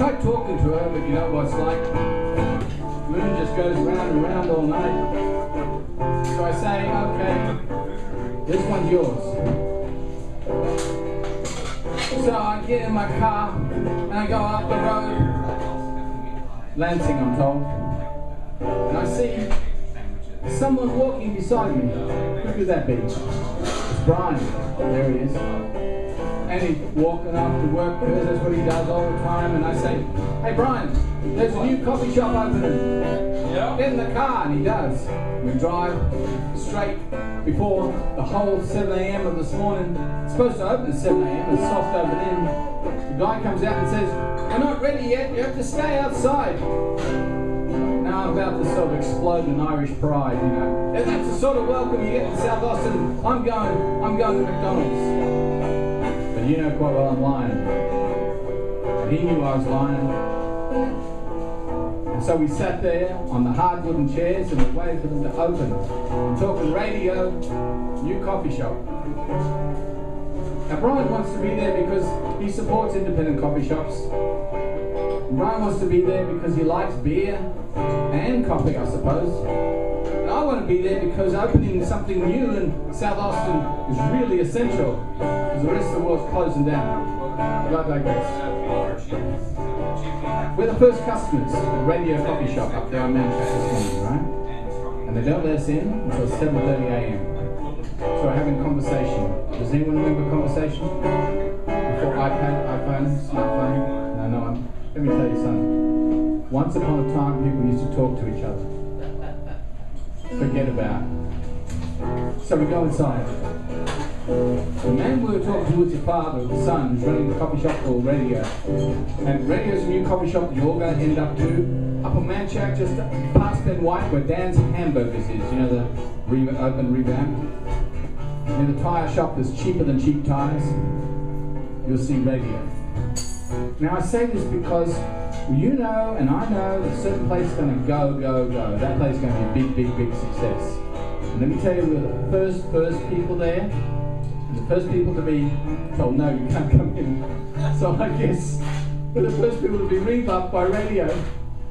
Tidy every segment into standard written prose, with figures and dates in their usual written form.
tried talking to her, but you know what it's like. The moon just goes round and round all night. So I say, okay, this one's yours. So I get in my car and I go up the road, Lansing I'm told, and I see someone walking beside me. Who could that be? It's Brian. There he is. And he's walking up to work because that's what he does all the time. And I say, hey Brian, there's a new coffee shop opening. Yeah. Get in the car, and he does. We drive straight before the whole 7 a.m. of this morning. It's supposed to open at 7 a.m. It's soft opening. The guy comes out and says, we're not ready yet, you have to stay outside. Now I'm about to sort of explode in Irish pride, you know. And that's the sort of welcome you get in South Austin. I'm going to McDonald's. But you know quite well I'm lying. And he knew I was lying. And so we sat there on the hard wooden chairs and we waited for them to open. I'm talking radio, new coffee shop. Now Brian wants to be there because he supports independent coffee shops. Brian wants to be there because he likes beer and coffee, I suppose. And I want to be there because opening something new in South Austin is really essential because the rest of the world's closing down. But I digress. We're the first customers at the radio coffee shop up there on Manchester this morning, right? And they don't let us in until 7:30 a.m. So we're having conversation. Does anyone remember conversation? Before iPad, iPhone, smartphone? No. Let me tell you something. Once upon a time, people used to talk to each other. Forget about it. So we go inside. The man we were talking to was the father of the son who's running the coffee shop called Radio. And Radio's a new coffee shop that you're all going to end up to. Up on Manchac, just past Ben White, where Dan's Hamburgers is. You know, the open revamp. In the tyre shop that's cheaper than cheap tyres, you'll see Radio. Now I say this because you know and I know that a certain place is going to go. That place is going to be a big success. And let me tell you, we're the first people there. And the first people to be told, no, you can't come in. So I guess we're the first people to be rebuffed by Radio.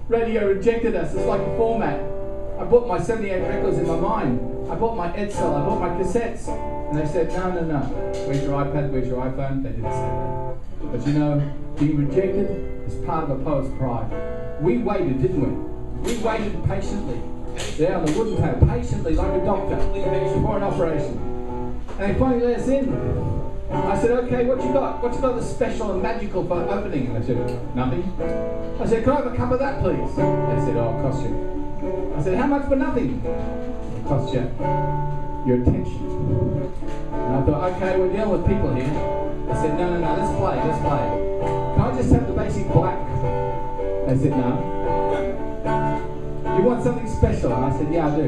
Radio rejected us. It's like a format. I bought my 78 records in my mind. I bought my Edsel. I bought my cassettes. And they said, no. Where's your iPad? Where's your iPhone? They didn't say that. But you know, being rejected is part of a poet's pride. We waited, didn't we? We waited patiently. There on the wooden table, patiently like a doctor before an operation. And they finally let us in. I said, okay, what you got? What you got that's special and magical for opening? And they said, nothing. I said, can I have a cup of that, please? They said, oh, it'll cost you. I said, how much for nothing? It'll cost you your attention. And I thought, okay, we're dealing with people here. I said, no, let's play. Can I just have the basic black? They said, no. You want something special? And I said, yeah, I do.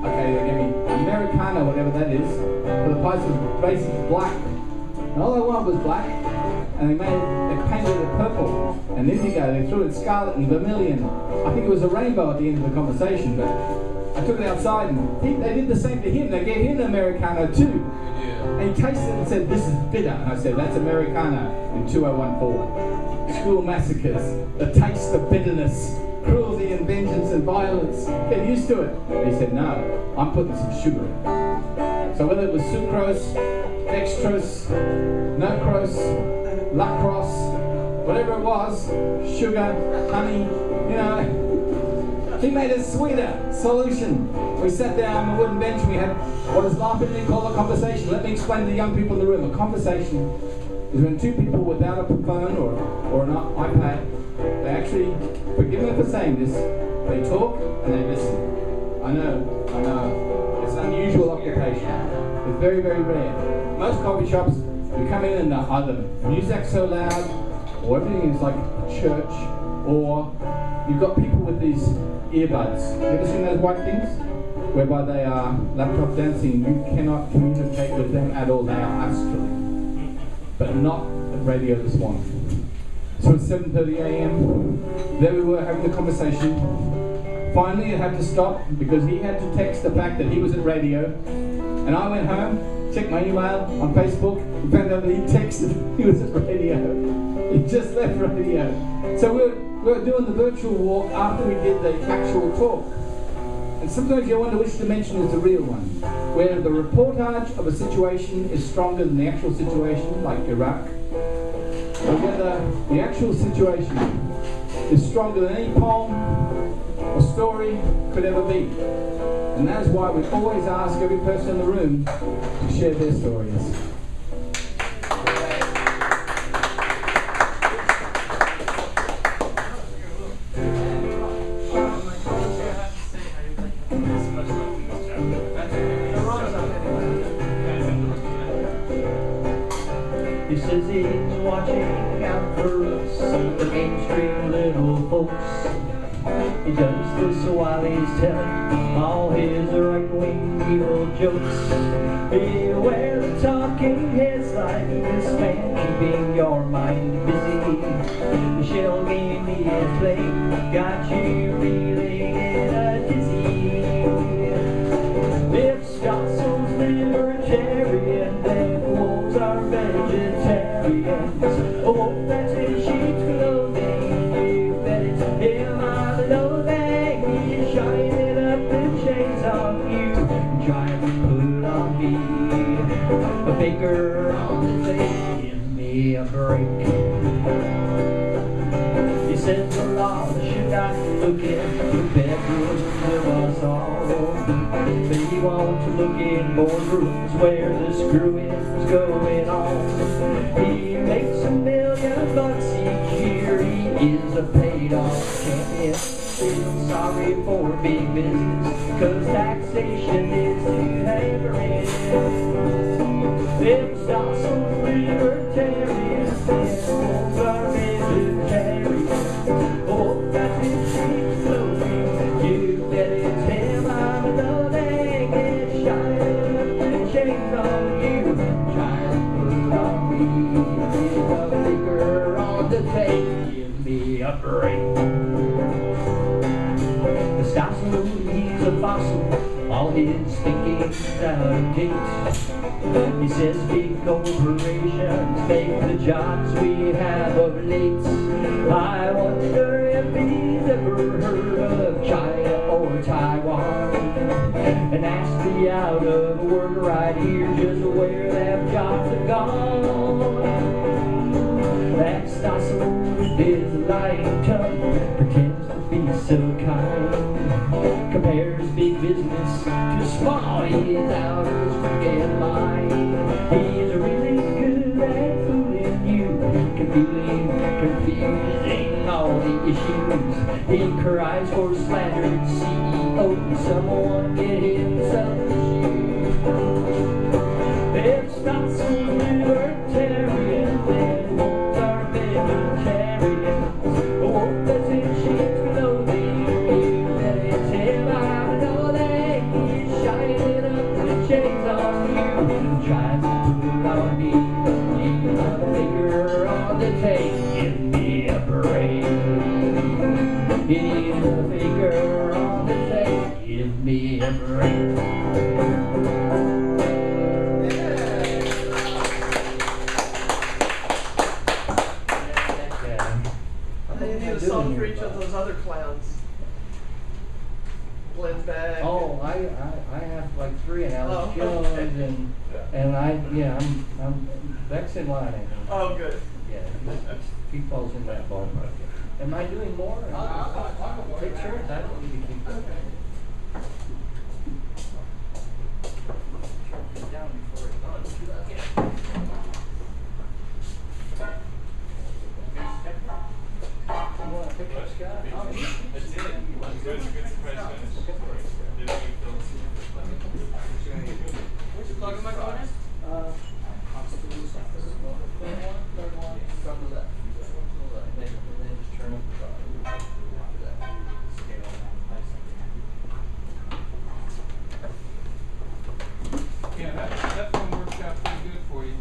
Okay, they gave me Americano, whatever that is, for the price of basic black. And all I wanted was black. And they painted it purple and indigo. They threw it scarlet and vermilion. I think it was a rainbow at the end of the conversation, but I took it outside and they did the same to him. They gave him an Americano too. And he tasted it and said, this is bitter. And I said, that's Americano in 2014. School massacres, the taste of bitterness, cruelty and vengeance and violence. Get used to it. And he said, no, I'm putting some sugar in. So whether it was sucrose, dextrose, nocrose, lacrose, whatever it was, sugar, honey, you know, he made a sweeter solution. We sat down on the wooden bench and we had what is laughingly called a conversation. Let me explain to the young people in the room. A conversation is when two people without a phone or an iPad, they actually, forgive me for saying this, they talk and they listen. I know. It's an unusual occupation. It's very, very rare. Most coffee shops, you come in and either music's so loud, or everything is like church, or you've got people with these earbuds. You ever seen those white things? Whereby they are laptop dancing, you cannot communicate with them at all. They are astrally. But not at Radio this morning. So at 7:30 a.m., there we were having the conversation. Finally, it had to stop because he had to text the fact that he was at Radio. And I went home, checked my email on Facebook, and found out that he texted he was at Radio. He just left radio. So we're doing the virtual walk after we did the actual talk. And sometimes you wonder which dimension is the real one, where the reportage of a situation is stronger than the actual situation, like Iraq, or whether the actual situation is stronger than any poem or story could ever be. And that's why we always ask every person in the room to share their stories. He says he's watching out for us, the mainstream little folks. He does this while he's telling all his right-wing evil jokes. Beware the talking heads like this man, keeping your mind busy. The shell game he is playing got you reeling in a dizzy. If Scott's libertarian, then wolves are vegetarians. A wolf that's in sheep's clothing, you bet it's him on the loathing. He's shining up the chains on you, trying to put on me a finger on the face. Give me a break. He says the law should not look in the bedrooms of us all, but he won't look in boardrooms where the screwing's going on. He makes $1 million each year. He is a paid-off champion. Feels sorry for big business, 'cause taxation is too hammering. Them stocks are libertarians, and wolves are vegetarians. Oh, that's his sheep's clothing. You bet it's him I'm loving. It's shining up the chains on you, trying to put on me a liquor on the tape. Give me a break. The stops he's a fossil, all his thinking's out of date. He says big corporations make the jobs we have of late. I wonder if he's ever heard of China or Taiwan, and ask the out of work right here just where them jobs are gone. That Stossel with his lying tongue pretends to be so kind, compares big business to small. He's out of his freaking mind. He's really good at fooling you, confusing all the issues. He cries for slandered CEO. Someone get him some shoes. It's not so libertarian, then wolves are vegetarians. Oh, that's in sheep's clothing. You bet it's him I'm loathing. He's shining up the chains on you, trying to put on me a finger on the tape. Give me a break. Give a finger on the tape. Give me a break. A song for each of those other clowns. Glenn's back. Oh, I have like 3 and Alex Jones okay. and I'm Beck's in line. I think. Oh, good. Yeah, he falls in that ballpark. Am I doing more? Take turns. I don't need to keep going. Down before it's on. You want to pick up Scott? That's it. It was a good surprise finish. Which plug am I going in? Third one, from the left. And then just turn up the bottom. After that. Scale. Yeah, that one worked out pretty good for you.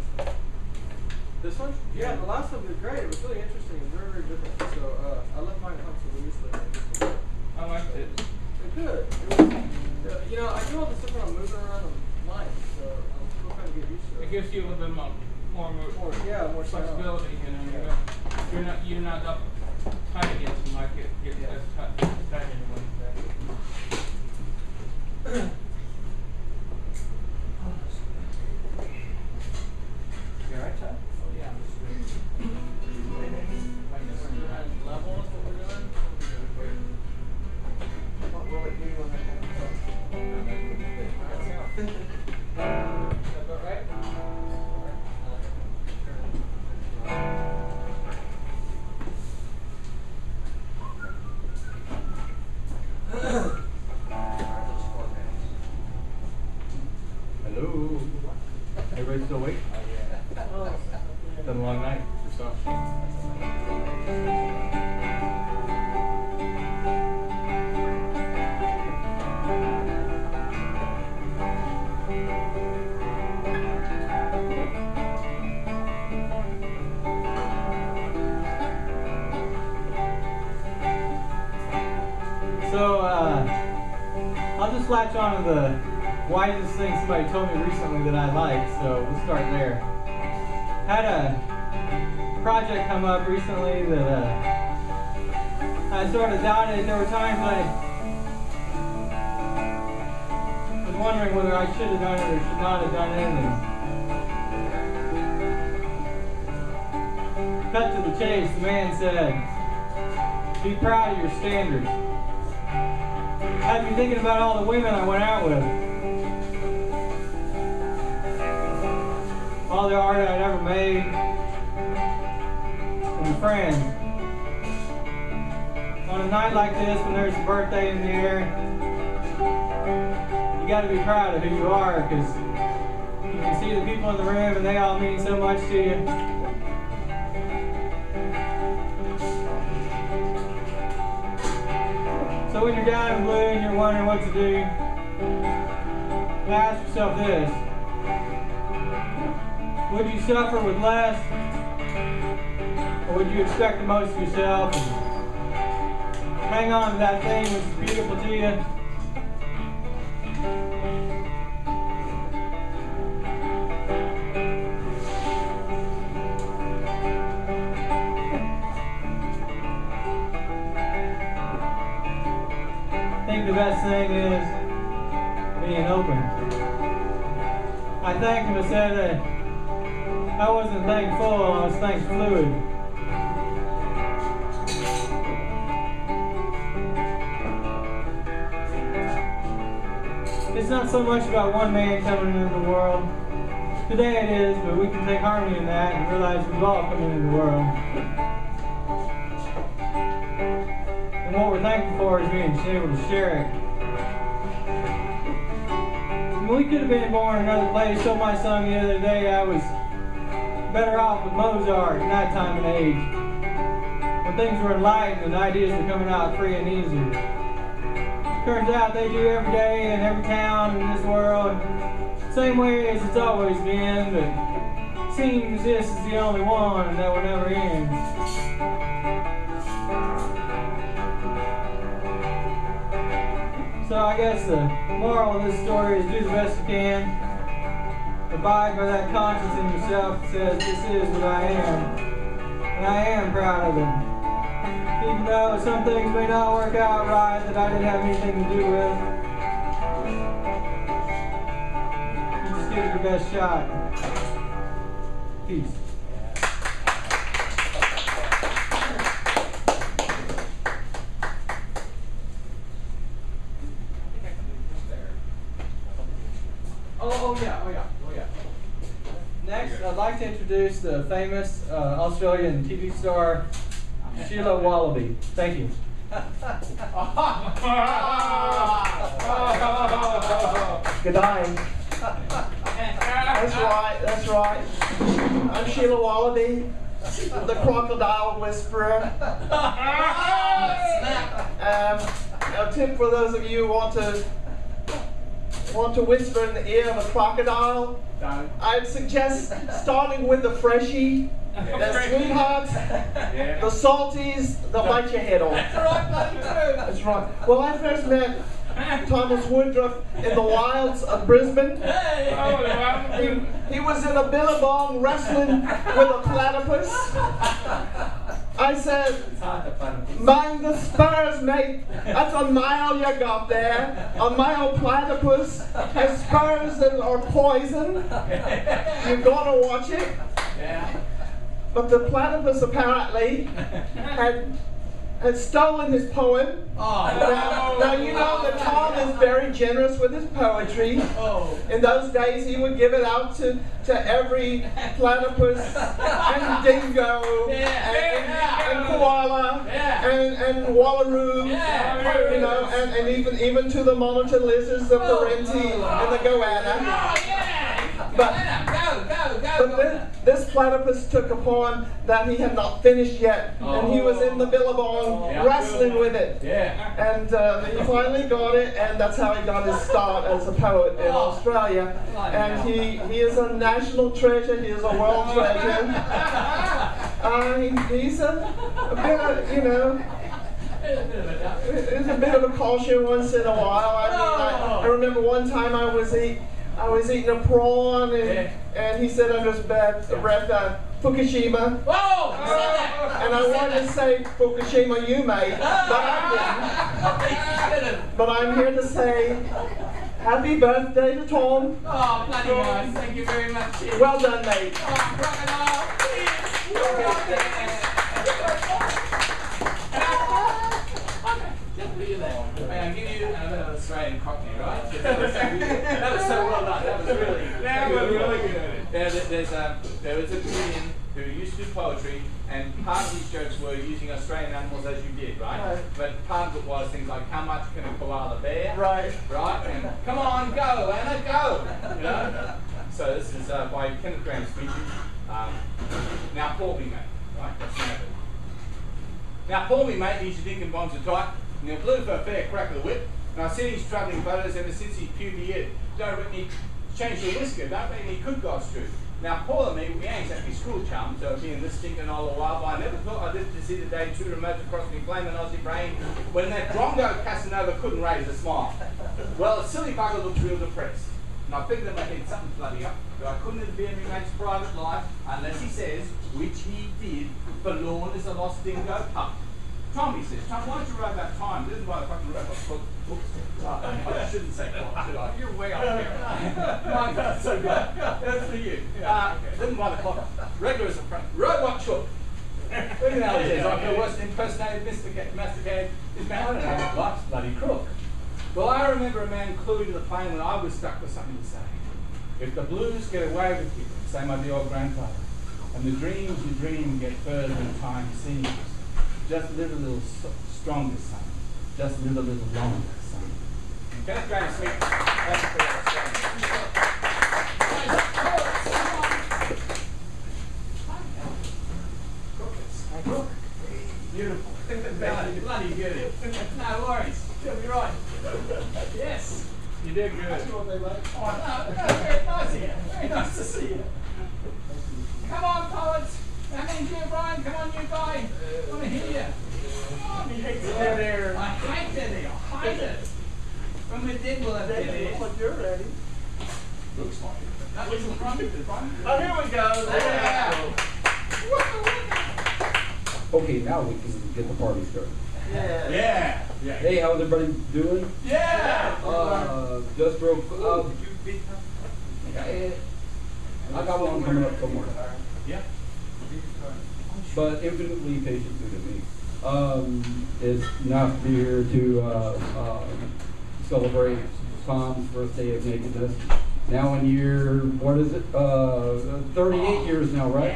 This one? Yeah, the last one was great. It was really interesting. It was very, very different. So I left mine at home to Louise. I liked it. It's good. It was, you know, I do all this stuff when I'm moving around on mine, so I'm still trying to get used to it. It gives you a little bit more more flexibility, you know. You're not up tight against the mic. Get tight into one thing. You alright, Chuck? Oh yeah, I'm just doing. Level is what we're doing. What will it do when I have Is that about right? Hello. Everybody still awake? It's been a long night for some. So, I'll just latch on to the wisest thing somebody told me recently that I like, so we'll start there. Had a project come up recently that I sort of doubted. There were times I was wondering whether I should have done it or should not have done it. And cut to the chase, the man said, "Be proud of your standards." Had me thinking about all the women I went out with. All the art I'd ever made. And the friends. On a night like this, when there's a birthday in the air, you gotta be proud of who you are, because you can see the people in the room and they all mean so much to you. So when you're down in the blue and you're wondering what to do, you ask yourself this: would you suffer with less, or would you expect the most of yourself and hang on to that thing which is beautiful to you? I think the best thing is being open. I thanked him and said that I wasn't thankful, I was thanks fluid. It's not so much about one man coming into the world. Today it is, but we can take harmony in that and realize we've all come into the world. And what we're thankful for is being able to share it. We could have been born in another place. So my son the other day, I was better off with Mozart in that time and age, when things were enlightened and ideas were coming out free and easy. Turns out they do every day in every town in this world, same way as it's always been, but seems this is the only one and that will never end. So I guess the moral of this story is do the best you can. Abide by that conscience in yourself that says this is what I am. And I am proud of it. Even though some things may not work out right that I didn't have anything to do with. You just give it your best shot. Peace. Oh yeah. Next, I'd like to introduce the famous Australian TV star, Sheila Wallaby. Thank you. Good day. That's right. I'm Sheila Wallaby, the crocodile whisperer. A tip for those of you who want to whisper in the ear of a crocodile, I'd suggest starting with the freshie, the sweethearts, the salties, they'll bite your head off. That's right. Well, I first met Thomas Woodruff in the wilds of Brisbane. He was in a billabong wrestling with a platypus. I said, mind the spurs, mate. That's a mile you got there. A mile platypus. And spurs are poison. You gotta watch it. But the platypus apparently had stolen his poem. Now you know that Thom is very generous with his poetry. In those days he would give it out to every platypus and dingo and koala and wallaroo, you know, and even to the monitor lizards, the parenti and the goanna. But this platypus took a poem that he had not finished yet, and he was in the billabong wrestling with it. And he finally got it, and that's how he got his start as a poet in Australia. And he is a national treasure, he is a world treasure. He's a bit of, you know, it's a bit of a caution once in a while. I remember one time I was eating a prawn, and he said under his breath, Fukushima. And I wanted to say, Fukushima, you mate, but I didn't. But I'm here to say, happy birthday to Thom. Oh, bloody nice. Thank you very much. Cheers. Well done, mate. Oh, crocodile. Just leave that. I'll give you another Australian cockney, right? That was so well done. That was really, really good at it. There was a Julien who used to do poetry, and part of his jokes were using Australian animals as you did, right? But part of it was things like, how much can a koala bear? Right. And come on, go, Anna, go. You know? So this is by Kenneth Graham's speeches. Now, Paul me, mate. Right, that's the name of it. Now, Paul me, mate, he's your dick and bonds are tight. And he'll blue for a fair crack of the whip. And I've seen his travelling photos ever since his puberty year. Don't reckon he changed the whisker, don't reckon he could go through. Now, Paul and me, we ain't exactly school chums, so being this stinking old a while, but I never thought I'd live to see the day too remote across me flaming Aussie brain when that drongo Casanova couldn't raise a smile. Well, the silly bugger looked real depressed. And I figured in my head something bloody up, but I couldn't interfere in my mate's private life unless he says, which he did, forlorn as a lost dingo pup. Thom, he says, Thom, why don't you write about time? This is why the fucking robot book. I shouldn't say clock, should I? You're way off here. My God, so good. That's for you. Didn't buy the clock. Regular as a front. Robot chook. Look at how he says, I'm the worst impersonated masticated is man. I don't know, life's bloody crook. Well, I remember a man clued to the plane when I was stuck with something to say. If the blues get away with you, say my dear old grandfather, and the dreams you dream get further than time seems, just live a little stronger, son. Just live a little longer, son. Kenneth Graham Smith. Thank you for that. Beautiful. Bloody good. No worries. You'll be right. Yes. You did good. Oh, no, very nice here. Very nice to see you. Come on, poets. That means you, Brian. Come on, you guy. I want to hear you. Come on, he hates dead air. I hate dead air. I hate it. When we're dead, we'll have dead air. Looks like you're ready. Looks like it. That was the front. Oh, here we go. Okay, now we can get the party started. Yeah. Hey, how's everybody doing? Yeah. Just real quick. I got one coming up somewhere. Yeah. But infinitely patient to me. It's nice to be here to celebrate Thom's first day of nakedness. Now in year, what is it? 38 years now, right?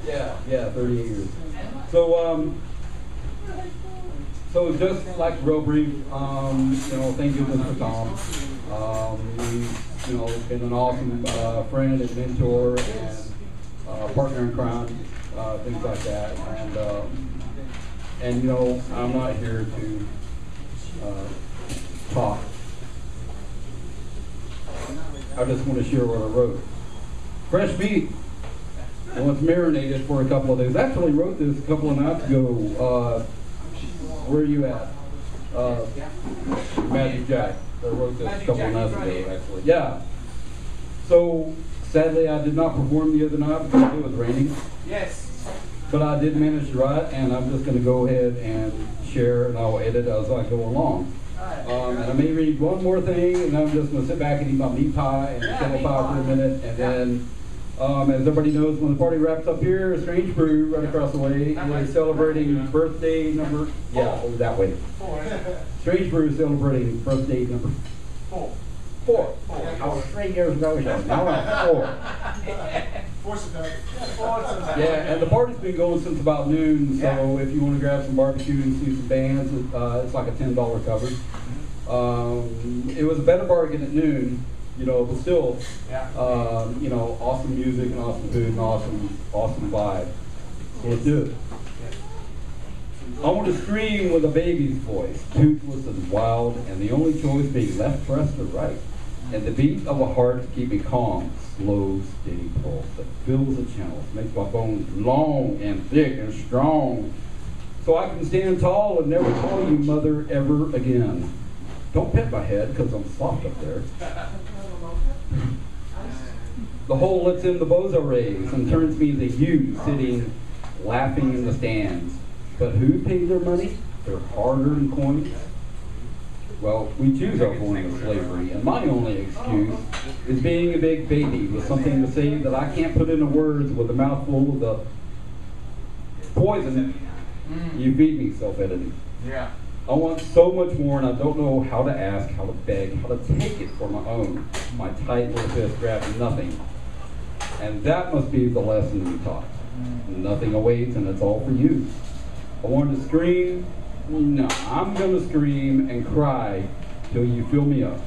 Yeah, 38 years. So just like real brief, thank you, Mr. Thom. He's, been an awesome friend and mentor and partner in crime, things like that. And I'm not here to talk. I just want to share what I wrote. Fresh meat. Well, it's marinated for a couple of days. I actually wrote this a couple of nights ago. Where are you at? Magic Jack. I wrote this a couple of nights ago, actually. Yeah. So, sadly, I did not perform the other night because it was raining. Yes. but I did manage to write, and I'm just going to go ahead and share, and I'll edit as I go along. And I may read one more thing, and I'm just going to sit back and eat my meat pie and simplify for a minute, and then, as everybody knows, when the party wraps up here, Strange Brew, right across the way, is celebrating birthday number, over that way. Strange Brew is celebrating birthday number 4. I was 3 years ago, now I'm 4. Yeah, and the party's been going since about noon, so if you want to grab some barbecue and see some bands, it's like a $10 cover. It was a better bargain at noon, but still, awesome music and awesome food and awesome vibe. So let's do it. I want to scream with a baby's voice, toothless and wild, and the only choice being left breast or right. And the beat of a heart to keep me calm, slow, steady pulse that fills the channels, makes my bones long and thick and strong. So I can stand tall and never call you mother ever again. Don't pet my head, because I'm soft up there. The hole lets in the bozo rays and turns me into you, sitting, laughing in the stands. But who paid their money? Their hard-earned coins? Well, we choose our form of slavery, and my only excuse is being a big baby with something to say that I can't put into words with a mouthful of the poison you feed me, self-editing. Yeah. I want so much more, and I don't know how to ask, how to beg, how to take it for my own. My tight little fist grabs nothing. And that must be the lesson we taught. Nothing awaits, and it's all for you. I wanted to scream. No, I'm going to scream and cry till you fill me up.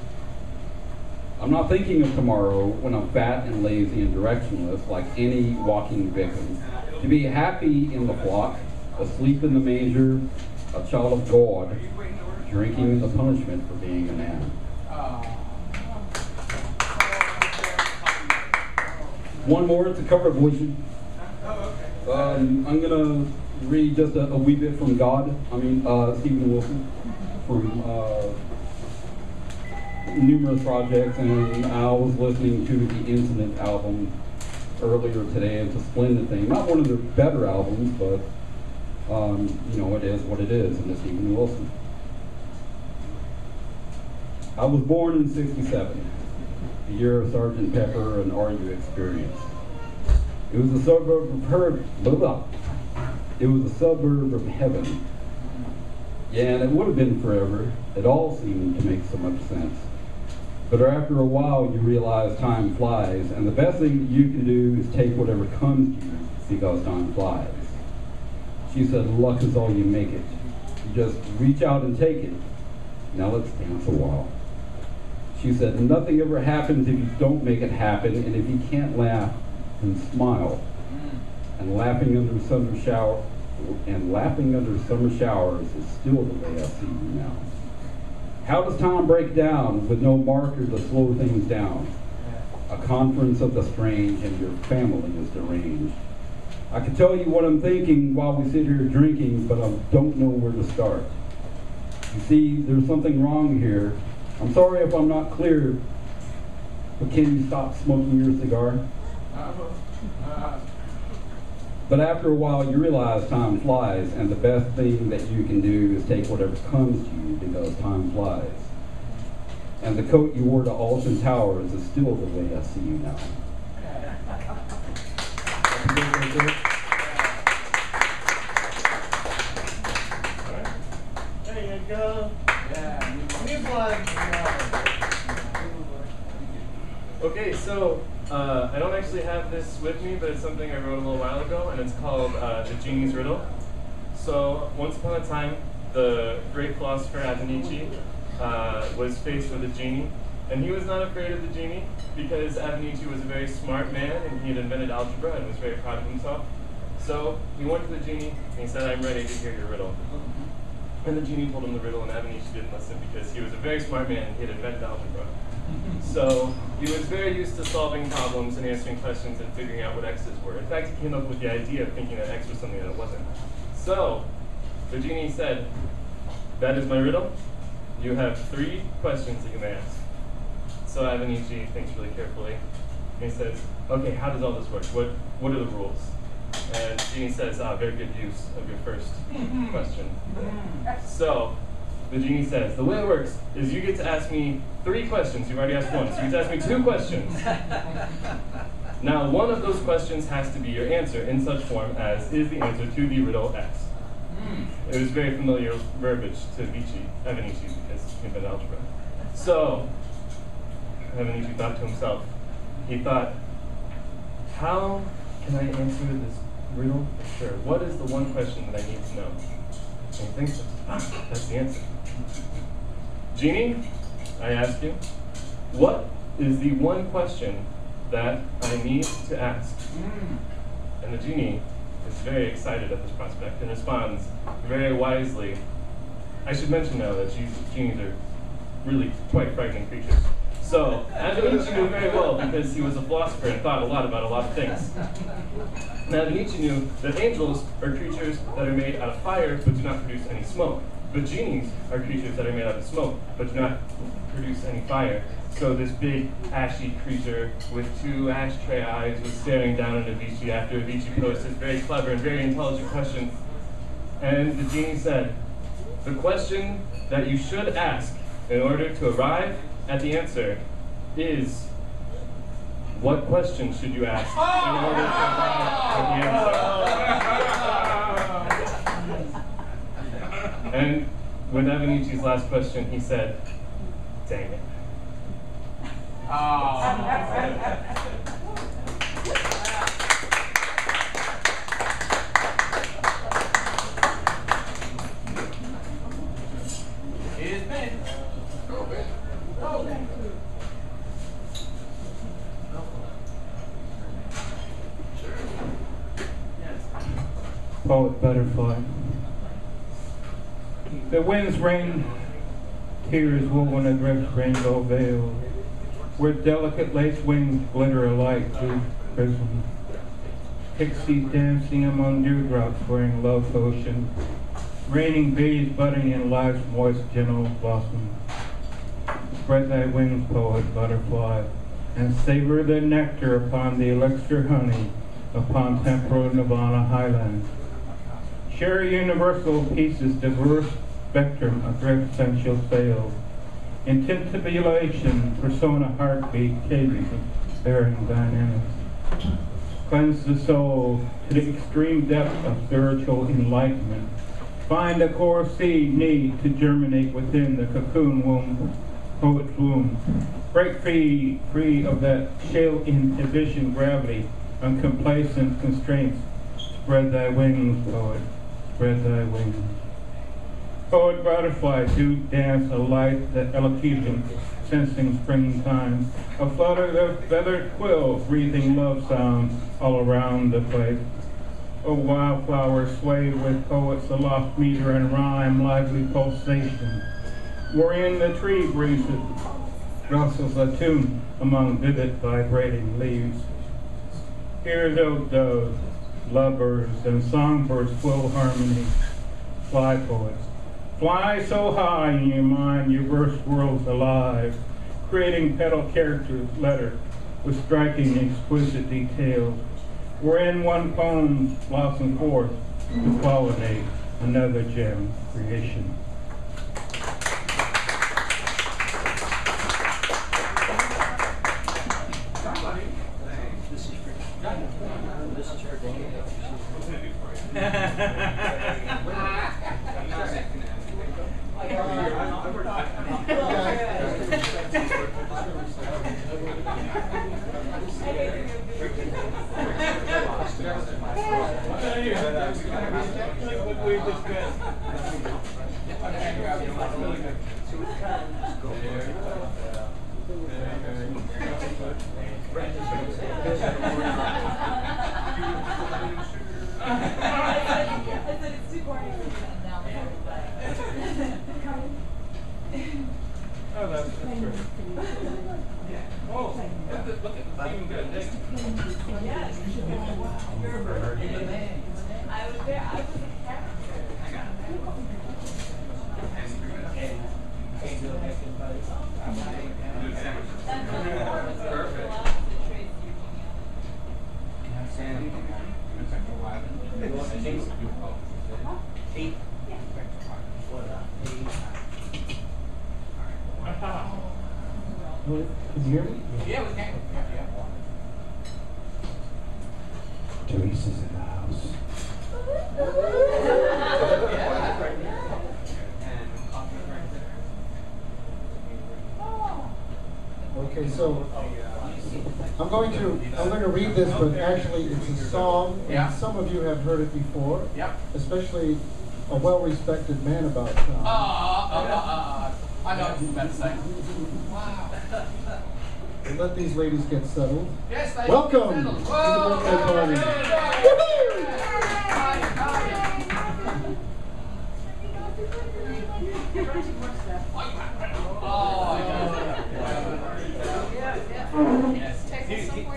I'm not thinking of tomorrow when I'm fat and lazy and directionless like any walking victim. To be happy in the flock, asleep in the manger, a child of God, drinking the punishment for being a man. One more, it's a cover version. I'm going to read just a wee bit from God. Stephen Wilson from numerous projects, and I was listening to the Incident album earlier today. It's a splendid thing. Not one of their better albums, but it is what it is, and it's Stephen Wilson. I was born in '67, the year of Sgt. Pepper and Are You Experienced. It was a suburb of It was a suburb of heaven. Yeah, and it would have been forever. It all seemed to make so much sense. But after a while, you realize time flies, and the best thing that you can do is take whatever comes to you because time flies. She said, luck is all you make it. You just reach out and take it. Now let's dance a while. She said, nothing ever happens if you don't make it happen, and if you can't laugh, then smile. And laughing under summer showers is still the way I see you now. How does time break down with no marker to slow things down? A conference of the strange, and your family is deranged. I can tell you what I'm thinking while we sit here drinking, but I don't know where to start. You see, there's something wrong here. I'm sorry if I'm not clear, but can you stop smoking your cigar? But after a while, you realize time flies, and the best thing that you can do is take whatever comes to you because time flies. And the coat you wore to Alton Towers is still the way I see you now. There you go. New blood. Okay, so I don't actually have this with me, but it's something I wrote a little while ago, and it's called The Genie's Riddle. So once upon a time, the great philosopher Avenici was faced with a genie, and he was not afraid of the genie because Avenici was a very smart man, and he had invented algebra and was very proud of himself. So he went to the genie, and he said, I'm ready to hear your riddle. And the genie told him the riddle, and Avenici didn't listen because he was a very smart man, and he had invented algebra. So he was very used to solving problems and answering questions and figuring out what x's were. In fact, he came up with the idea of thinking that x was something that it wasn't. So the genie said, that is my riddle. You have 3 questions that you may ask. So Avenici thinks really carefully. And he says, okay, how does all this work? What are the rules? And Genie says, very good use of your first question. So, the Genie says, the way it works is you get to ask me 3 questions. You've already asked 1, so you get to ask me 2 questions. Now, one of those questions has to be your answer in such form as is the answer to the riddle X. It was very familiar verbiage to Avicii because he invented algebra. So, Avicii thought to himself, he thought, how can I answer this riddle for sure? What is the one question that I need to know? And he thinks, that's the answer. Genie, I ask you, what is the one question that I need to ask? And the Genie is very excited at this prospect and responds very wisely. I should mention now that genies are really quite frightening creatures. So, Avicii knew very well because he was a philosopher and thought a lot about a lot of things. Now, Avicii knew that angels are creatures that are made out of fire but do not produce any smoke. But genies are creatures that are made out of smoke but do not produce any fire. So this big, ashy creature with 2 ashtray eyes was staring down at Avicii after Avicii posed his very clever and very intelligent question. And the Genie said, the question that you should ask in order to arrive at the answer is, what question should you ask in order to arrive at the answer? And with Avenici's last question, he said, dang it. Here's Ben. Poet butterfly. The winds rain tears woven adrift rainbow veils, where delicate lace wings glitter alike through prism. Pixies dancing among dewdrops wearing love potion, raining bees budding in life's moist gentle blossom. Spread thy wings, poet butterfly, and savor the nectar upon the elixir honey upon temporal nirvana highlands. Share universal peace's diverse spectrum of drift sensual sails. Intensibilation, persona, heartbeat, cadence, bearing dynamics. Cleanse the soul to the extreme depth of spiritual enlightenment. Find a core seed need to germinate within the cocoon womb, poet's womb. Break free of that shale inhibition, gravity, and complacent constraints. Spread thy wings, poet, spread thy wings. Poet butterfly, do dance a light, the elocution, sensing springtime. A flutter the feathered quill, breathing love sounds all around the place. O wildflower, sway with poets aloft meter and rhyme, lively pulsation. Wherein the tree breezes, rustles a tune among vivid vibrating leaves. Here's old doves, lovebirds, and songbirds full harmony. Fly, poets. Fly so high in your mind, your verse world's alive, creating petal characters, letter, with striking, exquisite details, wherein one poem blossoms forth to pollinate another gem creation. Eight. Can you hear me? Yeah, we can. Yeah. Teresa's in the house. Okay, so I'm going to read this, but actually it's a song, and some of you have heard it before. Yep. Especially a well-respected man about town. I know what you're about to say. Wow. And let these ladies get settled. Yes, they Welcome get to the settled. birthday party.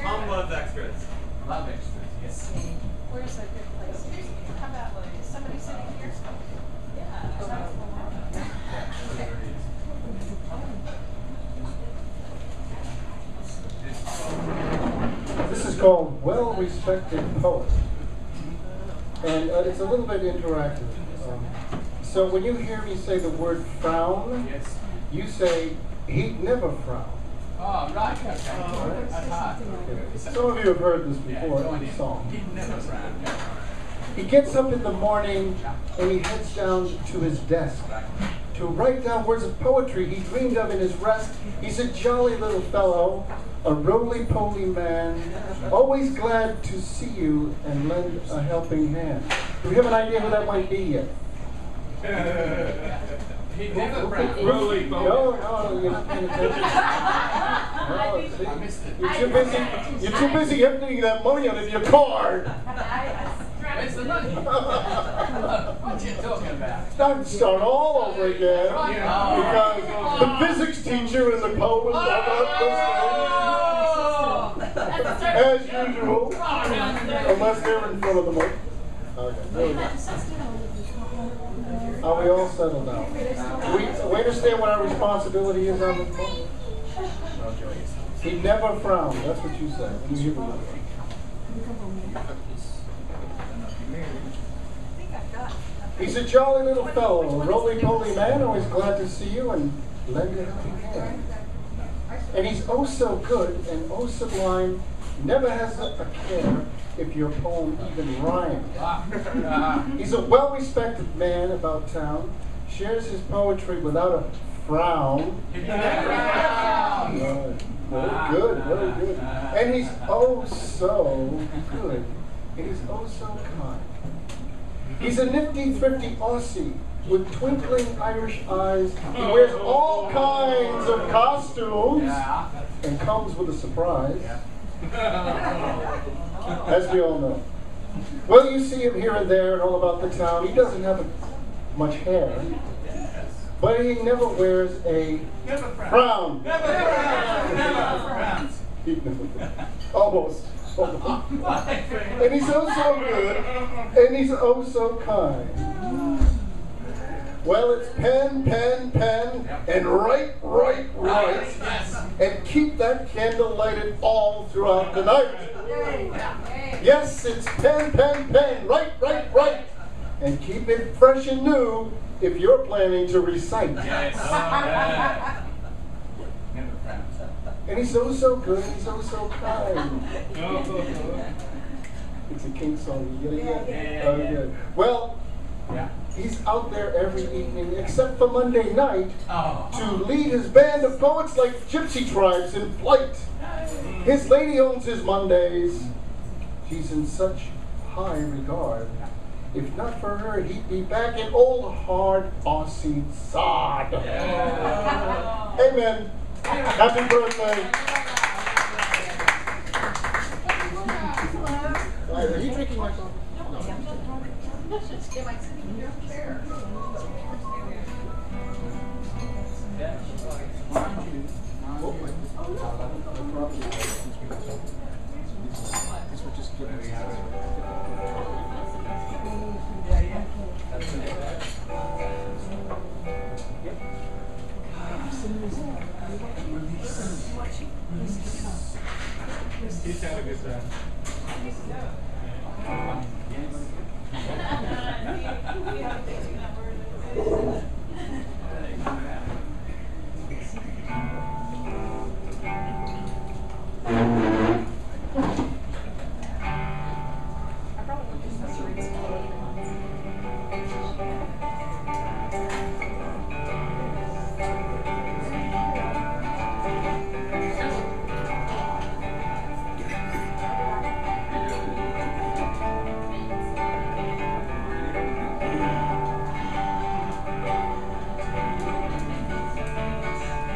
Thom loves extras. Love extras, yes. Where's a good place? How about, is somebody sitting here? Yeah. This is called Well-Respected Poet. And it's a little bit interactive. So when you hear me say the word frown, Yes. you say, he'd never frown. Oh, right, okay. That's hard. Some of you have heard this before in the song. He'd never frown. He gets up in the morning and he heads down to his desk to write down words of poetry he dreamed of in his rest. He's a jolly little fellow, a roly-poly man, always glad to see you and lend a helping hand. Do we have an idea who that might be yet? He'd never frown. Roly No, you're not paying attention. No, see, I missed it. you're too busy emptying that money out of your card. Where's the money? What you talking about? Don't start all over again. Because the physics teacher and the poet are not listening. As usual. Unless they're in front of the mic. Okay, there we go. Are we all settled now? We understand what our responsibility is on this phone? He never frowned. That's what you said. When you hear the word. He's a jolly little fellow, a roly-poly man, always glad to see you and lend a helping hand. And he's oh so good and oh sublime, never has a care if your poem even rhymes. He's a well-respected man about town, shares his poetry without a frown. Very good, very good. And he's oh so good. And he's oh so kind. He's a nifty, thrifty Aussie with twinkling Irish eyes. He wears all kinds of costumes and comes with a surprise, as we all know. Well, you see him here and there and all about the town. He doesn't have much hair, but he never wears a frown. Almost. And he's oh so good, and he's oh so kind. Well, it's pen, pen, pen, and write, write, write, and keep that candle lighted all throughout the night. Yes, it's pen, pen, pen, write, write, write, and keep it fresh and new if you're planning to recite. And he's oh so good, he's oh so kind. It's a King song, you get it? Oh, good. Well, he's out there every evening, except for Monday night, to lead his band of poets like gypsy tribes in flight. His lady owns his Mondays. She's in such high regard. If not for her, he'd be back in old hard Aussie sod. Amen. Happy birthday. Are you drinking my coffee? No. He's had a good time.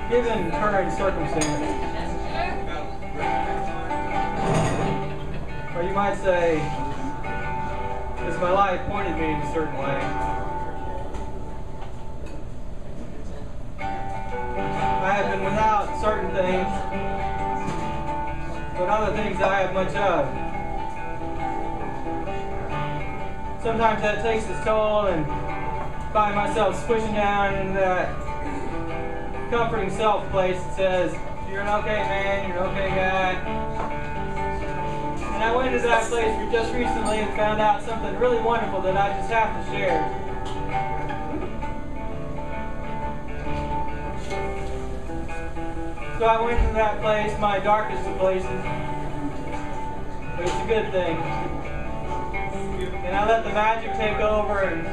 Given current circumstance, or you might say, as my life pointed me in a certain way, I have been without certain things, but other things I have much of. Sometimes that takes its toll and find myself squishing down into that comforting self place that says, you're an okay man, you're an okay guy. And I went to that place just recently and found out something really wonderful that I just have to share. So I went to that place, my darkest of places, but it's a good thing. And I let the magic take over, and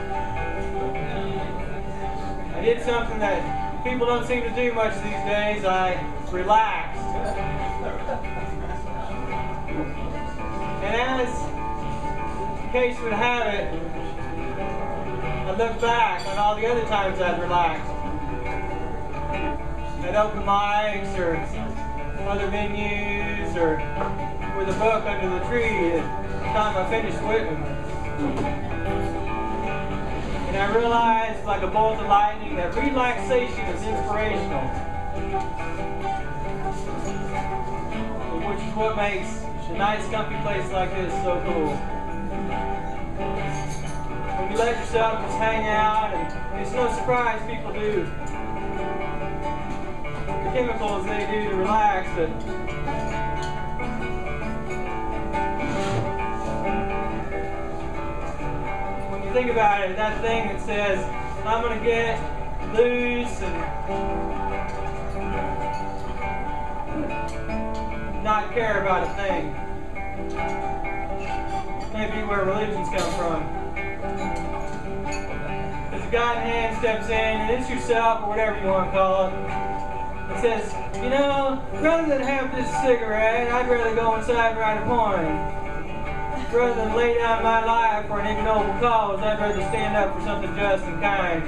I did something that people don't seem to do much these days. I relaxed. And as the case would have it, I look back on all the other times I'd relaxed. At open mics or other venues or with a book under the tree at the time I finished with them. And I realized, like a bolt of lightning, that relaxation is inspirational. Which is what makes a nice, comfy place like this so cool. When you let yourself just hang out, and it's no surprise people do the chemicals they do to relax, but think about it, that thing that says, I'm going to get loose and not care about a thing. Maybe where religions come from. There's a God in hand steps in, and it's yourself, or whatever you want to call it. It says, you know, rather than have this cigarette, I'd rather go inside and write a poem. Rather than lay down my life for an ignoble cause, I'd rather stand up for something just and kind.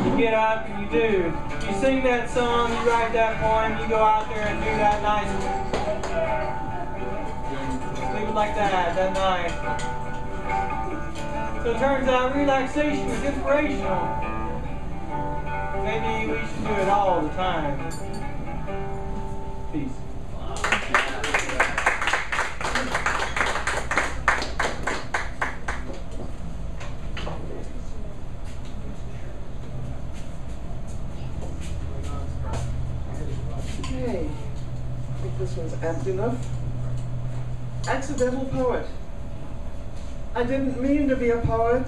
You get up and you do. You sing that song, you write that poem, you go out there and do that nice. Leave it like that night. So it turns out relaxation is inspirational. Maybe we should do it all the time. Peace. This one's apt enough. Accidental poet. I didn't mean to be a poet.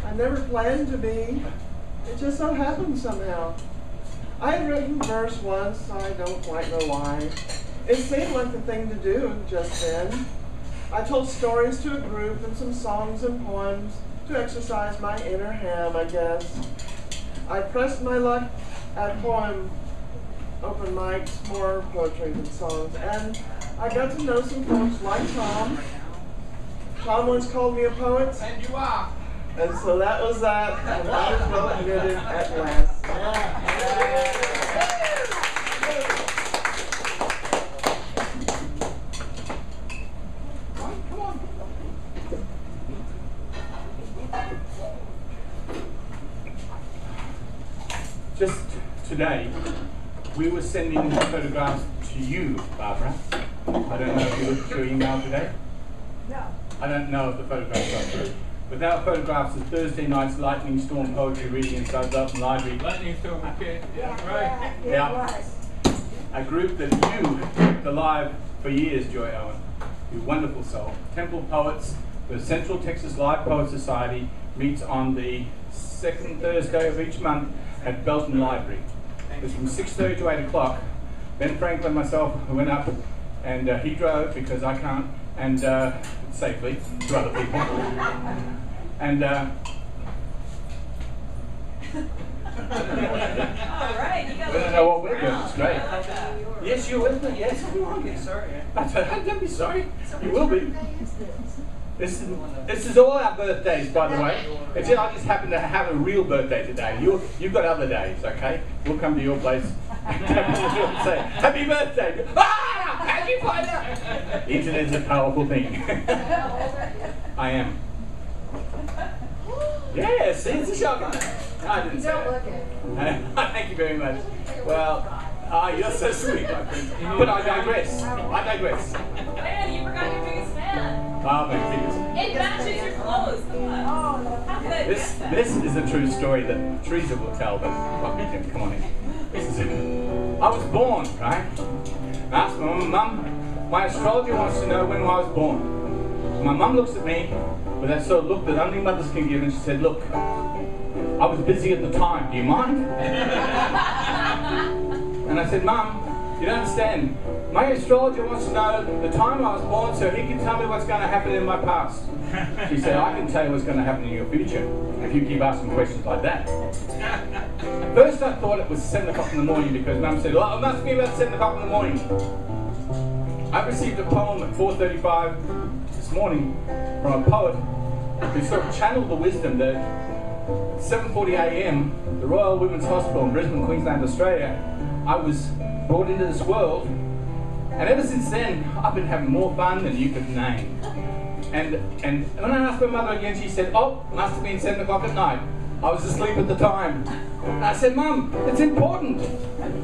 I never planned to be. It just so happened somehow. I had written verse once, I don't quite know why. It seemed like the thing to do just then. I told stories to a group and some songs and poems to exercise my inner ham, I guess. I pressed my luck at poem open mics, more poetry than songs, and I got to know some folks like Thom. Thom once called me a poet. And you are. And so that was that. I might as well admit it at last. Come on. Just today, we were sending photographs to you, Barbara. I don't know if you looked at your email today. No. I don't know if the photographs are through. Without photographs of Thursday night's lightning storm poetry reading inside Belton Library. Lightning storm, okay. Yeah, right. Yeah, it was. A group that you kept alive for years, Joy Owen. You wonderful soul. Temple poets, The Central Texas Live Poet Society meets on the second Thursday of each month at Belton Library. It's from 6:30 to 8 o'clock. Ben Franklin and myself went up, and he drove because I can't, and safely to other people. And All right, you got I don't know what we're doing. It's great. I like that. Yes, you're with me. Yes, everyone. I'm sorry. Don't be sorry. You will be. This is all our birthdays, by the way. It's just, I just happen to have a real birthday today. You've got other days, okay? We'll come to your place and say, happy birthday. Ah! How'd you find out? The internet's a powerful thing. I am. Yeah, see, it's a shock. I didn't say that. Thank you very much. Well, you're so sweet, my friend. But I digress. Man, you forgot your biggest fan. Ah, my biggest. It matches your clothes. Come on. How could I miss that? This is a true story that Teresa will tell, but come on in. This is it. I was born, right? I asked my mum, my astrologer wants to know when I was born. My mum looks at me with that sort of look that only mothers can give, and she said, look, I was busy at the time, do you mind? And I said, Mum, you don't understand. My astrologer wants to know the time I was born so he can tell me what's going to happen in my past. She said, I can tell you what's going to happen in your future if you keep asking questions like that. First I thought it was 7 o'clock in the morning because Mum said, well, it must be about 7 o'clock in the morning. I received a poem at 4:35 this morning from a poet who sort of channeled the wisdom that at 7:40 a.m. the Royal Women's Hospital in Brisbane, Queensland, Australia, I was brought into this world, and ever since then I've been having more fun than you could name. And when I asked my mother again, she said, oh, must have been 7 o'clock at night. I was asleep at the time. And I said, Mum, it's important.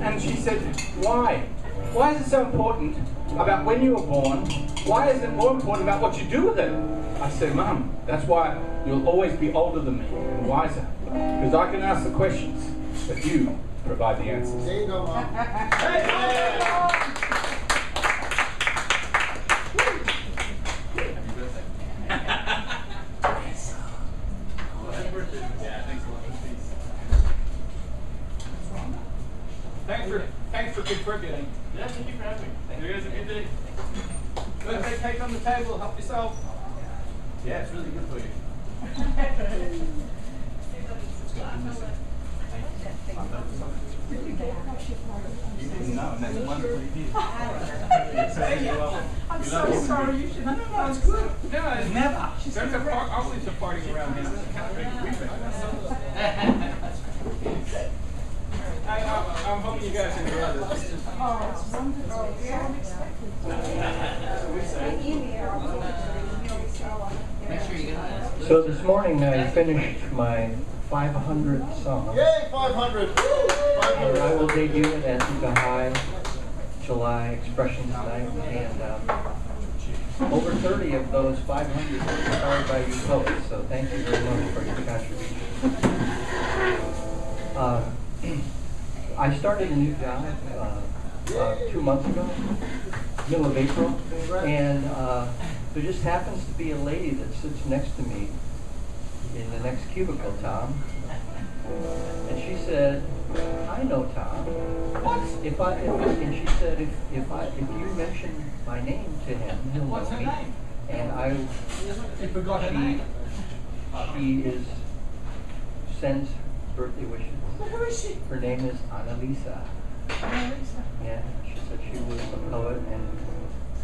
And she said, why? Why is it so important about when you were born? Why is it more important about what you do with it? I said, Mum, that's why you'll always be older than me and wiser. Because I can ask the questions, but you provide the answers. There you go, Mom. Thanks for contributing. Yeah, thank you for having me. You guys have a good day. Birthday cake on the table, help yourself. Yeah, it's really good for you. You didn't know, and that's wonderful you did. I'm so sorry. You should. No, it's good. No, it's never. There's always a party around here. I'm hoping you guys enjoy this. Oh, it's wonderful. So unexpected. So this morning I finished my 500th song. Yay, 500! And 500. I will debut it at the High July Expressions Night, and over 30 of those 500 were inspired by you folks, so thank you very much for your contribution. I started a new job 2 months ago, middle of April, and there just happens to be a lady that sits next to me in the next cubicle, Thom. And she said, I know Thom. What? And she said, if you mention my name to him, he'll know me. Name? And You forgot her name. she sends birthday wishes. Who is she? Her name is Annalisa. Teresa. Yeah, she said she was a poet and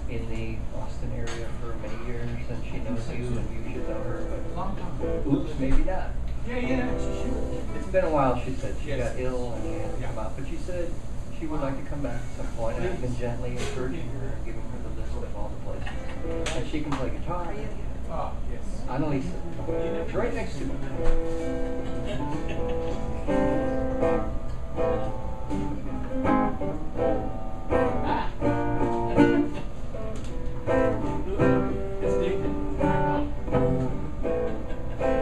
in the Boston area for many years, and she knows you, and you should know her, Long time. but oops, maybe not. Yeah, she should. It's been a while, she said. She Yes. got ill and she had to come out, but she said she would like to come back at some point, and I've been gently encouraging her and giving her the list of all the places. And she can play guitar. Oh, yes. Annalisa. It's right next to me.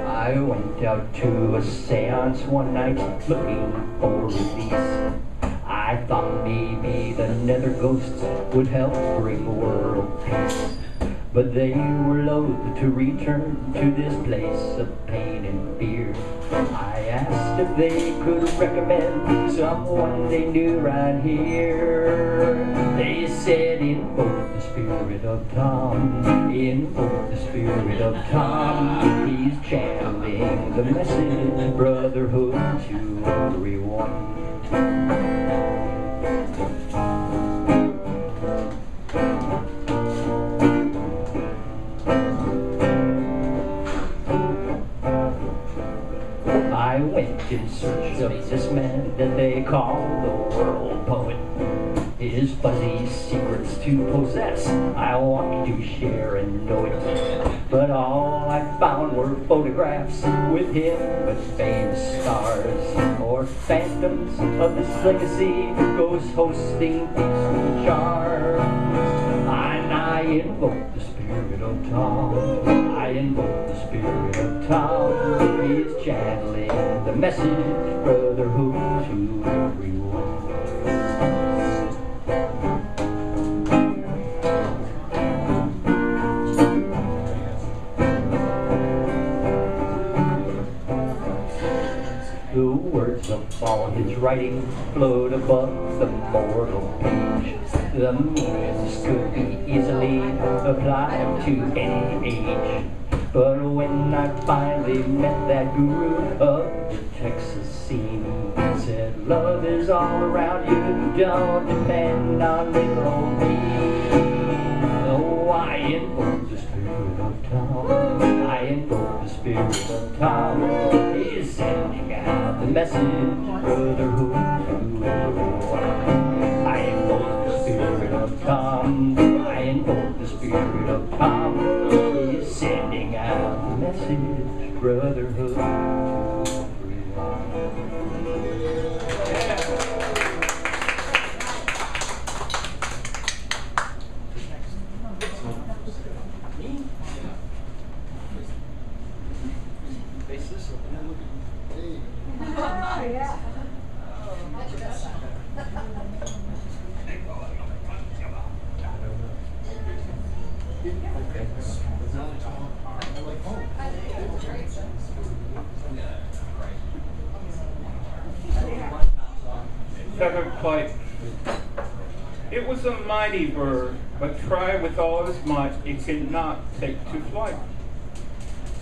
I went out to a seance one night looking for release. I thought maybe the nether ghosts would help bring world peace. but they were loath to return to this place of pain and fear. I asked if they could recommend someone they knew right here. They said, invoke the spirit of Thom, invoke the spirit of Thom. He's channeling the message, brotherhood to everyone. I went in search of this man that they call the world poet. His fuzzy secrets to possess, I want to share and know it. But all I found were photographs with him, but famous stars or phantoms of this legacy, ghosts hosting peaceful charms. And I invoke the spirit of Thom. I invoke the spirit of Thom. He's channeling the message, brotherhood to everyone. The words of all his writing float above the mortal page. The meanings could be easily applied to any age. But when I finally met that guru of the Texas scene, he said, love is all around you, don't depend on little me. Oh, I invoke the spirit of Thom. I invoke the spirit of Thom. He is sending out the message, brotherhood to everyone. I invoke the spirit of Thom. I invoke the spirit of Thom. He is sending out the message, brotherhood to everyone. Feathered flight. It was a mighty bird, but try with all its might, it could not take to flight.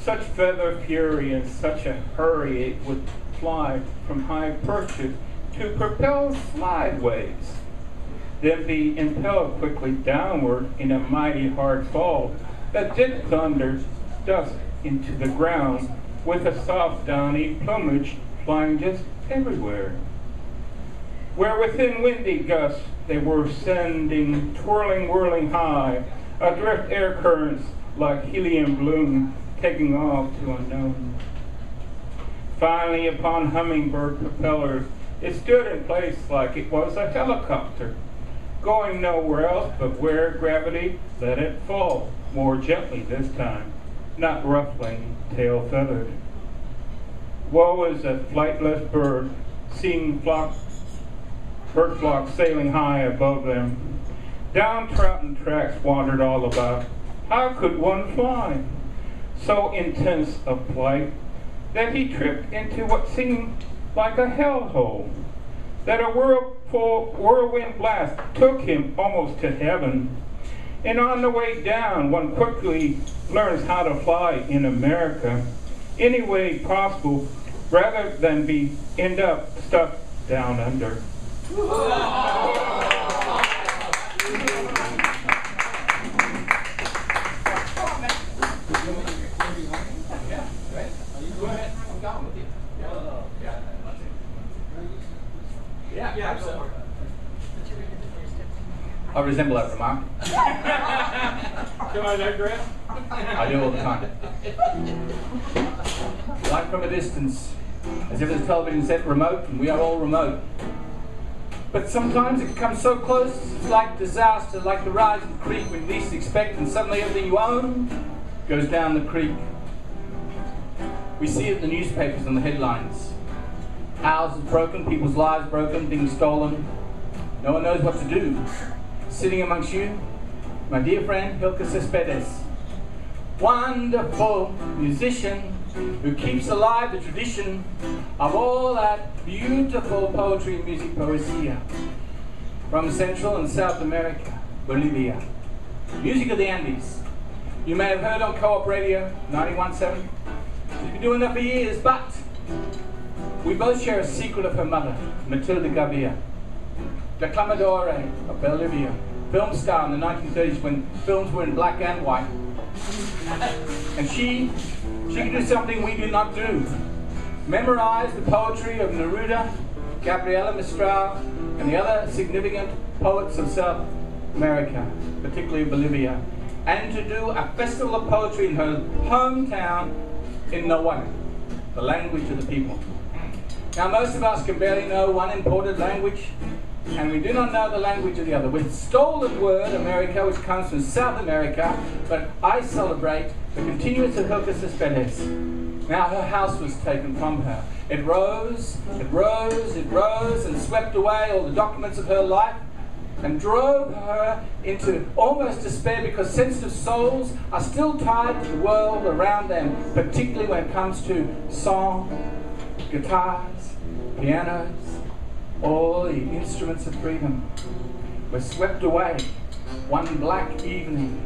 Such feather fury and such a hurry it would fly from high perches to propel slideways, then be impelled quickly downward in a mighty hard fall that did thunder dust into the ground with a soft downy plumage flying just everywhere. Where within windy gusts they were sending twirling, whirling high, adrift air currents like helium bloom taking off to unknown. Finally, upon hummingbird propellers, it stood in place like it was a helicopter, going nowhere else but where gravity let it fall, more gently this time, not ruffling tail feathered. Woe is a flightless bird, seeing bird flocks sailing high above them. Downtrodden tracks wandered all about. How could one fly? So intense a flight that he tripped into what seemed like a hellhole, that a whirlwind blast took him almost to heaven. And on the way down, one quickly learns how to fly in America any way possible, rather than end up stuck down under. I resemble that remark. Come on, Grant. I do all the time. Like from a distance, as if the television set remote, and we are all remote. But sometimes it comes so close, it's like disaster, like the rising creek when you least expect, and suddenly everything you own goes down the creek. We see it in the newspapers and the headlines. Houses broken, people's lives broken, things stolen. No one knows what to do. Sitting amongst you, my dear friend Gilka Cespedes. wonderful musician who keeps alive the tradition of all that beautiful poetry and music poesia from Central and South America, Bolivia. Music of the Andes. You may have heard on Co-op Radio 91.7. She's been doing that for years, but we both share a secret of her mother, Matilda Gavia, declamadore of Bolivia, film star in the 1930s when films were in black and white. And she can do something we do not do. Memorize the poetry of Neruda, Gabriela Mistral, and the other significant poets of South America, particularly Bolivia, and to do a festival of poetry in her hometown in Nahuatl, the language of the people. Now most of us can barely know one imported language, and we do not know the language of the other. With stolen word, America, which comes from South America, but I celebrate the continuance of Gilka Cespedes. Now her house was taken from her. It rose, it rose, it rose, and swept away all the documents of her life, and drove her into almost despair because sensitive souls are still tied to the world around them, particularly when it comes to song, guitars, pianos, all the instruments of freedom were swept away one black evening.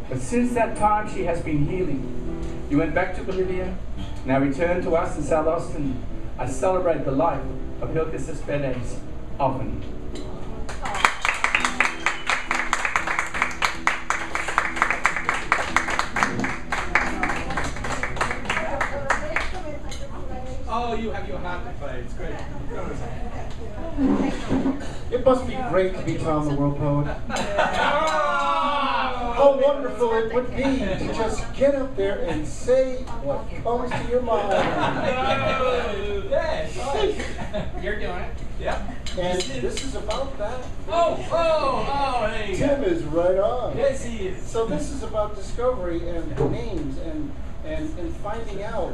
But since that time she has been healing. You went back to Bolivia, now return to us in South Austin. I celebrate the life of Gilka Cespedes often. Oh, you have your hand to play. It's great. It must be great to be Thom, the world poet. How wonderful it would be to just get up there and say what comes to your mind. You're doing it. Yeah. And this is about that. Oh, there you go. Tim is right on. Yes, he is. So this is about discovery and names and finding out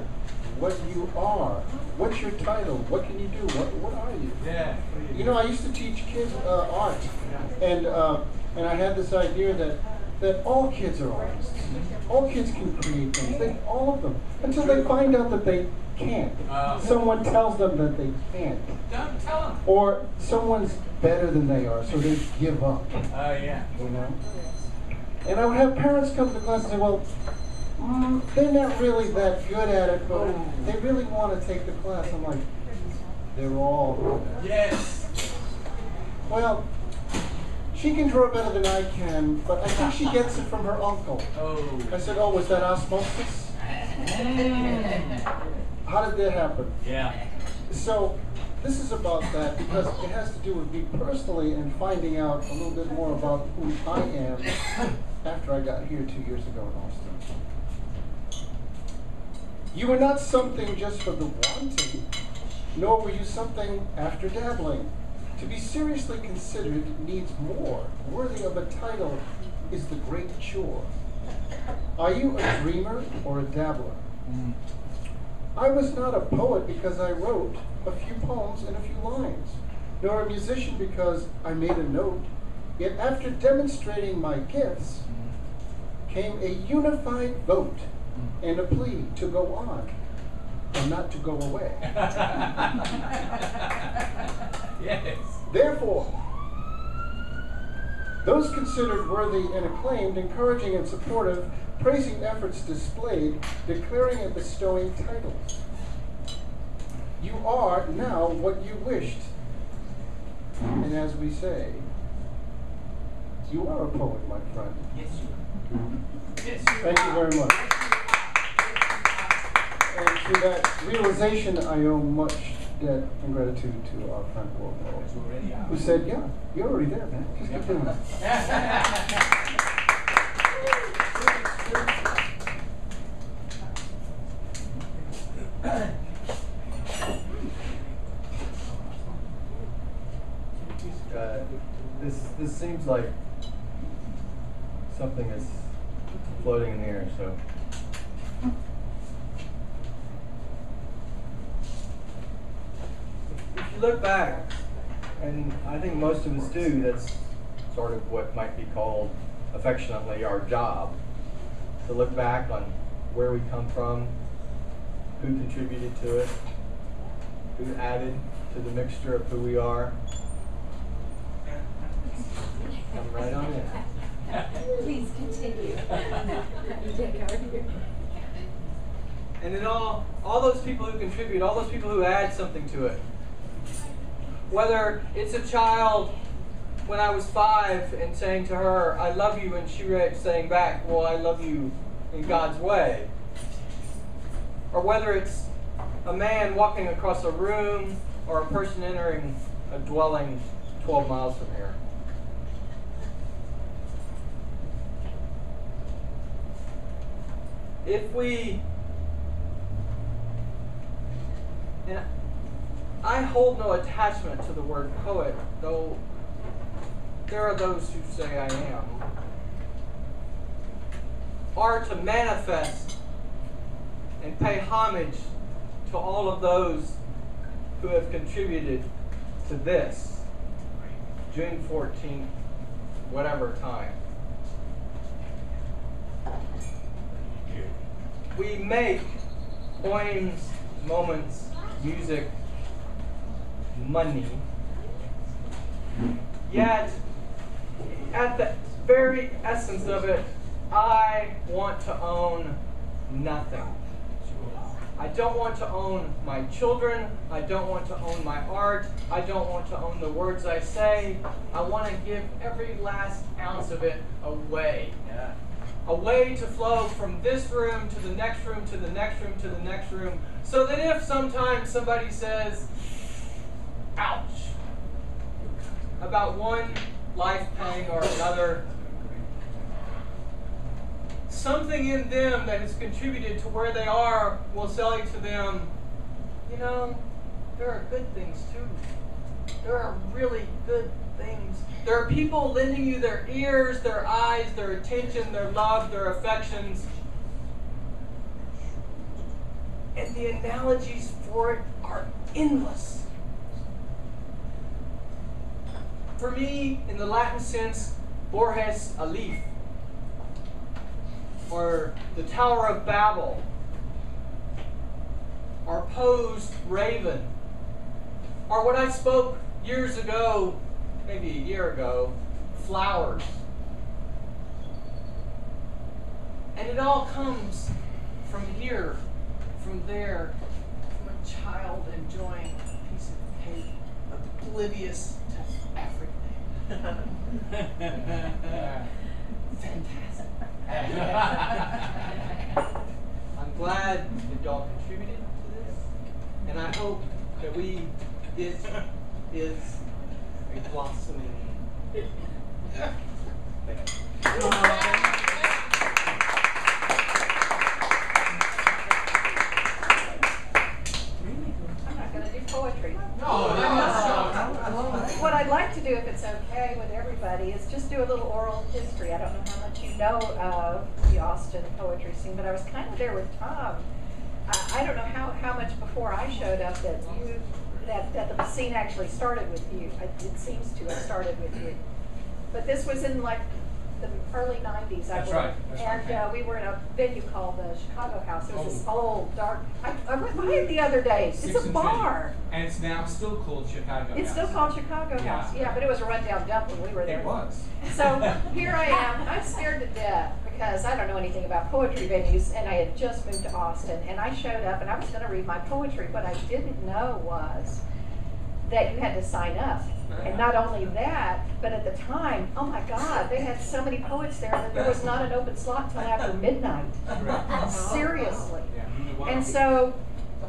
what you are. What's your title? What can you do? What are you? Yeah. You know, I used to teach kids art, and I had this idea that all kids are artists. All kids can create things. All of them, until they find out that they can't. Someone tells them that they can't. Don't tell them. Or someone's better than they are, so they give up. Oh yeah. You know. And I would have parents come to class and say, well, they're not really that good at it, but they really want to take the class. I'm like, they're all. Yes. Well, she can draw better than I can, but I think she gets it from her uncle. Oh. I said, oh, was that osmosis? How did that happen? Yeah. So this is about that because it has to do with me personally and finding out a little bit more about who I am after I got here 2 years ago in Austin. You were not something just for the wanting, nor were you something after dabbling. To be seriously considered needs more. Worthy of a title is the great chore. Are you a dreamer or a dabbler? I was not a poet because I wrote a few poems and a few lines, nor a musician because I made a note. Yet after demonstrating my gifts came a unified vote and a plea to go on and not to go away. Yes. Therefore, those considered worthy and acclaimed, encouraging and supportive, praising efforts displayed, declaring and bestowing titles. You are now what you wished. And as we say, you are a poet, my friend. Yes, you are. Yes, you Thank you very much. And to that realization, I owe much debt and gratitude to our friend World Poet, who said, yeah, you're already there, man. Just keep doing it. This seems like something is floating in the air, so. If you look back, and I think most of us do, that's sort of what might be called affectionately our job. to look back on where we come from, who contributed to it, who added to the mixture of who we are. Come right on in. Please continue. And then all those people who contribute, all those people who add something to it. Whether it's a child when I was 5 and saying to her, I love you, and she saying back, well, I love you in God's way. Or whether it's a man walking across a room or a person entering a dwelling 12 miles from here. If we, and I hold no attachment to the word poet, though there are those who say I am, are to manifest and pay homage to all of those who have contributed to this June 14th, whatever time. We make poems, moments, music, money, yet at the very essence of it, I want to own nothing. I don't want to own my children. I don't want to own my art. I don't want to own the words I say. I want to give every last ounce of it away. Yeah. A way to flow from this room to the next room to the next room to the next room, so that if sometimes somebody says, ouch, about one life pang or another, something in them that has contributed to where they are will say to them, you know, there are good things too. There are really good things. There are people lending you their ears, their eyes, their attention, their love, their affections. And the analogies for it are endless. For me, in the Latin sense, Borges, a leaf, or the Tower of Babel, or Poe's Raven, or what I spoke years ago, maybe a year ago, flowers. And it all comes from here, from there, from a child enjoying a piece of cake, oblivious to everything. Fantastic. I'm glad that y'all contributed to this, and I hope that it is a blossoming. Thank you. I'm not going to do poetry. No, What I'd like to do, if it's okay with everybody, is just do a little oral history. I don't know how much you know of the Austin poetry scene, but I was kind of there with Thom. I don't know how much before I showed up that the scene actually started with you. It seems to have started with you. But this was in like the early 90s, I believe. Right. And we were in a venue called the Chicago House. It was this old, dark, I went by it the other day. It's a bar. And it's now still called Chicago House. It's still called Chicago House. Yeah, but it was a rundown dump when we were there. It was. So here I am. I'm scared to death because I don't know anything about poetry venues, and I had just moved to Austin. And I showed up, and I was going to read my poetry. What I didn't know was that you had to sign up. And not only that, but at the time, oh my God, they had so many poets there that there was not an open slot till after midnight. Seriously. And so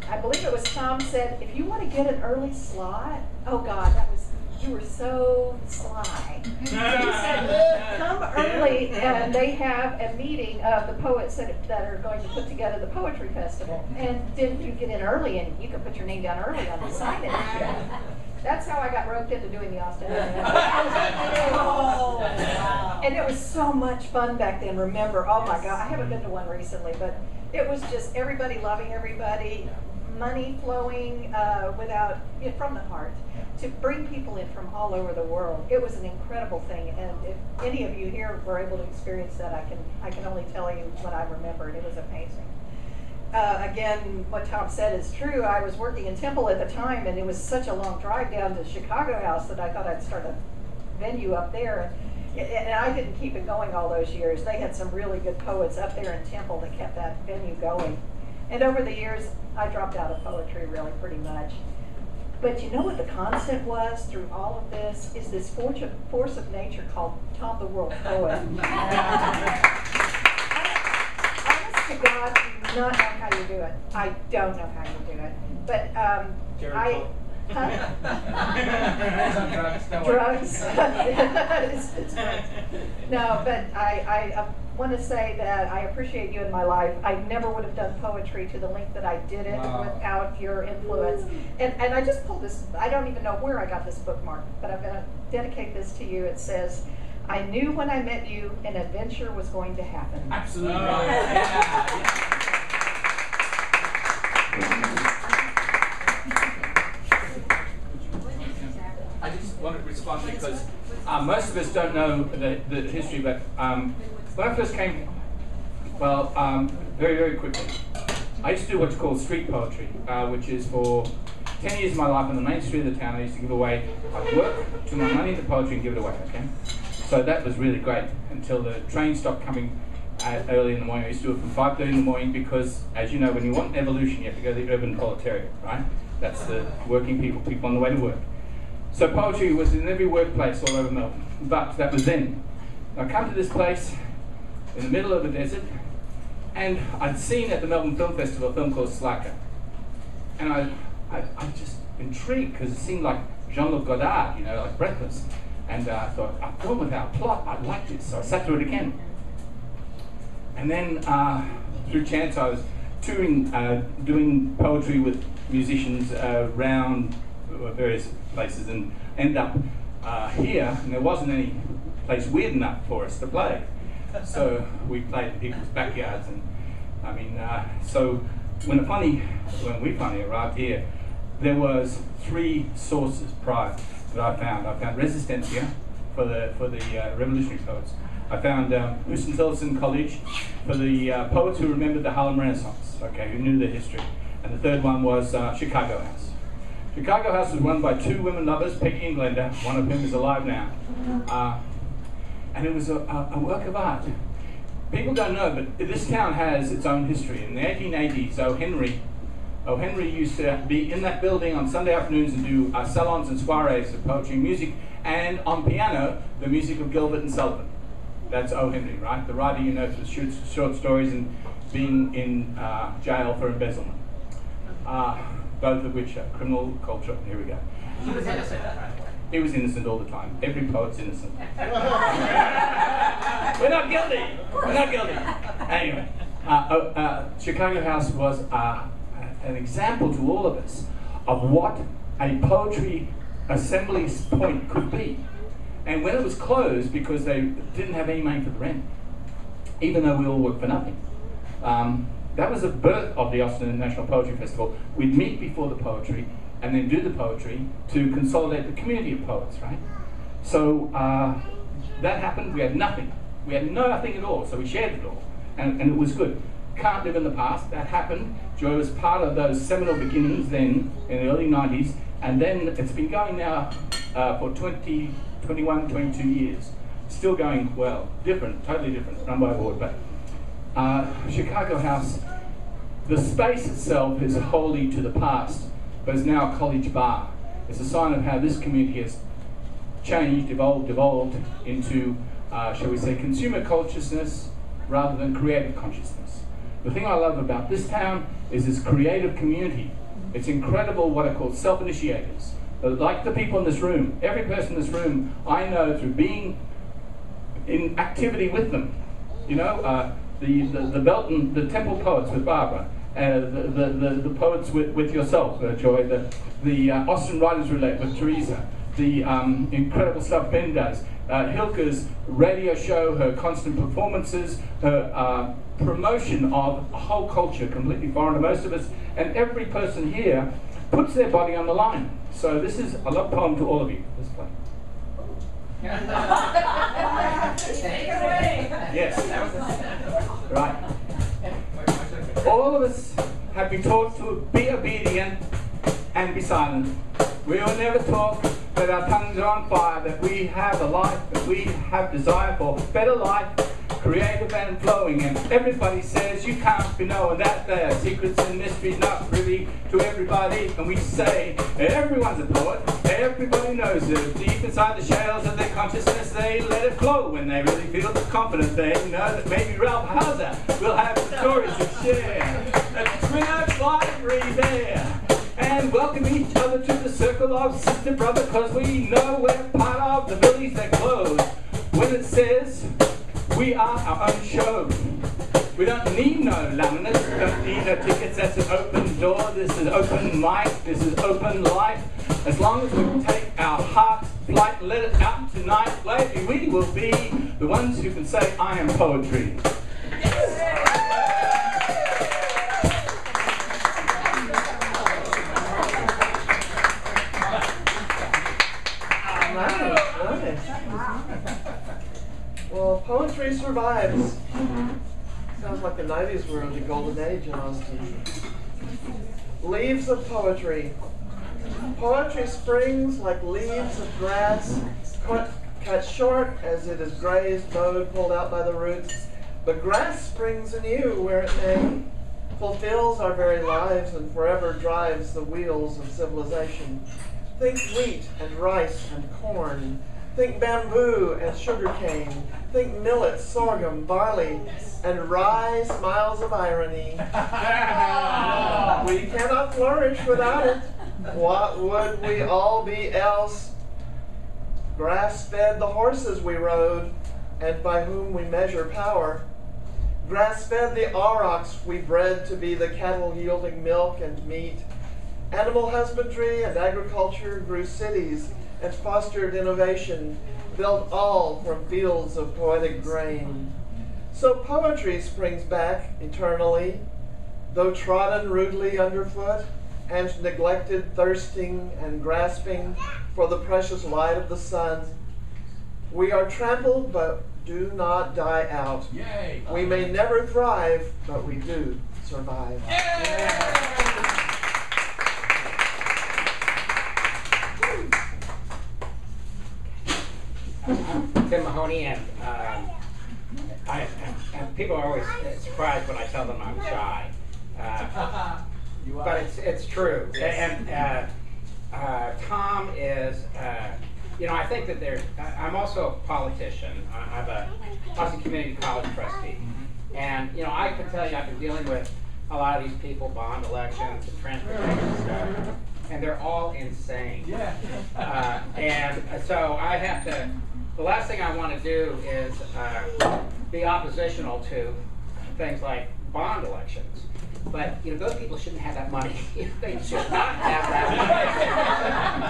I believe it was Thom said, if you want to get an early slot, oh God, you were so sly. So he said, come early, and they have a meeting of the poets that are going to put together the poetry festival. And then you get in early, and you can put your name down early on the sign-in. That's how I got roped into doing the Austin. And it was so much fun back then, remember. Oh my God, I haven't been to one recently, but it was just everybody loving everybody, money flowing from the heart to bring people in from all over the world. It was an incredible thing, and if any of you here were able to experience that, I can only tell you what I remembered. It was amazing. Again, what Thom said is true. I was working in Temple at the time, and it was such a long drive down to Chicago House that I thought I'd start a venue up there. And I didn't keep it going all those years. They had some really good poets up there in Temple that kept that venue going. And over the years, I dropped out of poetry really pretty much. But you know what the constant was through all of this is this force of nature called Thom the World Poet. Honest to God, I do not know how you do it. I don't know how you do it. But drugs. No, but I want to say that I appreciate you in my life. I never would have done poetry to the length that I did it without your influence. And I just pulled this, I don't even know where I got this bookmark, but I'm going to dedicate this to you. It says, I knew when I met you an adventure was going to happen. Absolutely. Yeah. I just want to respond because most of us don't know the history, but when I first came, very, very quickly, I used to do what's called street poetry, which is for 10 years of my life on the main street of the town. I used to give away, I'd work to my money into poetry and give it away, okay? So that was really great until the train stopped coming early in the morning. I used to do it from 5:30 in the morning because, as you know, when you want evolution, you have to go to the urban proletariat, right? That's the working people on the way to work. So poetry was in every workplace all over Melbourne, but that was then. I come to this place in the middle of the desert, and I'd seen at the Melbourne Film Festival a film called Slacker. And I just intrigued because it seemed like Jean-Luc Godard, you know, like Breathless. And I thought, a film without plot, I'd like this. So I sat through it again. And then through chance I was touring, doing poetry with musicians around various places and ended up here, and there wasn't any place weird enough for us to play. So we played in people's backyards, and I mean, so when we finally arrived here, there was 3 sources prior that I found. I found Resistencia for the revolutionary poets. I found Houston College for the poets who remembered the Harlem Renaissance, okay, who knew their history. And the third one was Chicago House. Chicago House was run by 2 women lovers, Peggy and Glenda, one of whom is alive now. And it was a work of art. People don't know, but this town has its own history. In the 1880s, O. Henry used to be in that building on Sunday afternoons and do salons and soirees of poetry and music, and on piano, the music of Gilbert and Sullivan. That's O. Henry, right? The writer, you know, for short stories and being in jail for embezzlement. Both of which are criminal culture. Here we go. He was innocent. He was innocent all the time. Every poet's innocent. We're not guilty. We're not guilty. Anyway, Chicago House was an example to all of us of what a poetry assembly point could be. And when it was closed, because they didn't have any money for the rent, even though we all worked for nothing, that was the birth of the Austin International Poetry Festival. We'd meet before the poetry and then do the poetry to consolidate the community of poets, right? So that happened. We had nothing. We had nothing at all, so we shared it all, and it was good. Can't live in the past. That happened. Joy was part of those seminal beginnings then in the early 90s, and then it's been going now for 20, 21, 22 years. Still going well. Different, totally different, run by a board, but Chicago House, the space itself is wholly to the past, but is now a college bar. It's a sign of how this community has changed, evolved into, shall we say, consumer consciousness rather than creative consciousness. The thing I love about this town is this creative community. It's incredible what I call self-initiators. Like the people in this room, every person in this room, I know through being in activity with them. You know, the Belton, the Temple poets with Barbara, the poets with yourself, Joy, the Austin Writers Roulette with Teresa, the incredible stuff Ben does. Gilka's radio show, her constant performances, her promotion of a whole culture completely foreign to most of us, and every person here puts their body on the line. So this is a love poem to all of you. Let's play. Take it away. Yes. Right. All of us have been taught to be obedient and be silent. We will never talk, that our tongues are on fire, that we have a life, that we have desire for better life, creative and flowing, and everybody says you can't be knowing that there are secrets and mysteries not really to everybody, and we say everyone's a poet, everybody knows it, deep inside the shells of their consciousness they let it flow when they really feel confident they know that maybe Ralph Hauser will have stories to share. Let's bring out library there and welcome each other to the circle of sister brother, cause we know we're part of the village that glows when it says we are our own show. We don't need no laminates, we don't need no tickets, that's an open door, this is open mic, this is open life. As long as we take our heart's flight and let it out tonight, maybe we will be the ones who can say, I am poetry. Well, poetry survives. Sounds like the 90s were the golden age in Austin. Leaves of poetry. Poetry springs like leaves of grass, cut short as it is grazed, mowed, pulled out by the roots. But grass springs anew where it may, fulfills our very lives and forever drives the wheels of civilization. Think wheat and rice and corn. Think bamboo and sugarcane. Think millet, sorghum, barley, and rye smiles of irony. We cannot flourish without it. What would we all be else? Grass fed the horses we rode, and by whom we measure power. Grass fed the aurochs we bred to be the cattle yielding milk and meat. Animal husbandry and agriculture grew cities and fostered innovation, built all from fields of poetic grain. So poetry springs back eternally, though trodden rudely underfoot, and neglected, thirsting and grasping for the precious light of the sun. We are trampled, but do not die out. Yay. We may never thrive, but we do survive. Tim Mahoney, and people are always surprised when I tell them I'm shy, but it's true. Yes. And Thom is, I think that I'm also a politician. I'm a Austin Community College trustee, and I can tell you I've been dealing with a lot of these people, bond elections, and transportation stuff, and they're all insane. Yeah. And so I have to. The last thing I want to do is be oppositional to things like bond elections. But those people shouldn't have that money. They should not have that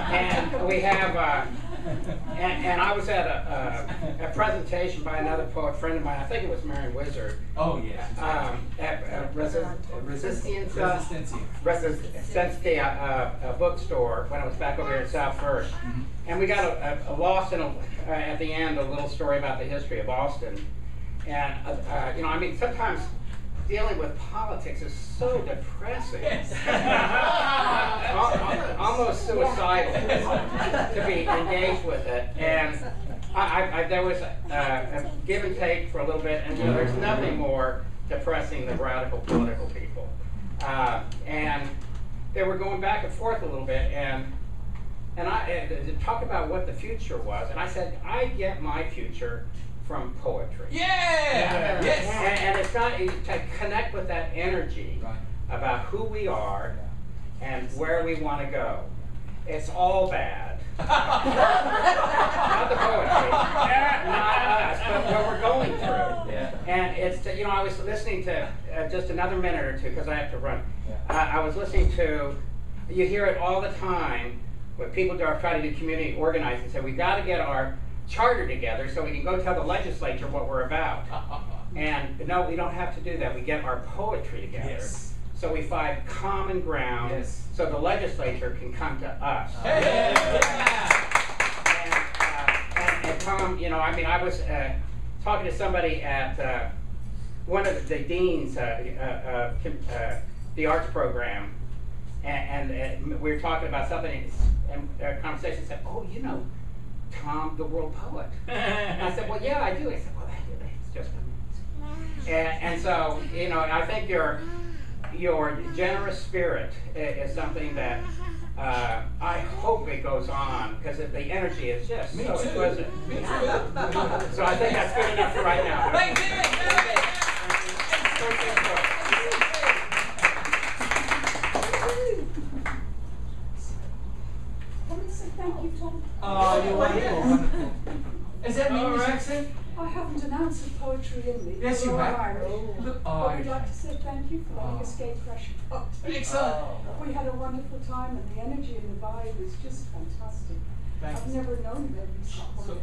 money. And we have, and I was at a presentation by another poet friend of mine. I think it was Marion Wizard. Oh yeah. At Resistencia bookstore when I was back over here at South First. Mm-hmm. And we got a lost in at the end a little story about the history of Austin. And sometimes dealing with politics is so depressing, almost suicidal to be engaged with it. And there was a give and take for a little bit, and there's nothing more depressing than radical political people. And they were going back and forth a little bit, and to talk about what the future was, and I said, I get my future from poetry. Yeah! Yes! And it's not to connect with that energy about who we are and where we want to go. It's all bad. Not the poetry, not us, but what we're going through. Yeah. And it's, I was listening to just another minute or two because I have to run. I was listening to, you hear it all the time when people try to do community organizing, say we got to get our charter together so we can go tell the legislature what we're about. And no, we don't have to do that. We get our poetry together. Yes. So we find common ground, yes, so the legislature can come to us. Hey. And Thom, you know, I mean, I was talking to somebody at one of the deans, the arts program, and we were talking about something, and a conversation said, "Oh, you know, Thom, the world poet." And I said, "Well, yeah, I do." I said, "Well, it's just amazing." And so, you know, I think your generous spirit is something that I hope it goes on, because the energy is just so exquisite. Me too. So I think that's good enough for right now. Thank you. Thank you, Thom. Oh, you're wonderful, wonderful. Is that an English accent? I haven't an ounce of poetry in me. Yes, you We're have. Irish. But we'd like to say thank you for letting us skate fresh out. Excellent. We had a wonderful time, and the energy and the vibe is just fantastic. I've never known there be so quiet.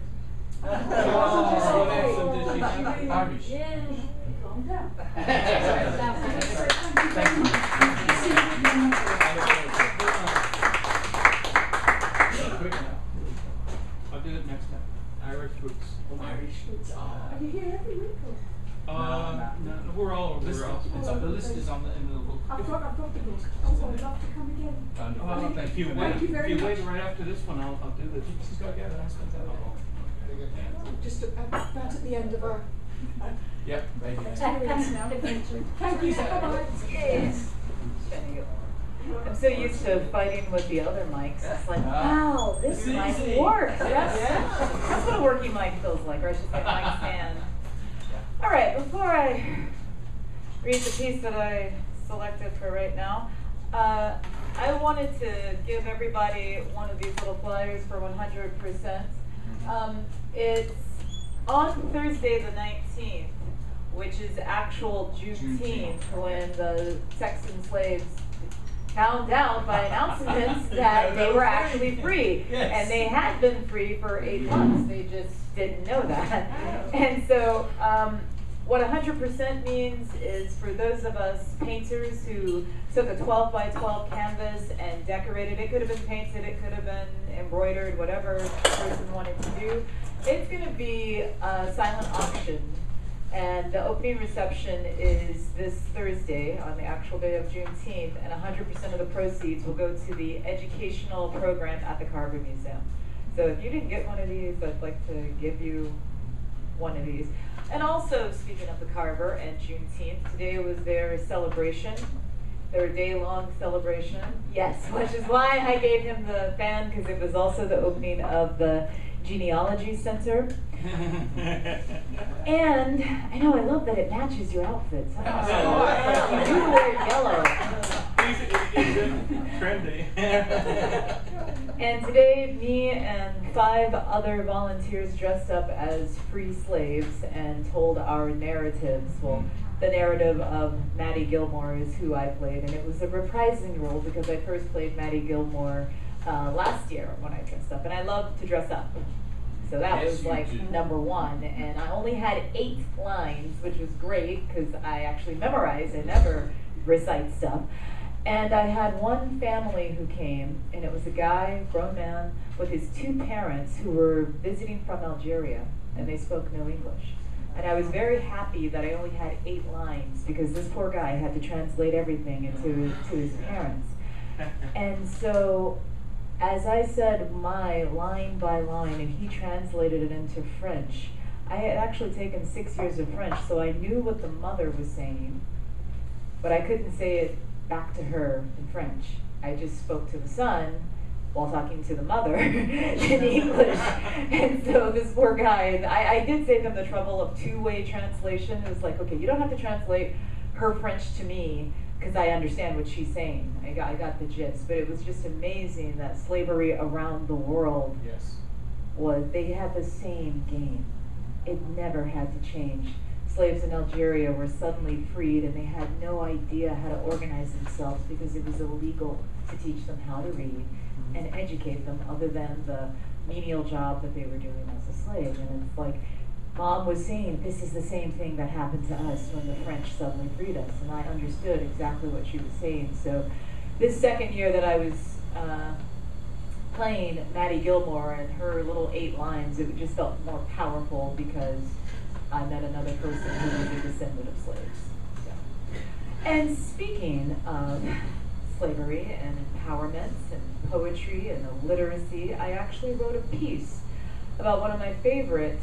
Irish. Yeah. Calm down. I'll do it next time. Irish roots. Irish roots. Are you here every week? No, we're all over. It's on the list is on the end of the book. I've got the book. Oh, I'd love to come again. Thank you. Thank you very much. Wait right after this one, I'll do this. She's got to get an announcement. Just about at the end of our Yep, thank you. experience now. Thank you. Bye-bye. Yes. I'm so used to fighting with the other mics. It's like, wow, this mic works. That's what a working mic feels like, or I should say mic stand. All right, before I read the piece that I selected for right now, I wanted to give everybody one of these little flyers for 100%. It's on Thursday the 19th, which is actual Juneteenth, when the Texan slaves found out by announcements that they were actually free. Yes. And they had been free for 8 months. They just didn't know that. And so what 100% means is, for those of us painters who took a 12 by 12 canvas and decorated, it could have been painted, it could have been embroidered, whatever the person wanted to do. It's going to be a silent auction. And the opening reception is this Thursday, on the actual day of Juneteenth, and 100% of the proceeds will go to the educational program at the Carver Museum. So if you didn't get one of these, I'd like to give you one of these. And also, speaking of the Carver and Juneteenth, today was their celebration, their day-long celebration. Yes, which is why I gave him the fan, because it was also the opening of the Genealogy Center. And I know, I love that it matches your outfits. You do wear yellow. Trendy. And today, me and 5 other volunteers dressed up as free slaves and told our narratives. Well, the narrative of Maddie Gilmore is who I played, and it was a reprising role because I first played Maddie Gilmore last year when I dressed up, and I love to dress up. So that was like #1, and I only had 8 lines, which was great because I actually memorize and never recite stuff. And I had one family who came, and it was a guy, grown man, with his 2 parents who were visiting from Algeria, and they spoke no English. And I was very happy that I only had 8 lines, because this poor guy had to translate everything into his parents. And so, as I said my line by line, and he translated it into French, I had actually taken 6 years of French, so I knew what the mother was saying, but I couldn't say it back to her in French. I just spoke to the son while talking to the mother in English. And so this poor guy, I did save him the trouble of 2-way translation. It was like, okay, you don't have to translate her French to me, because I understand what she's saying. I got the gist. But it was just amazing that slavery around the world they had the same game. It never had to change. Slaves in Algeria were suddenly freed, and they had no idea how to organize themselves because it was illegal to teach them how to read and educate them, other than the menial job that they were doing as a slave. And it's like, Mom was saying, this is the same thing that happened to us when the French suddenly freed us. And I understood exactly what she was saying. So this second year that I was playing Maddie Gilmore and her little 8 lines, it just felt more powerful because I met another person who was a descendant of slaves. So. And speaking of slavery and empowerment and poetry and literacy, I actually wrote a piece about one of my favorite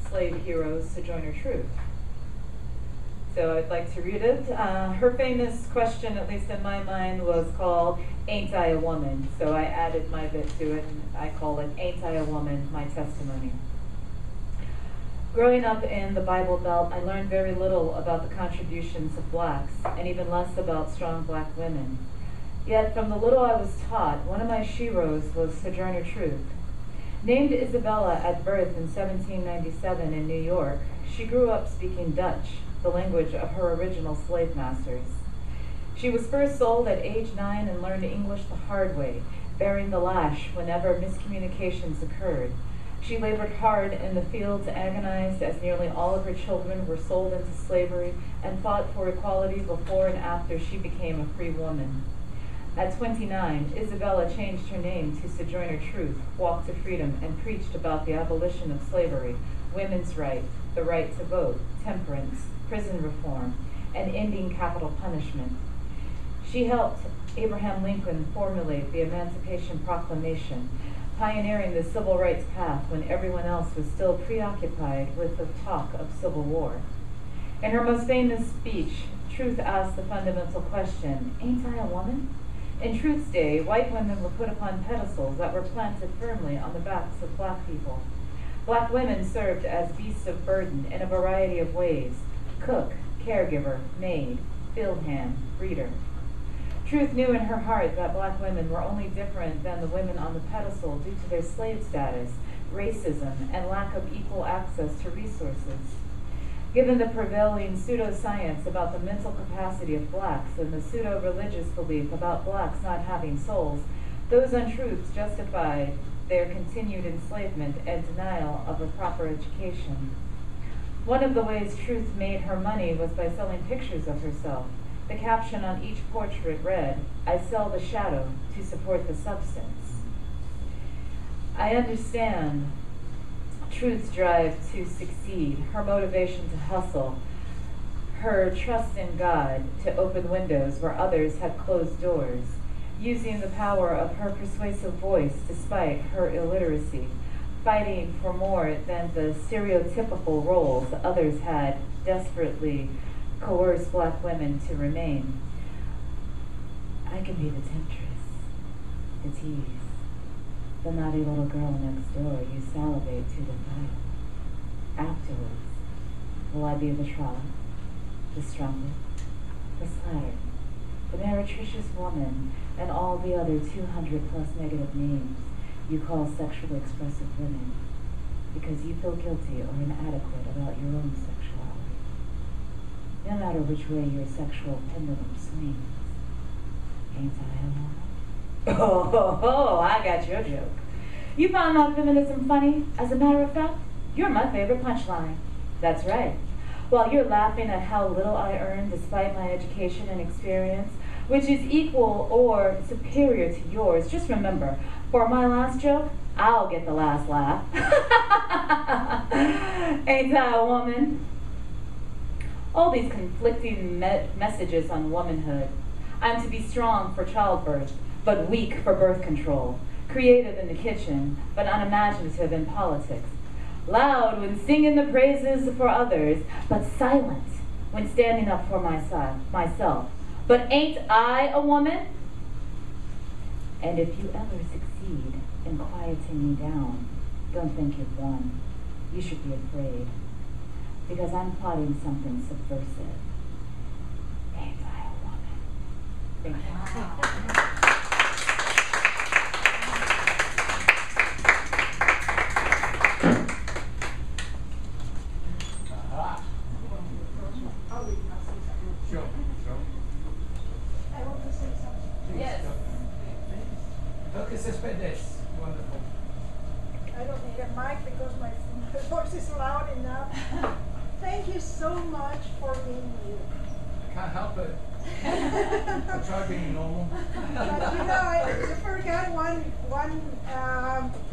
slave heroes, Sojourner Truth. So I'd like to read it. Her famous question, at least in my mind, was called, "Ain't I a Woman?" So I added my bit to it, and I call it, "Ain't I a Woman? My Testimony." Growing up in the Bible Belt, I learned very little about the contributions of blacks, and even less about strong black women. Yet, from the little I was taught, one of my sheroes was Sojourner Truth. Named Isabella at birth in 1797 in New York, she grew up speaking Dutch, the language of her original slave masters. She was first sold at age 9 and learned English the hard way, bearing the lash whenever miscommunications occurred. She labored hard in the fields, agonized as nearly all of her children were sold into slavery, and fought for equality before and after she became a free woman. At 29, Isabella changed her name to Sojourner Truth, walked to freedom, and preached about the abolition of slavery, women's rights, the right to vote, temperance, prison reform, and ending capital punishment. She helped Abraham Lincoln formulate the Emancipation Proclamation, pioneering the civil rights path when everyone else was still preoccupied with the talk of civil war. In her most famous speech, Truth asked the fundamental question, "Ain't I a woman?" In Truth's day, white women were put upon pedestals that were planted firmly on the backs of black people. Black women served as beasts of burden in a variety of ways: cook, caregiver, maid, field hand, breeder. Truth knew in her heart that black women were only different than the women on the pedestal due to their slave status, racism, and lack of equal access to resources. Given the prevailing pseudoscience about the mental capacity of blacks and the pseudo-religious belief about blacks not having souls, those untruths justified their continued enslavement and denial of a proper education. One of the ways Truth made her money was by selling pictures of herself. The caption on each portrait read, "I sell the shadow to support the substance." I understand Truth's drive to succeed, her motivation to hustle, her trust in God to open windows where others had closed doors, using the power of her persuasive voice despite her illiteracy, fighting for more than the stereotypical roles others had desperately coerced black women to remain. I can be the temptress, the tease, the naughty little girl next door you salivate to defile. Afterwards, will I be the trollop, the strumpet, the slattern, the meretricious woman, and all the other 200 plus negative names you call sexually expressive women because you feel guilty or inadequate about your own sexuality? No matter which way your sexual pendulum swings, ain't I a woman? Oh, I got your joke. You found my feminism funny? As a matter of fact, you're my favorite punchline. That's right. While you're laughing at how little I earn despite my education and experience, which is equal or superior to yours, just remember, for my last joke, I'll get the last laugh. Ain't I a woman? All these conflicting messages on womanhood. I'm to be strong for childbirth, but weak for birth control. Creative in the kitchen, but unimaginative in politics. Loud when singing the praises for others, but silent when standing up for myself. But ain't I a woman? And if you ever succeed in quieting me down, don't think you've won. You should be afraid, because I'm plotting something subversive. Ain't I a woman? Thank you. Yes. Look, it's wonderful. mic because my voice is loud enough. Thank you so much for being you. I can't help it. I try being normal. But you know, you forgot one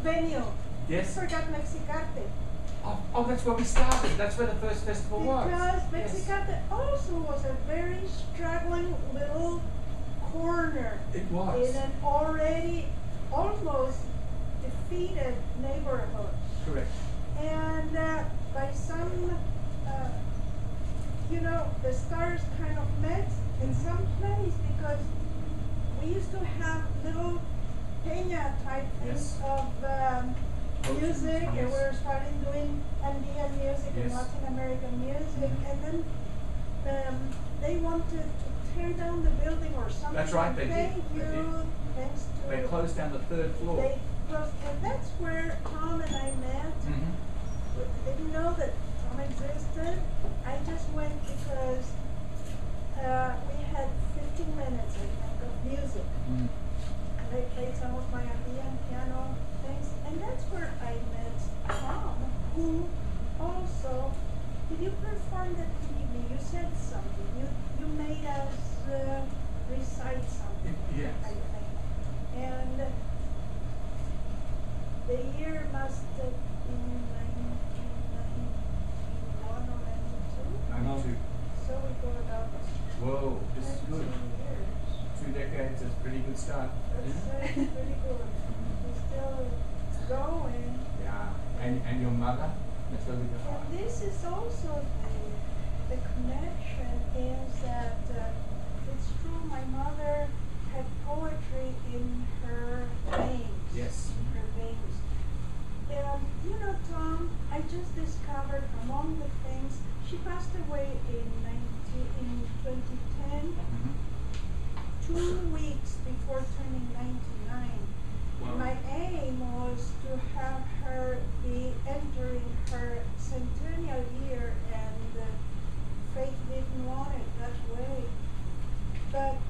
venue. Yes. You forgot Mexicarte. Oh, that's where we started. That's where the first festival was. Because Mexicarte also was a very struggling little corner. It was. In an already almost defeated neighborhood. Correct. And by some, you know, the stars kind of met in some place because we used to have little peña type things of music, and we were starting doing Andean music and Latin American music, and then they wanted to tear down the building or something. That's right, they did. Thank you. Thanks to they closed down the third floor. They closed, and that's where Thom and I met. We didn't know that Thom existed. I just went because we had 15 minutes, I think, of music. They played some of my Andean piano things, and that's where I met Thom, who also, did you perform that evening? You said something. You made us recite something. Yes. I think. And the year must have been 1991 or 92. 92. So we go about. Whoa, this is good. 2 decades is a pretty good start. That's pretty good. We're still going. Yeah, and your mother? That's really good. And this is also the connection is that it's true, my mother had poetry in her veins. Yes. In her veins. And you know, Thom, I just discovered among the things, she passed away in 2010. 2 weeks before turning 99. Wow. My aim was to have her be entering her centennial year, and fate didn't want it that way. But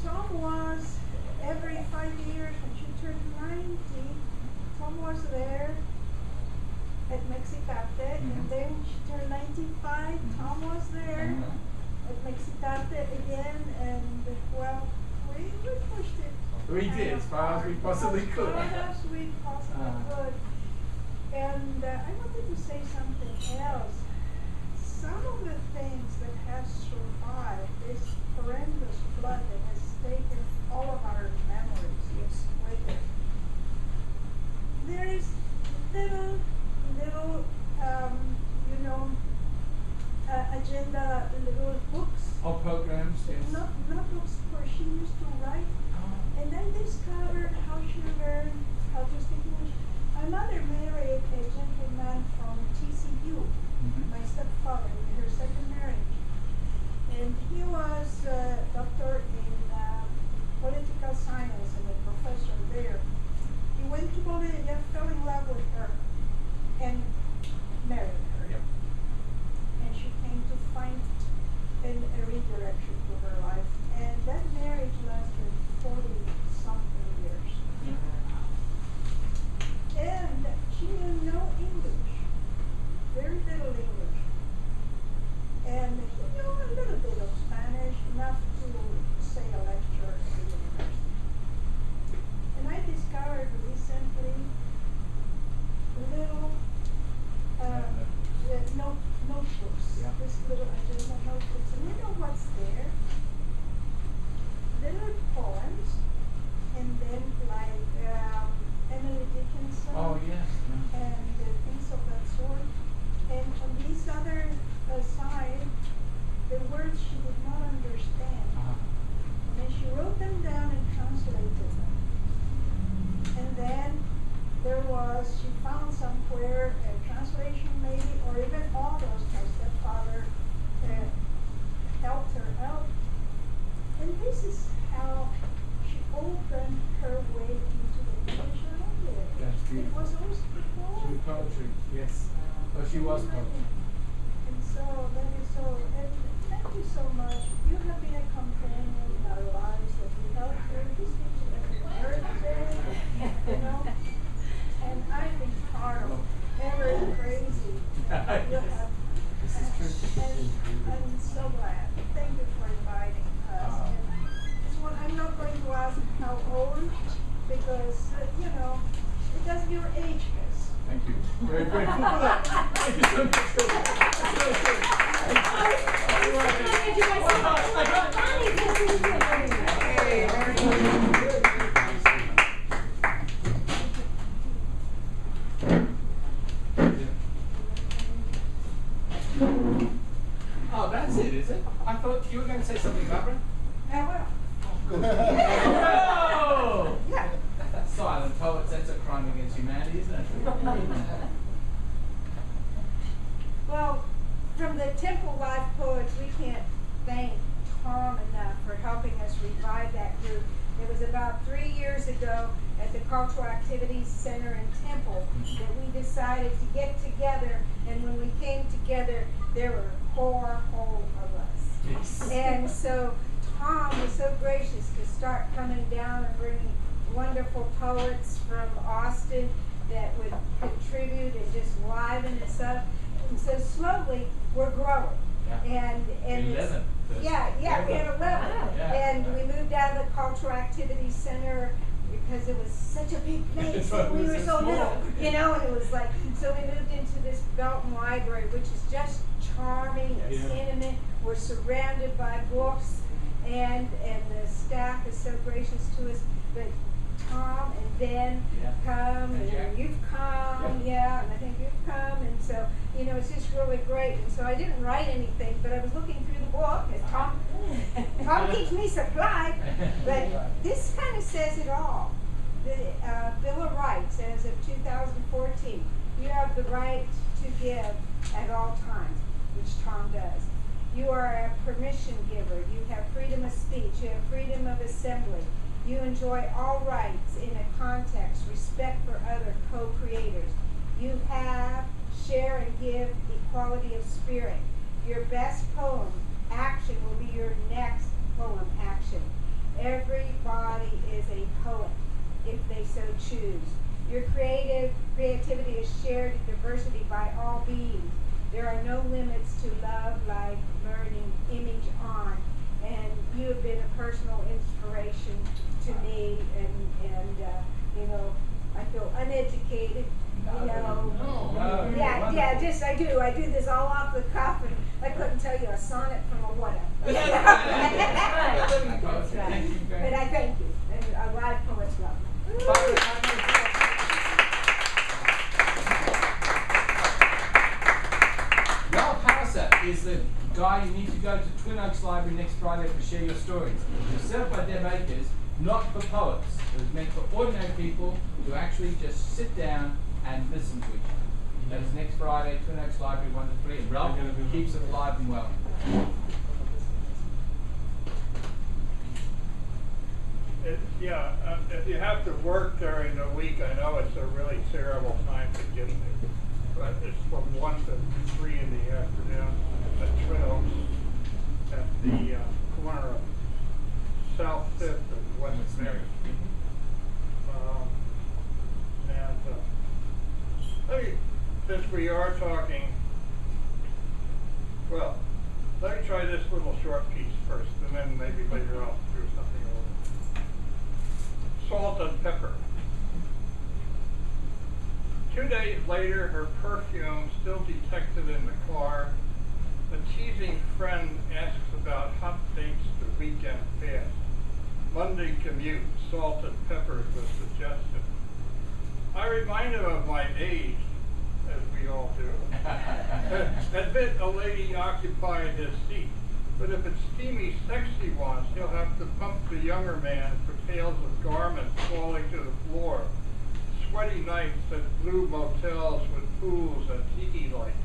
Thom was, every 5 years when she turned 90, Thom was there at Mexicarte, and then when she turned 95, Thom was there. At Mexicarte again, and well, we pushed it. We did, as far as we possibly could. As far as we possibly could. And I wanted to say something else. Some of the things that have survived this horrendous flood that has taken all of our memories with it. There is little, you know, agenda, little books. Oh, programs, yes. Not books where she used to write. And I discovered how she learned how to speak English. My mother married a gentleman from TCU, my stepfather, in her second marriage. And he was a doctor in political science and a professor there. He went to Bolivia, fell in love with her, and married her. Yep. And she came to find a redirection to her life. And that marriage lasted 40-something years. And she knew no English, very little English. And he knew a little bit of Spanish, enough to say a lecture at the university. And I discovered recently little notebooks, this little agenda notebooks. And you know what's there? Little poems, and then like Emily Dickinson, and things of that sort. And on this other side, the words she did not understand. And then she wrote them down and translated them. And then there was, she found somewhere a translation maybe, or even authors, my stepfather helped her out. And this is how she opened her way into the English language. That's beautiful. It was always poetry. Poetry, yes. Oh, she was poetry. And so that is so, and thank you so much. You have been a companion in our lives that we helped her. This is every birthday, you know. because, you know, it does your age, miss. Thank you. Very grateful for that. Thank you so much. Oh, that's it, is it? I thought you were going to say something, Barbara. I will. Oh! Yeah. Silent poets, that's a crime against humanity, isn't it? Well, from the Temple Life Poets, we can't thank Thom enough for helping us revive that group. It was about 3 years ago at the Cultural Activities Center in Temple that we decided to get together, and when we came together, there were 4 whole of us. Yes. And so Thom was so gracious to start coming down and bringing wonderful poets from Austin that would contribute and just liven us up. And so slowly we're growing. Yeah. And 11. yeah, we had 11. Yeah. And we moved out of the Cultural Activities Center because it was such a big place and we were so little, you know, and it was like, so we moved into this Belton Library, which is just charming, it's intimate, we're surrounded by books, and the staff is so gracious to us, but Thom and Ben come, and you've come, and I think you've come, and so, you know, it's just really great. And so I didn't write anything, but I was looking through the book, as Thom keeps me supplied, but this kind of says it all. The Bill of Rights, as of 2014, you have the right to give at all times, which Thom does. You are a permission giver. You have freedom of speech. You have freedom of assembly. You enjoy all rights in a context, respect for other co-creators. You have, share and give equality of spirit. Your best poem action will be your next poem action. Everybody is a poet if they so choose. Your creativity is shared in diversity by all beings. There are no limits to love, life, learning, image on. And you have been a personal inspiration to me, and you know, I feel uneducated, you know. Just I do this all off the cuff, and I couldn't tell you a sonnet from a whatever. But I thank you, and a live poet's love. Well, Parasa is the guy you need to go to Twin Oaks Library next Friday to share your stories. It was set up by Deb Akers, not for poets. It was meant for ordinary people to actually just sit down and listen to each other. That is next Friday, Twin Oaks Library 1 to 3, and Ralph keeps it alive and well. If you have to work during the week, I know it's a really terrible time to get there. But it's from 1 to 3 in the afternoon at Twin Oaks at the corner of South 5th and West Mary. Since we are talking, well, let me try this little short piece first, and then maybe later I'll do something a little. Salt and pepper. 2 days later, her perfume still detected in the car. A teasing friend asks about hot dates the weekend fast. Monday commute, salt and pepper was suggested. I remind him of my age, as we all do. Admit a lady occupied his seat, but if it's steamy sex he wants, he'll have to pump the younger man for tales of garments falling to the floor, sweaty nights at blue motels with pools and tiki lights.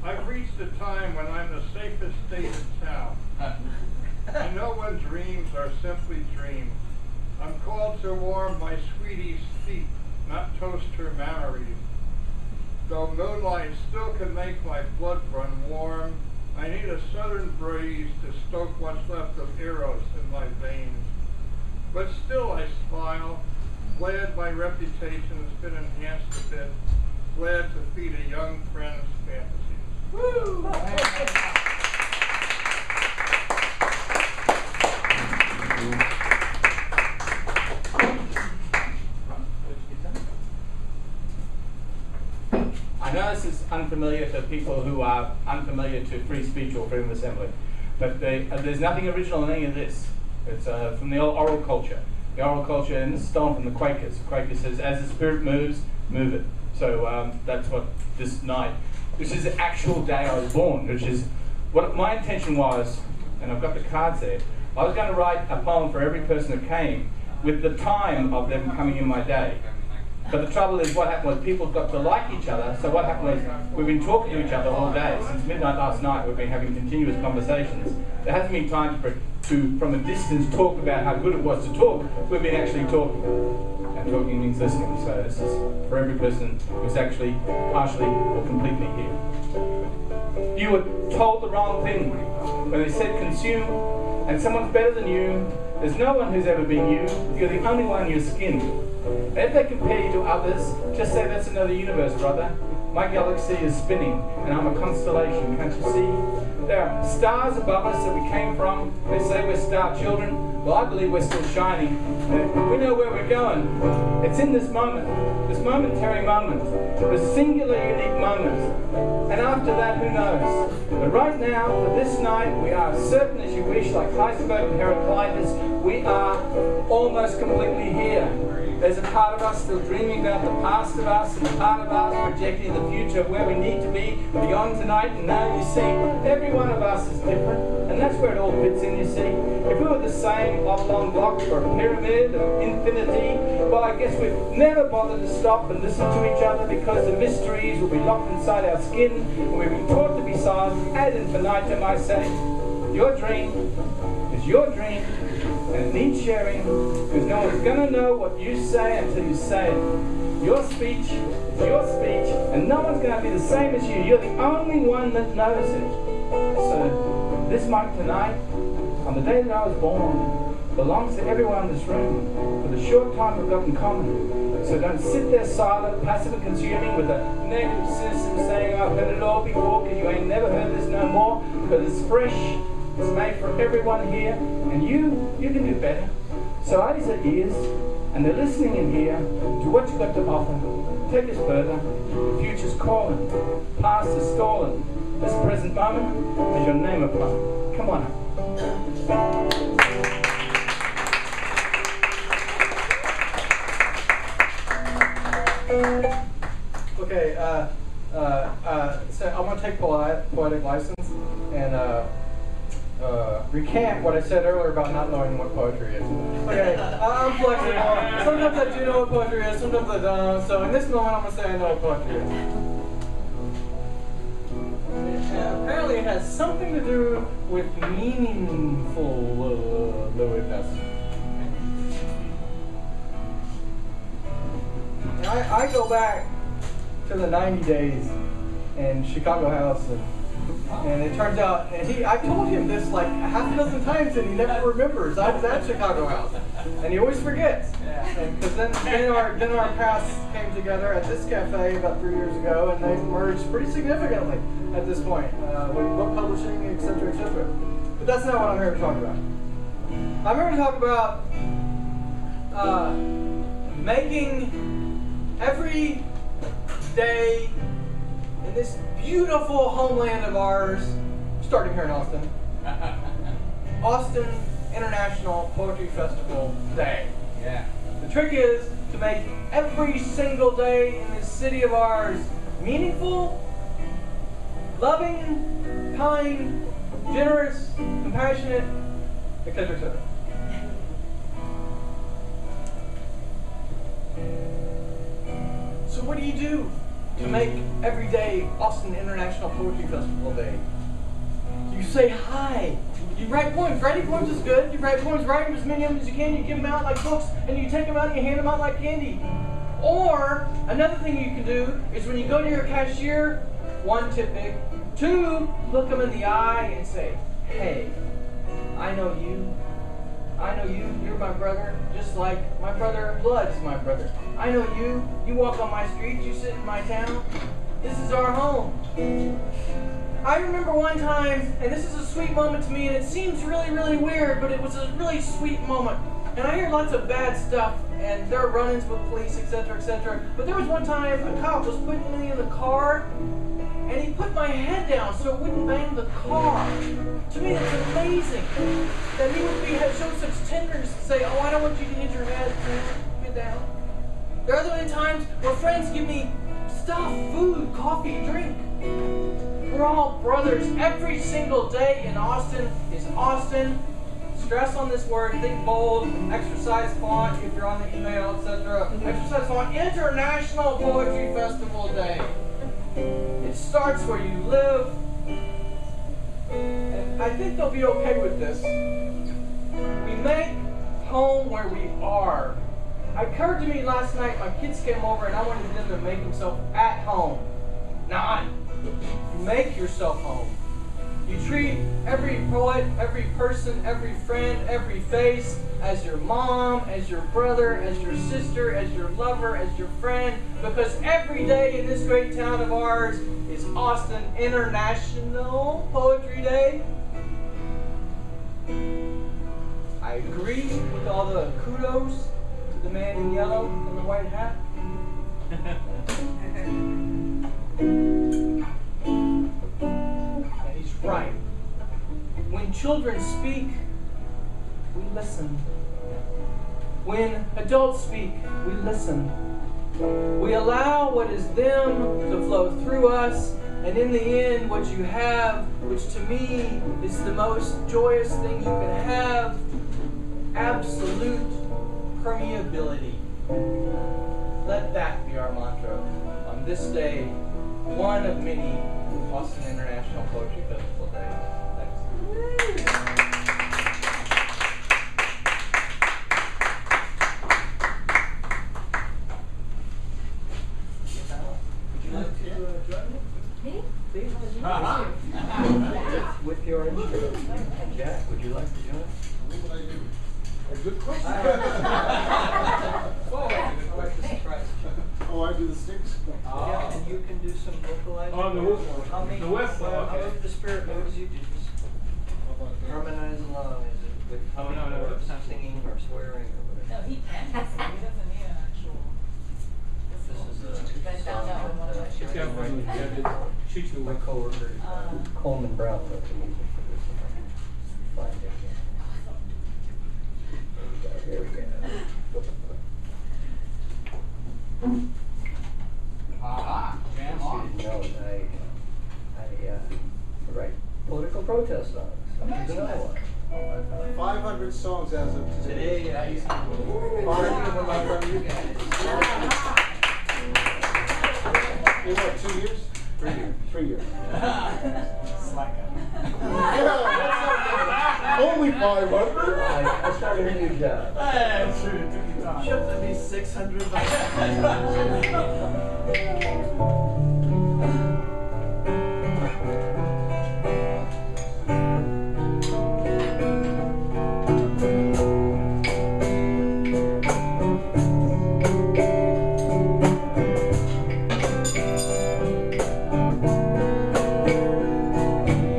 I've reached a time when I'm the safest state in town. I know when dreams are simply dreams. I'm called to warm my sweetie's feet, not toast her memories. Though moonlight still can make my blood run warm, I need a southern breeze to stoke what's left of eros in my veins. But still I smile, glad my reputation has been enhanced a bit, glad to feed a young friend's fantasies. Woo! familiar to people who are unfamiliar to free speech or freedom of assembly. But there's nothing original in any of this. It's from the oral culture. The oral culture, and this is stolen from the Quakers. The Quaker says, as the spirit moves, move it. So that's what this night, which is the actual day I was born, which is what my intention was, and I've got the cards there. I was going to write a poem for every person that came with the time of them coming in my day. But the trouble is, what happened was people got to like each other. So what happened was, we've been talking to each other all day. Since midnight last night, we've been having continuous conversations. There hasn't been time to from a distance, talk about how good it was to talk. We've been actually talking. And talking means listening. So this is for every person who's actually partially or completely here. You were told the wrong thing when they said consume, and someone's better than you. There's no one who's ever been you. You're the only one in your skin. And if they compare you to others, just say that's another universe, brother. My galaxy is spinning, and I'm a constellation, can't you see? There are stars above us that we came from. They say we're star children. Well, I believe we're still shining. We know where we're going. It's in this moment, this momentary moment, this singular, unique moment. And after that, who knows? But right now, for this night, we are certain as you wish, like Heisenberg and Heraclitus, we are almost completely here. There's a part of us still dreaming about the past of us, and a part of us projecting the future of where we need to be beyond tonight. And now you see, every one of us is different, and that's where it all fits in, you see. If we were the same oblong block or a pyramid of infinity, well, I guess we'd never bother to stop and listen to each other, because the mysteries will be locked inside our skin, and we've been taught to be silent ad infinitum, I say. Your dream is your dream, and it needs sharing, because no one's going to know what you say until you say it. Your speech is your speech, and no one's going to be the same as you. You're the only one that knows it. So this mic tonight, on the day that I was born, belongs to everyone in this room for the short time we've got in common. So don't sit there silent, passive and consuming with a negative system saying, I've heard it all before, because you ain't never heard this no more, because it's fresh. It's made for everyone here, and you can do better. So eyes are ears, and they're listening in here to what you've got to offer. Take us further. The future's calling. Past is stalling. This present moment is your name upon. Come on up. Okay, so I'm going to take poetic license and recant what I said earlier about not knowing what poetry is. Okay, I'm flexible. Sometimes I do know what poetry is, sometimes I don't. So in this moment, I'm going to say I know what poetry is. And apparently it has something to do with meaningful fluidness. I go back to the 90 days in Chicago House, and it turns out, and I told him this like half a dozen times, and he never remembers. I was at Chicago House, and he always forgets. Because then our paths came together at this cafe about 3 years ago, and they merged pretty significantly at this point with book publishing, etc., etc. But that's not what I'm here to talk about. I'm here to talk about making every day in this beautiful homeland of ours, starting here in Austin, Austin International Poetry Festival Day. Yeah. The trick is to make every single day in this city of ours meaningful, loving, kind, generous, compassionate, etc., etc. So what do you do to make every day Austin International Poetry Festival Day? You say hi. You write poems. Writing poems is good. You write poems, write as many of them as you can. You give them out like books, and you take them out and you hand them out like candy. Or another thing you can do is when you go to your cashier, one, tip big. Two, look them in the eye and say, hey, I know you. I know you. You're my brother, just like my brother in blood's my brother. I know you. You walk on my street. You sit in my town. This is our home. I remember one time, and this is a sweet moment to me, and it seems really, really weird, but it was a really sweet moment. And I hear lots of bad stuff, and there are run-ins with police, etc., etc. But there was one time a cop was putting me in the car, and he put my head down so it wouldn't bang the car. To me, that's amazing that he would show such tenderness to say, oh, I don't want you to hit your head, get down. There are other times where friends give me stuff, food, coffee, drink. We're all brothers. Every single day in Austin is Austin. Stress on this word, think bold, exercise font if you're on the email, etc. Exercise font, International Poetry Festival Day. It starts where you live. And I think they'll be okay with this. We make home where we are. It occurred to me last night, my kids came over and I wanted them to make themselves at home. Not. You make yourself home. You treat every poet, every person, every friend, every face as your mom, as your brother, as your sister, as your lover, as your friend, because every day in this great town of ours is Austin International Poetry Day. I agree with all the kudos to the man in yellow in the white hat. And he's right. When children speak, we listen. When adults speak, we listen. We allow what is them to flow through us, and in the end, what you have, which to me is the most joyous thing you can have, absolute permeability. Let that be our mantra on this day, one of many Austin International Poetry Festival days. Thanks. Would you like to join me? Me? Please. With your instrument. Jack, would you like to join? What would I do? A good question. Oh, I do the sticks? Yeah, and you can do some vocalizing. On the west side. How about the spirit moves you just harmonize along? Is it with singing or swearing or whatever? No, he can sing. He doesn't need an actual. This is a song that shoot you my coworker Coleman Brown wrote the music for this. Find it. There we go. Jam on. You didn't know I write political protest songs. You know what? 500 songs as of today. Today, I used to from you guys. In what, 2 years? 3 years. 3 years. Slacker. Only 500? I started a new job. That's true. It took you time. Should there be 600?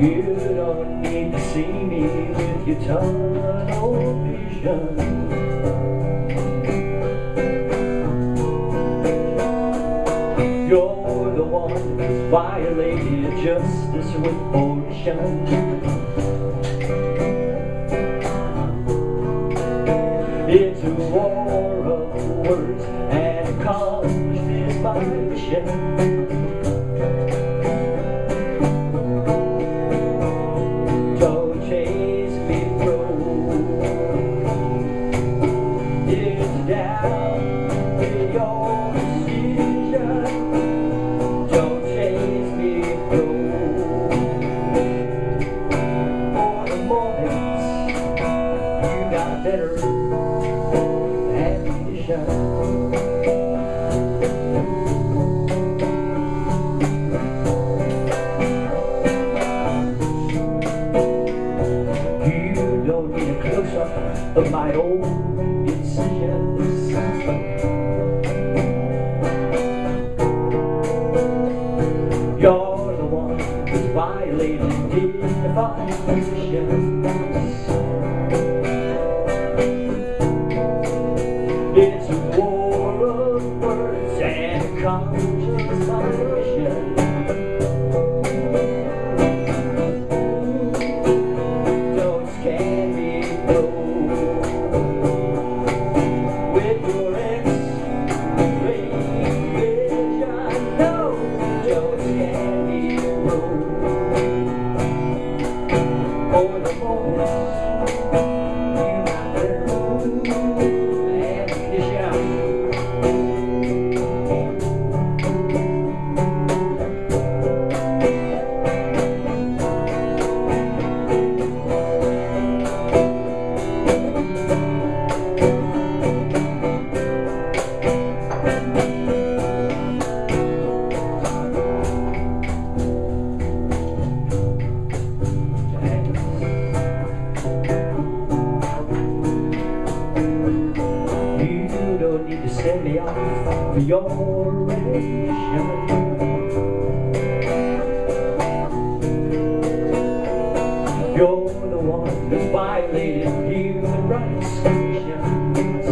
You don't need to see me with your tunnel vision. You're the one who's violated justice with volition. It's a war of words and accomplished is my mission. Don't chase me through. It's down to your decision. Don't chase me through. For the moments you got better ammunition. Of my own decisions. You're the one who's violated dignified positions. It's a war of words and conscious my mission. your ration. You're the one that's violated human rights conditions.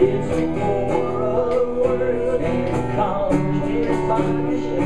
It's more of words than communist my mission.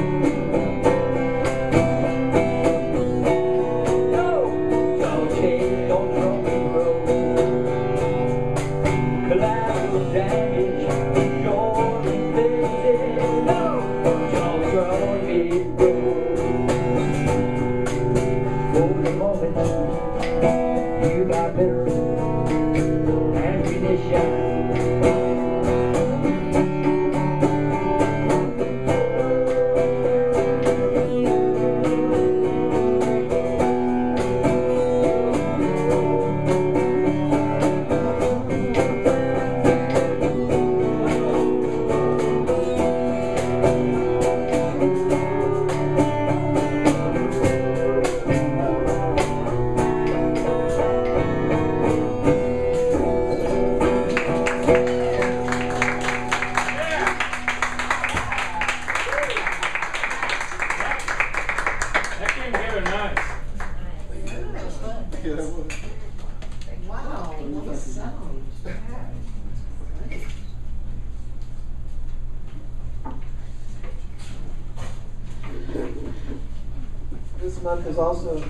This month is also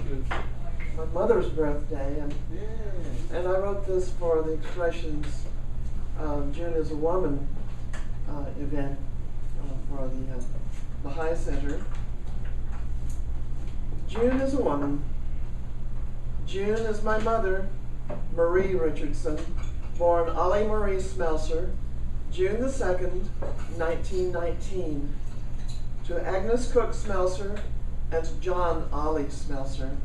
my mother's birthday, and I wrote this for the Expressions June is a Woman event for the High Center. June is a woman. June is my mother, Marie Richardson, born Ollie Marie Smelser, June the 2nd, 1919, to Agnes Cook Smelser and to John Ollie Smelser.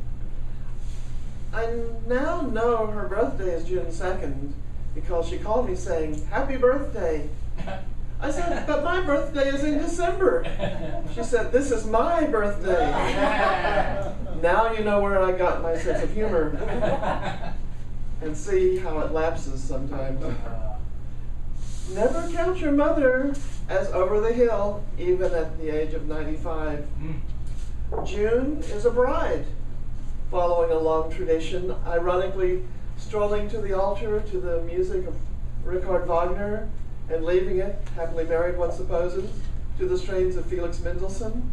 I now know her birthday is June 2nd because she called me saying, "Happy birthday." I said, "But my birthday is in December." She said, "This is my birthday." Now you know where I got my sense of humor. And see how it lapses sometimes. Never count your mother as over the hill, even at the age of 95. June is a bride, following a long tradition, ironically strolling to the altar to the music of Richard Wagner and leaving it, happily married one supposes, to the strains of Felix Mendelssohn.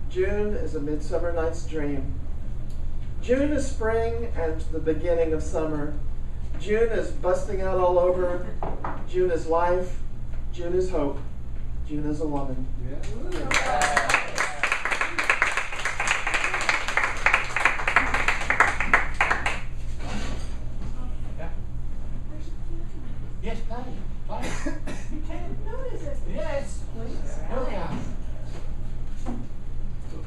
June is a Midsummer Night's Dream. June is spring and the beginning of summer. June is busting out all over. June is life. June is hope. June is a woman. Yes, play. Notice it. Yes, please.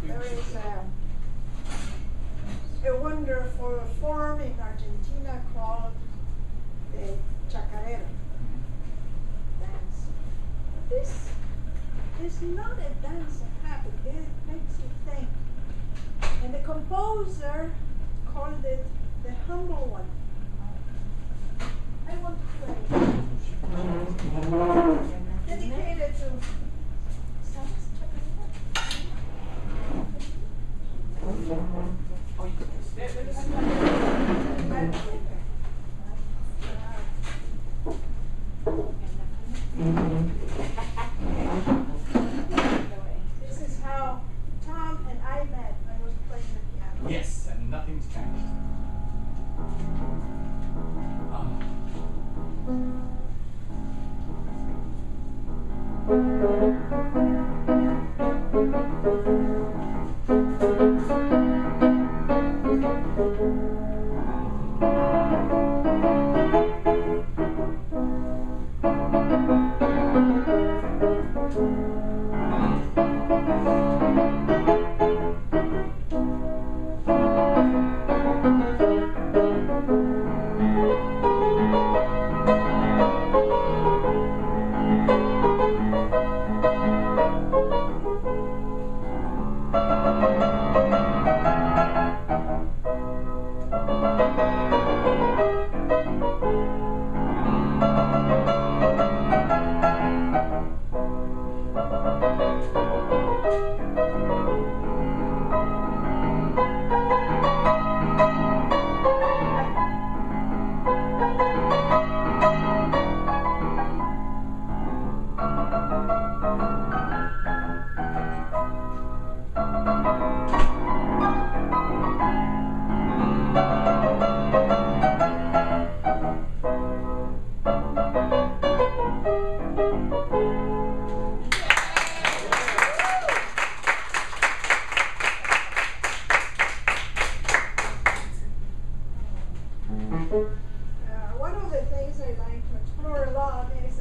There is a wonderful form in Argentina called the chacarera dance. This is not a dance of happy, it makes you think. And the composer called it the humble one. I want to play. Dedicated to This is how Thom and I met. I was playing the piano. Yes, and nothing's changed. One of the things I like to explore a lot is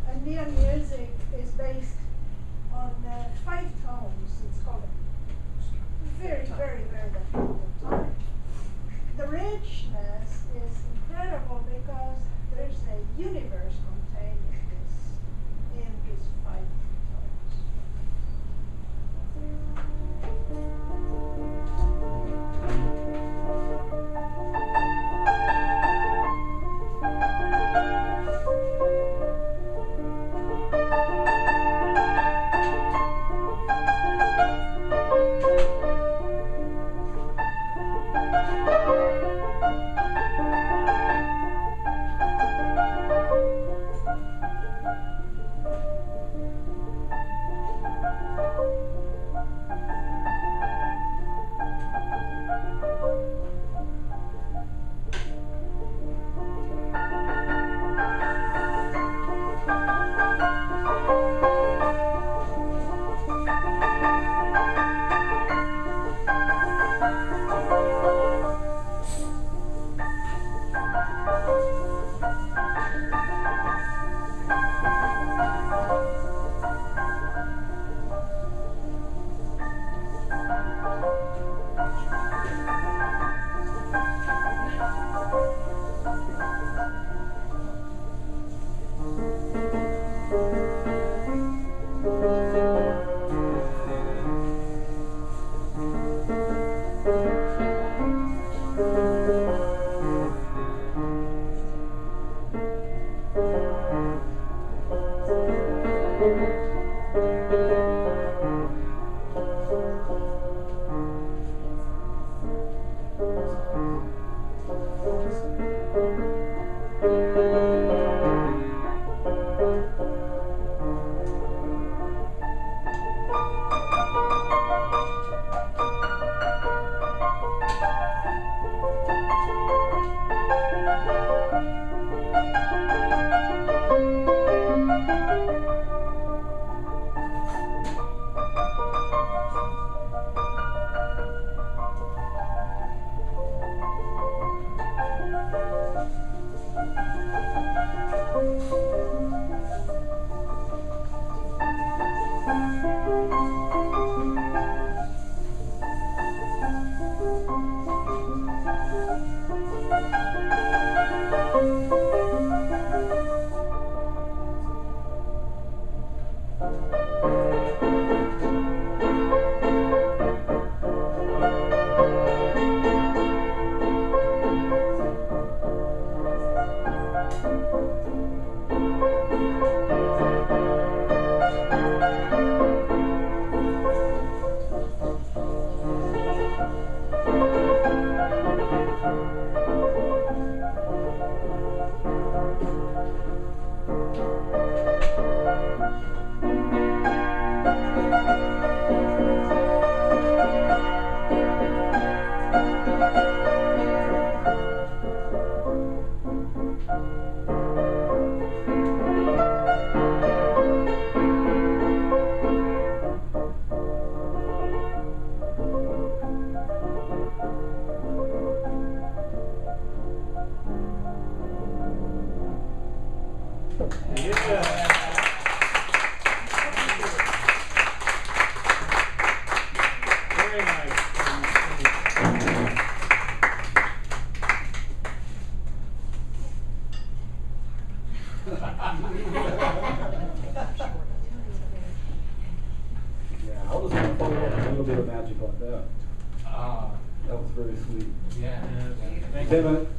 Andean music is based on 5 tones. It's called very, very, very difficult time. The richness is incredible because there's a universe contained in these 5 tones.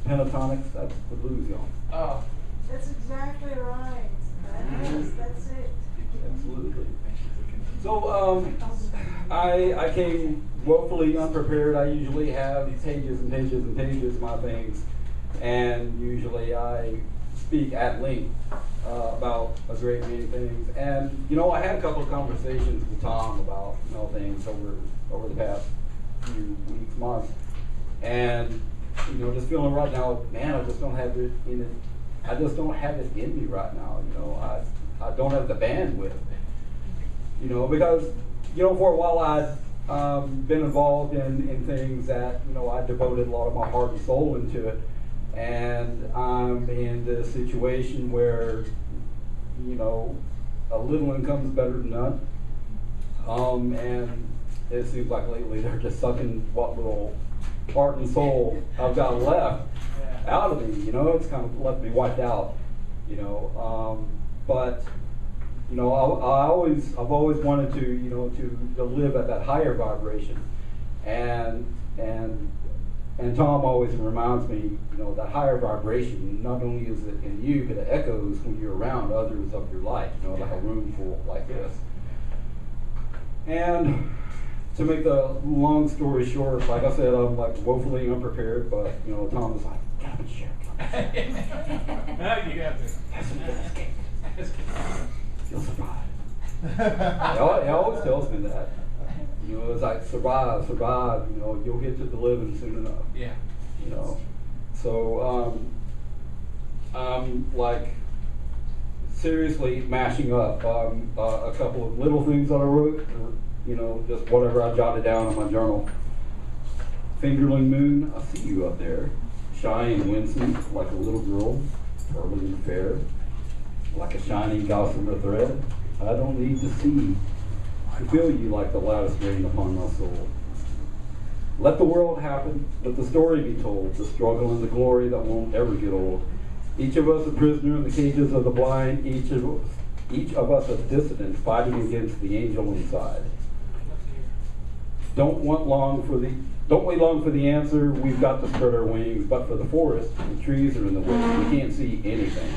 Pentatonics, that's the blues, y'all. Oh. That's exactly right. That's it. Absolutely. So, I came woefully unprepared. I usually have pages and pages and pages of my things, and usually I speak at length about a great many things. And, you know, I had a couple of conversations with Thom about, you know, things over the past few weeks, months, and you know, just feeling right now, man, I just don't have it in it. I just don't have it in me right now. You know, I don't have the bandwidth. You know, because you know, for a while I'd been involved in things that you know I devoted a lot of my heart and soul into it. And I'm in this situation where, you know, a little income is better than none. And it seems like lately they're just sucking what little heart and soul I've got left out of me. You know, it's kind of left me wiped out. You know, but you know, I've always wanted to, you know, to live at that higher vibration, and Thom always reminds me, you know, that higher vibration, not only is it in you, but it echoes when you're around others of your life, you know, like a room full like this. And to make the long story short, like I said, I'm like woefully unprepared, but you know, Thom was like, "Get up and share." No, you have to. You'll survive. He always tells me that. You know, it's like survive, you know, you'll get to the living soon enough. Yeah. You know. So I'm like seriously mashing up a couple of little things that I wrote, you know, just whatever I jotted down in my journal. Fingerling moon, I see you up there, shy and winsome like a little girl, pearly and fair, like a shining gossamer thread. I don't need to see to feel you like the loudest rain upon my soul. Let the world happen, let the story be told, the struggle and the glory that won't ever get old. Each of us a prisoner in the cages of the blind, each of us a dissident fighting against the angel inside. Don't wait long for the answer, we've got to spread our wings, but for the forest, the trees are in the way, we can't see anything.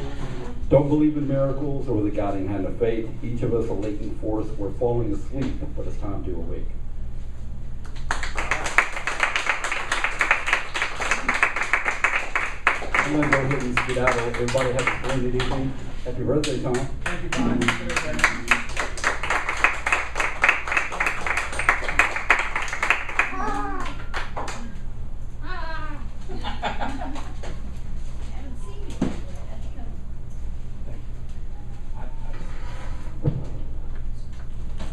Don't believe in miracles or the guiding hand of fate. Each of us a latent force. We're falling asleep, but it's time to awake. I'm going to go ahead and skedaddle. Everybody have a splendid evening. Happy birthday, Thom. Thank you, Thom.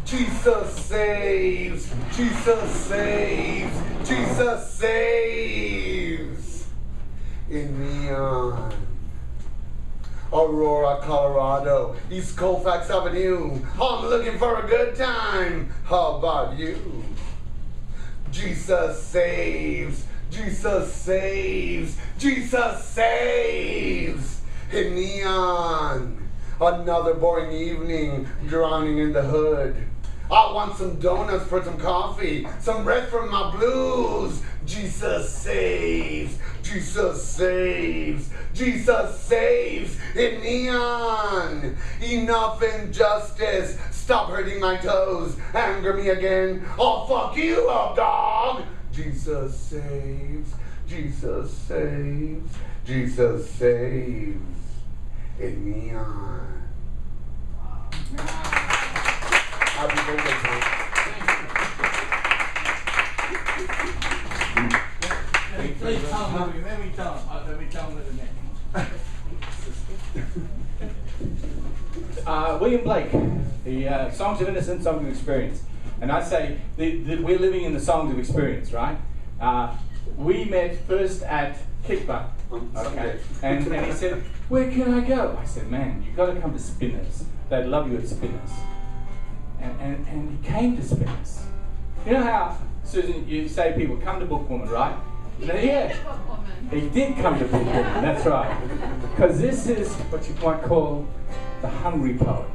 Jesus saves, Jesus saves, Jesus saves. In neon. Aurora, Colorado, East Colfax Avenue. I'm looking for a good time. How about you? Jesus saves, Jesus saves, Jesus saves. In neon. Another boring evening, drowning in the hood. I want some donuts for some coffee, some rest from my blues. Jesus saves, Jesus saves, Jesus saves in neon. Enough injustice, stop hurting my toes. Anger me again, I'll fuck you up, dog. Jesus saves, Jesus saves, Jesus saves in neon. Happy birthday, Thom. Let me tell him the name. William Blake, the Songs of Innocence, Songs of Experience. And I say we're living in the Songs of Experience, right? We met first at Kickbutt. Okay. And he said, "Where can I go?" I said, "Man, you've got to come to Spinners. They'd love you at Spinners." And he came to Spinners. You know how, Susan, you say people come to Bookwoman, right? Yeah, he did come to Bookwoman, that's right. Because this is what you might call the hungry poet.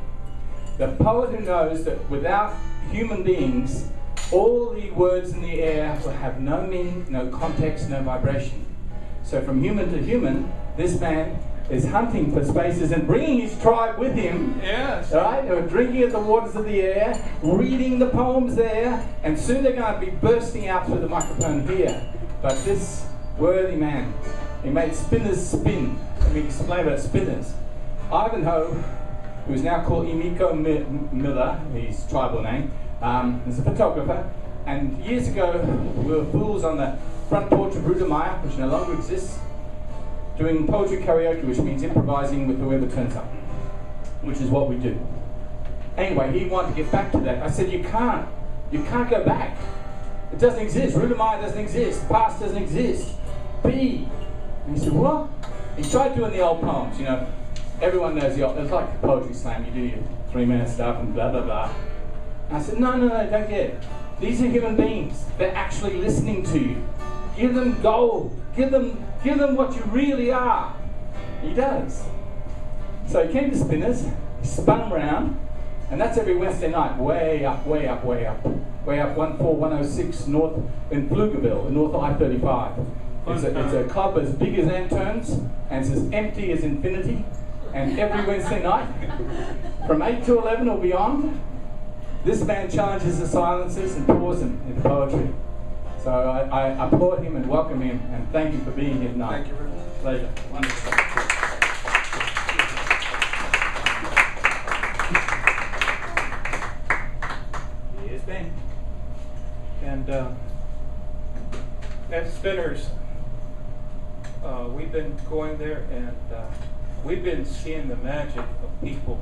The poet who knows that without human beings, all the words in the air will have no meaning, no context, no vibration. So from human to human, this man is hunting for spaces and bringing his tribe with him. Yes. Right? They're drinking at the waters of the air, reading the poems there, and soon they're going to be bursting out through the microphone here. But this worthy man, he made Spinners spin. Let me explain about Spinners. Ivanhoe, who is now called Emiko Miller, his tribal name, is a photographer. And years ago, we were fools on the front porch of Rudemeyer, which no longer exists, doing poetry karaoke, which means improvising with whoever turns up, which is what we do. Anyway, he wanted to get back to that. I said, you can't go back. It doesn't exist. Rudemeyer doesn't exist. The past doesn't exist. Be And he said, what? He tried doing the old poems, you know. Everyone knows the old, it's like a poetry slam, you do your 3-minute stuff and blah, blah, blah. And I said, no, don't get it. These are human beings. They're actually listening to you. Give them gold. Give them what you really are. He does. So he came to Spinners, he spun around, and that's every Wednesday night, way up, way up, way up. Way up 14106 north in Pflugerville, in North I-35. It's a club as big as Antone's, and it's as empty as infinity. And every Wednesday night, from 8 to 11 or beyond, this man challenges the silences and pours them into poetry. So I applaud him and welcome him, and thank you for being here tonight. Thank you very much. Pleasure. Wonderful. Here's Ben. And at Spinners, we've been going there, and we've been seeing the magic of people.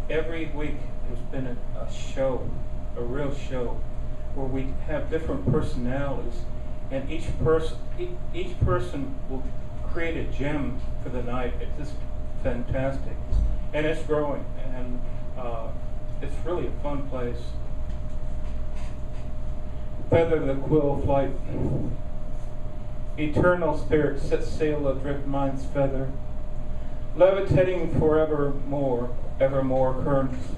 Every week there's been a show, a real show, where we have different personalities, and each person will create a gem for the night. It's just fantastic, and it's growing, and it's really a fun place. Feather the quill flight. Eternal spirit set sail adrift mind's feather, levitating forevermore, evermore currents.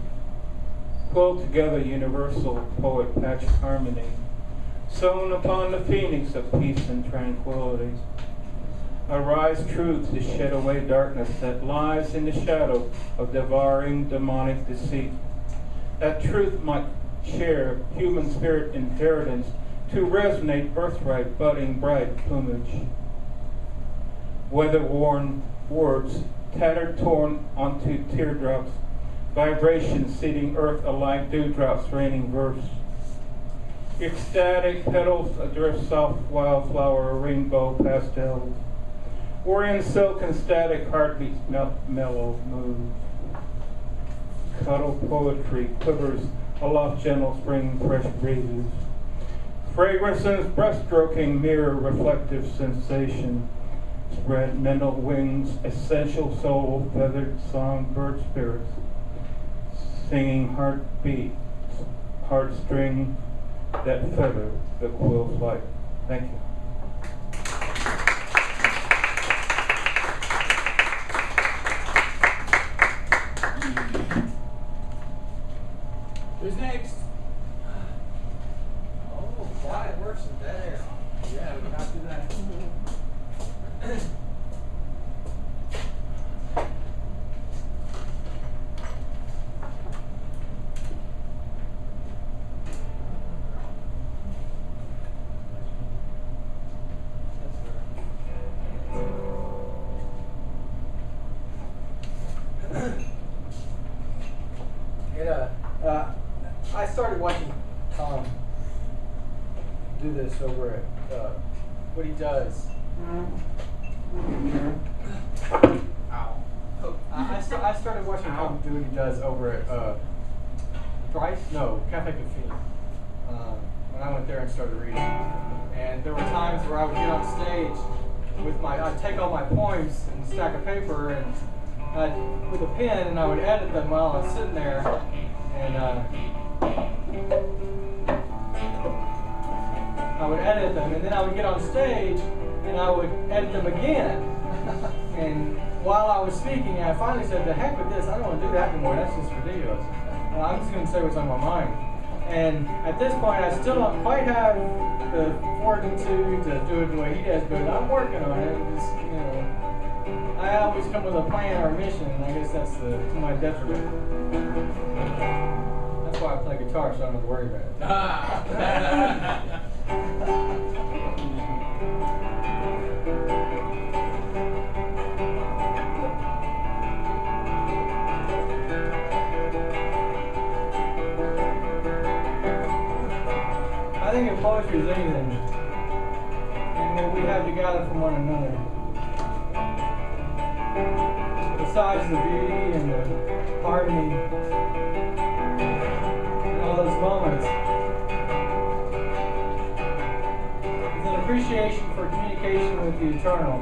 Quill together universal poet patch harmony, sewn upon the phoenix of peace and tranquility. Arise truth to shed away darkness that lies in the shadow of devouring demonic deceit. That truth might share human spirit inheritance to resonate birthright budding bright plumage. Weather-worn words tattered torn onto teardrops, vibrations seeding earth alike dewdrops raining verse. Ecstatic petals adrift soft wildflower rainbow pastels, wherein silk and static heartbeats mellow move. Cuddle poetry quivers aloft gentle spring fresh breezes. Fragrances breaststroking mirror reflective sensation. Spread mental wings, essential soul feathered songbird spirits. Singing heartbeat, heartstring that feather the quill flight. Thank you. Who's next? Oh, quiet worse than dead air. Yeah, we got to do that. I started watching Thom do this over at what he does. Ow. I started watching Thom do what he does over at Cafe Caffeine. When I went there and started reading. And there were times where I would get on stage with I'd take all my poems and a stack of paper and with a pen, and I would edit them while I was sitting there, and I would edit them, and then I would get on stage and I would edit them again. And while I was speaking, I finally said, "The heck with this! I don't want to do that anymore. That's just ridiculous. I'm just going to say what's on my mind." And at this point, I still don't quite have the fortitude to do it the way he does, but I'm working on it. It's, I always come with a plan or a mission, and I guess that's to my detriment. That's why I play guitar, so I don't have to worry about it. I think if poetry is anything, and what we have to gather from one another, besides the beauty and the harmony and all those moments, is an appreciation for communication with the eternal.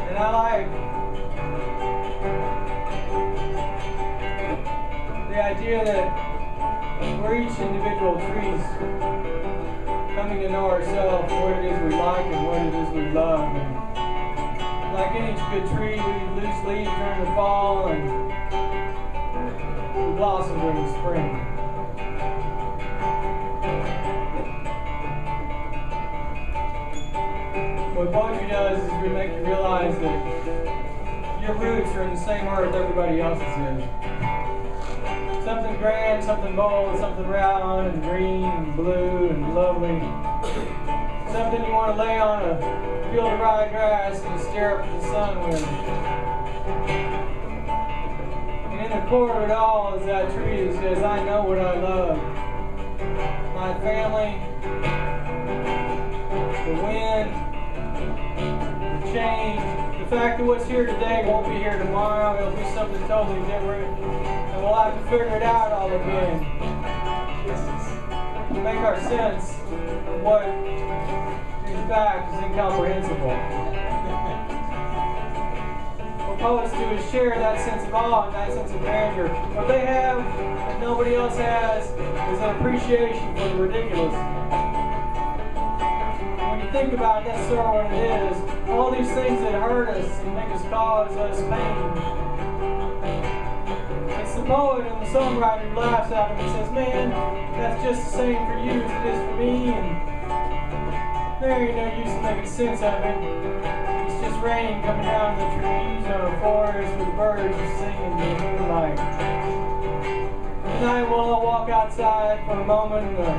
And I like the idea that we're each individual trees coming to know ourselves, what it is we like and what it is we love. And like any good tree, we lose leaves during the fall and we blossom during the spring. What poetry does is we make you realize that your roots are in the same earth everybody else's is. Something grand, something bold, something round and green and blue and lovely. Something you want to lay on a field of rye grass and stare up at the sun with. And in the core of it all is that tree that says, I know what I love. My family, the wind, the change, the fact that what's here today won't be here tomorrow. It'll be something totally different. And we'll have to figure it out all again. To make our sense of what in fact is incomprehensible. What poets do is share that sense of awe and that sense of grandeur. What they have that nobody else has is an appreciation for the ridiculous. And when you think about it, that's sort of what it is. All these things that hurt us and make us cause us pain. It's the poet and the songwriter who laughs at him and says, man, that's just the same for you as it is for me, and there ain't no use in making sense of it. It's just rain coming down the trees or a forest with birds just singing in the moonlight. Tonight we'll all walk outside for a moment and the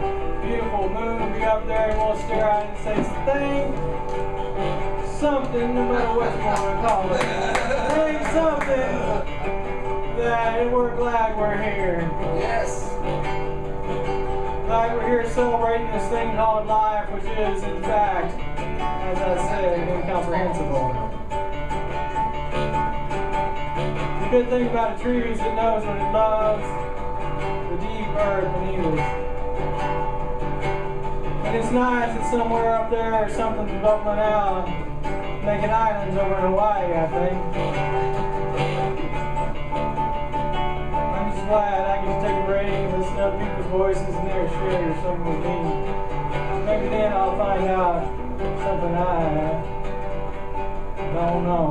beautiful moon will be up there and we'll stare at it and say, thank something, no matter what you want to call it. Thank something that we're glad we're here. Yes. Glad we're here celebrating this thing called life, which is, in fact, as I said, incomprehensible. The good thing about a tree is it knows what it loves, the deep earth beneath us. And it's nice that somewhere up there something's bubbling out, making islands over in Hawaii, I think. Glad I can just take a break and listen to other people's voices and their share or something with me. Maybe then I'll find out something I don't know.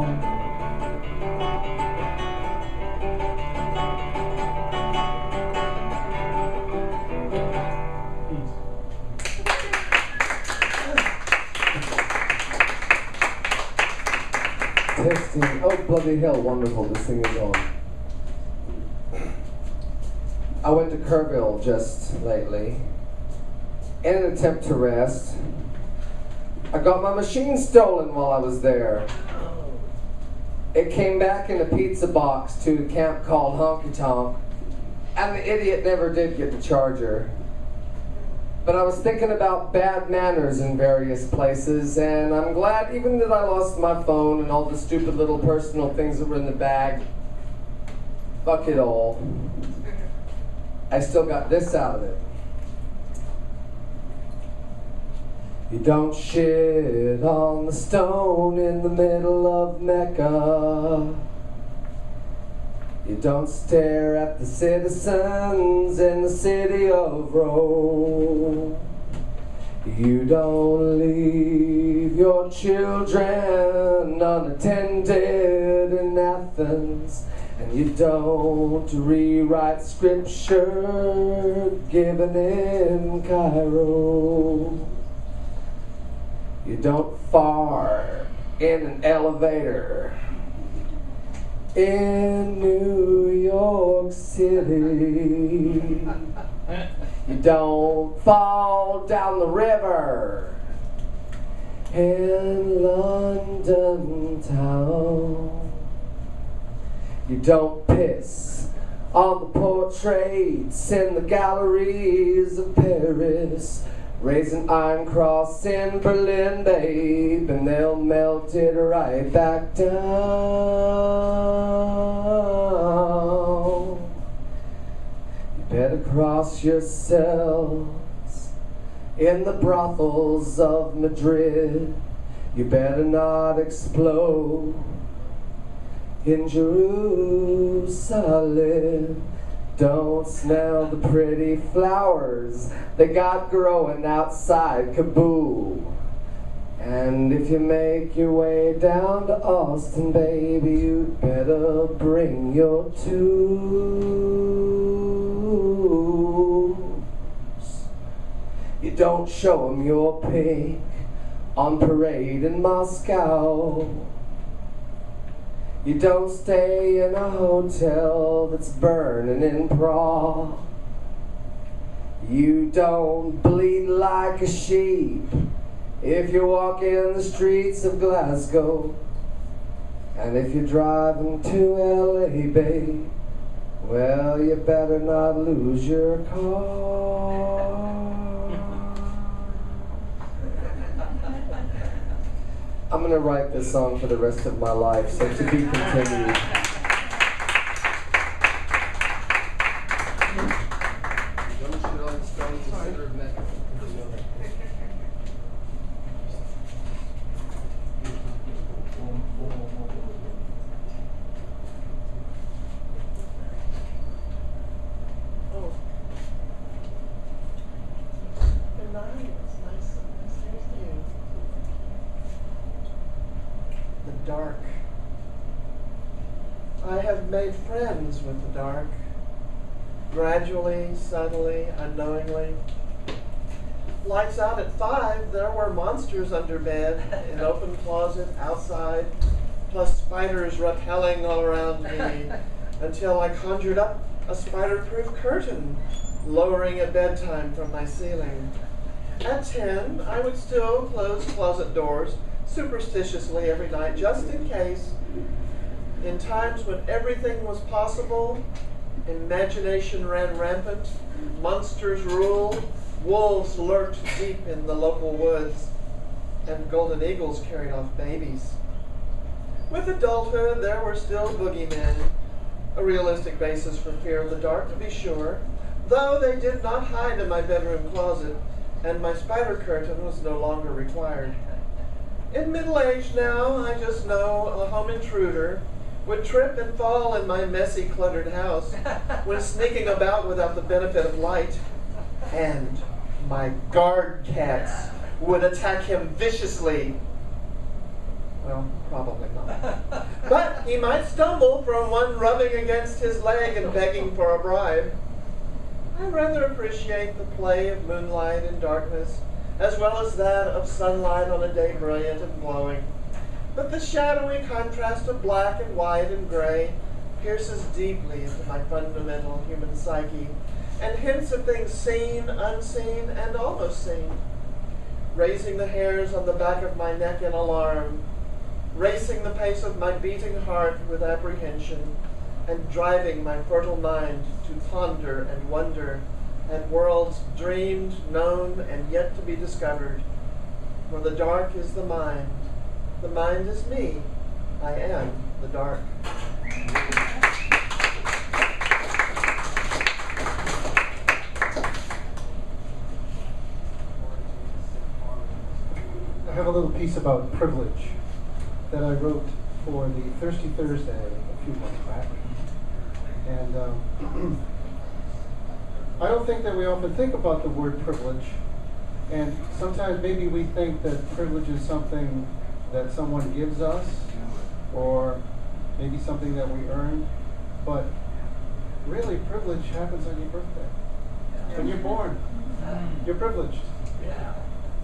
Testing. Oh, bloody hell, wonderful, this thing is on. I went to Kerrville just lately in an attempt to rest. I got my machine stolen while I was there. It came back in a pizza box to a camp called Honky Tonk, and the idiot never did get the charger. But I was thinking about bad manners in various places, and I'm glad even that I lost my phone and all the stupid little personal things that were in the bag. Fuck it all. I still got this out of it. You don't shit on the stone in the middle of Mecca. You don't stare at the citizens in the city of Rome. You don't leave your children unattended in Athens. And you don't rewrite scripture given in Cairo. You don't fart in an elevator in New York City. You don't fall down the river in London town. You don't piss on the portraits in the galleries of Paris. Raise an iron cross in Berlin, babe, and they'll melt it right back down. You better cross yourselves in the brothels of Madrid. You better not explode in Jerusalem. Don't smell the pretty flowers they got growing outside Kabul. And if you make your way down to Austin, baby, you'd better bring your tools. You don't show 'em your pink on parade in Moscow. You don't stay in a hotel that's burning in Prague. You don't bleed like a sheep if you walk in the streets of Glasgow. And if you're driving to LA, babe, well, you better not lose your car. I'm going to write this song for the rest of my life, so to be continued. Dark. I have made friends with the dark, gradually, subtly, unknowingly. Lights out at 5, there were monsters under bed, in open closet, outside, plus spiders rappelling all around me, until I conjured up a spider-proof curtain, lowering at bedtime from my ceiling. At 10, I would still close closet doors, superstitiously every night, just in case. In times when everything was possible, imagination ran rampant, monsters ruled, wolves lurked deep in the local woods, and golden eagles carried off babies. With adulthood, there were still boogeymen, a realistic basis for fear of the dark, to be sure, though they did not hide in my bedroom closet, and my spider curtain was no longer required. In middle age now, I just know a home intruder would trip and fall in my messy, cluttered house when sneaking about without the benefit of light. And my guard cats would attack him viciously. Well, probably not. But he might stumble from one rubbing against his leg and begging for a bribe. I rather appreciate the play of moonlight and darkness, as well as that of sunlight on a day brilliant and glowing. But the shadowy contrast of black and white and gray pierces deeply into my fundamental human psyche, and hints at things seen, unseen, and almost seen, raising the hairs on the back of my neck in alarm, racing the pace of my beating heart with apprehension, and driving my fertile mind to ponder and wonder at worlds dreamed, known, and yet to be discovered. For the dark is the mind is me, I am the dark. I have a little piece about privilege that I wrote for the Thirsty Thursday a few months back. And I don't think that we often think about the word privilege. And sometimes maybe we think that privilege is something that someone gives us, or maybe something that we earn. But really, privilege happens on your birthday. When you're born, you're privileged.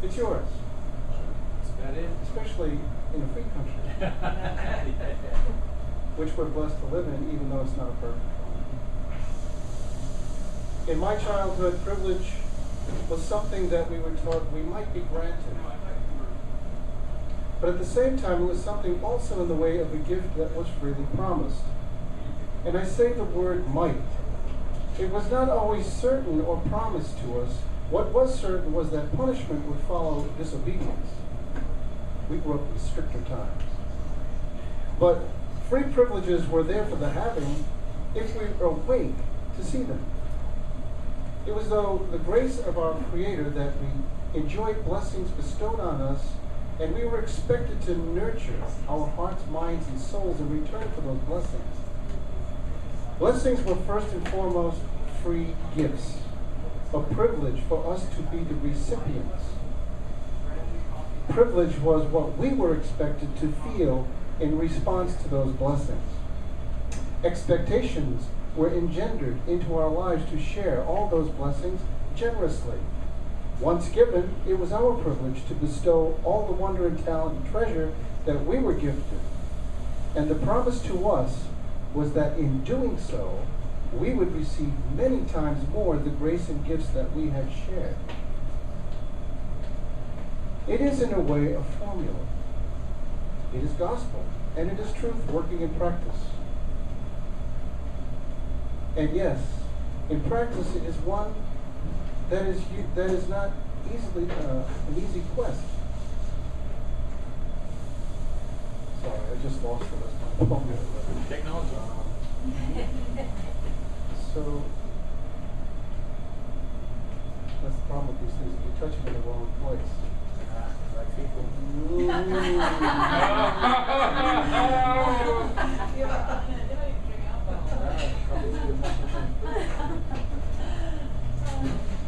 It's yours. Especially in a free country, which we're blessed to live in, even though it's not a perfect one. In my childhood, privilege was something that we were taught we might be granted. But at the same time, it was something also in the way of a gift that was freely promised. And I say the word might. It was not always certain or promised to us. What was certain was that punishment would follow disobedience. We grew up in stricter times. But free privileges were there for the having if we were awake to see them. It was though the grace of our Creator that we enjoyed blessings bestowed on us, and we were expected to nurture our hearts, minds, and souls in return for those blessings. Blessings were first and foremost free gifts, a privilege for us to be the recipients. Privilege was what we were expected to feel in response to those blessings. Expectations were engendered into our lives to share all those blessings generously. Once given, it was our privilege to bestow all the wonder and talent and treasure that we were gifted. And the promise to us was that in doing so, we would receive many times more the grace and gifts that we had shared. It is in a way a formula. It is gospel, and it is truth working in practice. And yes, in practice it is one that is not easily an easy quest. Sorry, I just lost the rest of my formula. Technology. So that's the problem with these things. If you touch them in the wrong place. Like people.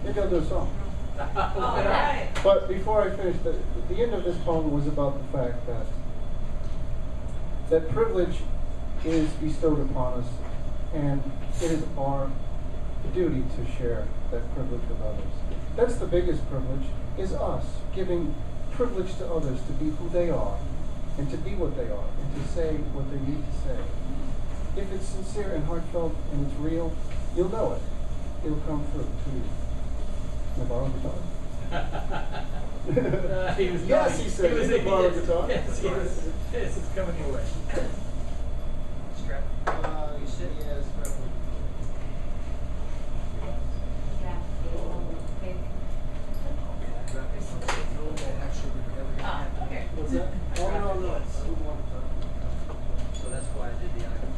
Maybe I'll do a song. But before I finish, the end of this poem was about the fact that privilege is bestowed upon us, and it is our duty to share that privilege with others. That's the biggest privilege, is us giving privilege to others to be who they are, and to be what they are, and to say what they need to say. If it's sincere and heartfelt and it's real, you'll know it. It'll come through to you. Can I borrow a guitar? Yes, he said. He can borrow a guitar. Yes, it's coming your way. Strap. You said yes. Okay. What's that? Oh, no. So that's why I did the item.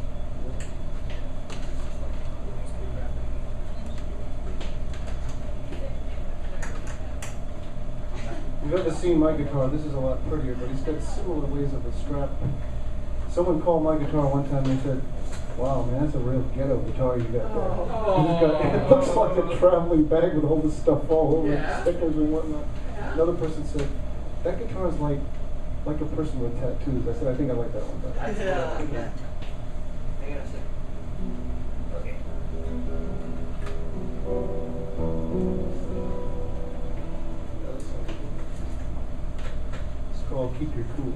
You've ever seen my guitar? This is a lot prettier, but it's got similar ways of a strap. Someone called my guitar one time and they said, "Wow, man, that's a real ghetto guitar you got there." It looks like a traveling bag with all this stuff all over it, stickers and whatnot. Another person said, "That guitar is like a person with tattoos." I said, "I think I like that one better." Yeah. Hang on a second. Okay. It's called Keep Your Cool.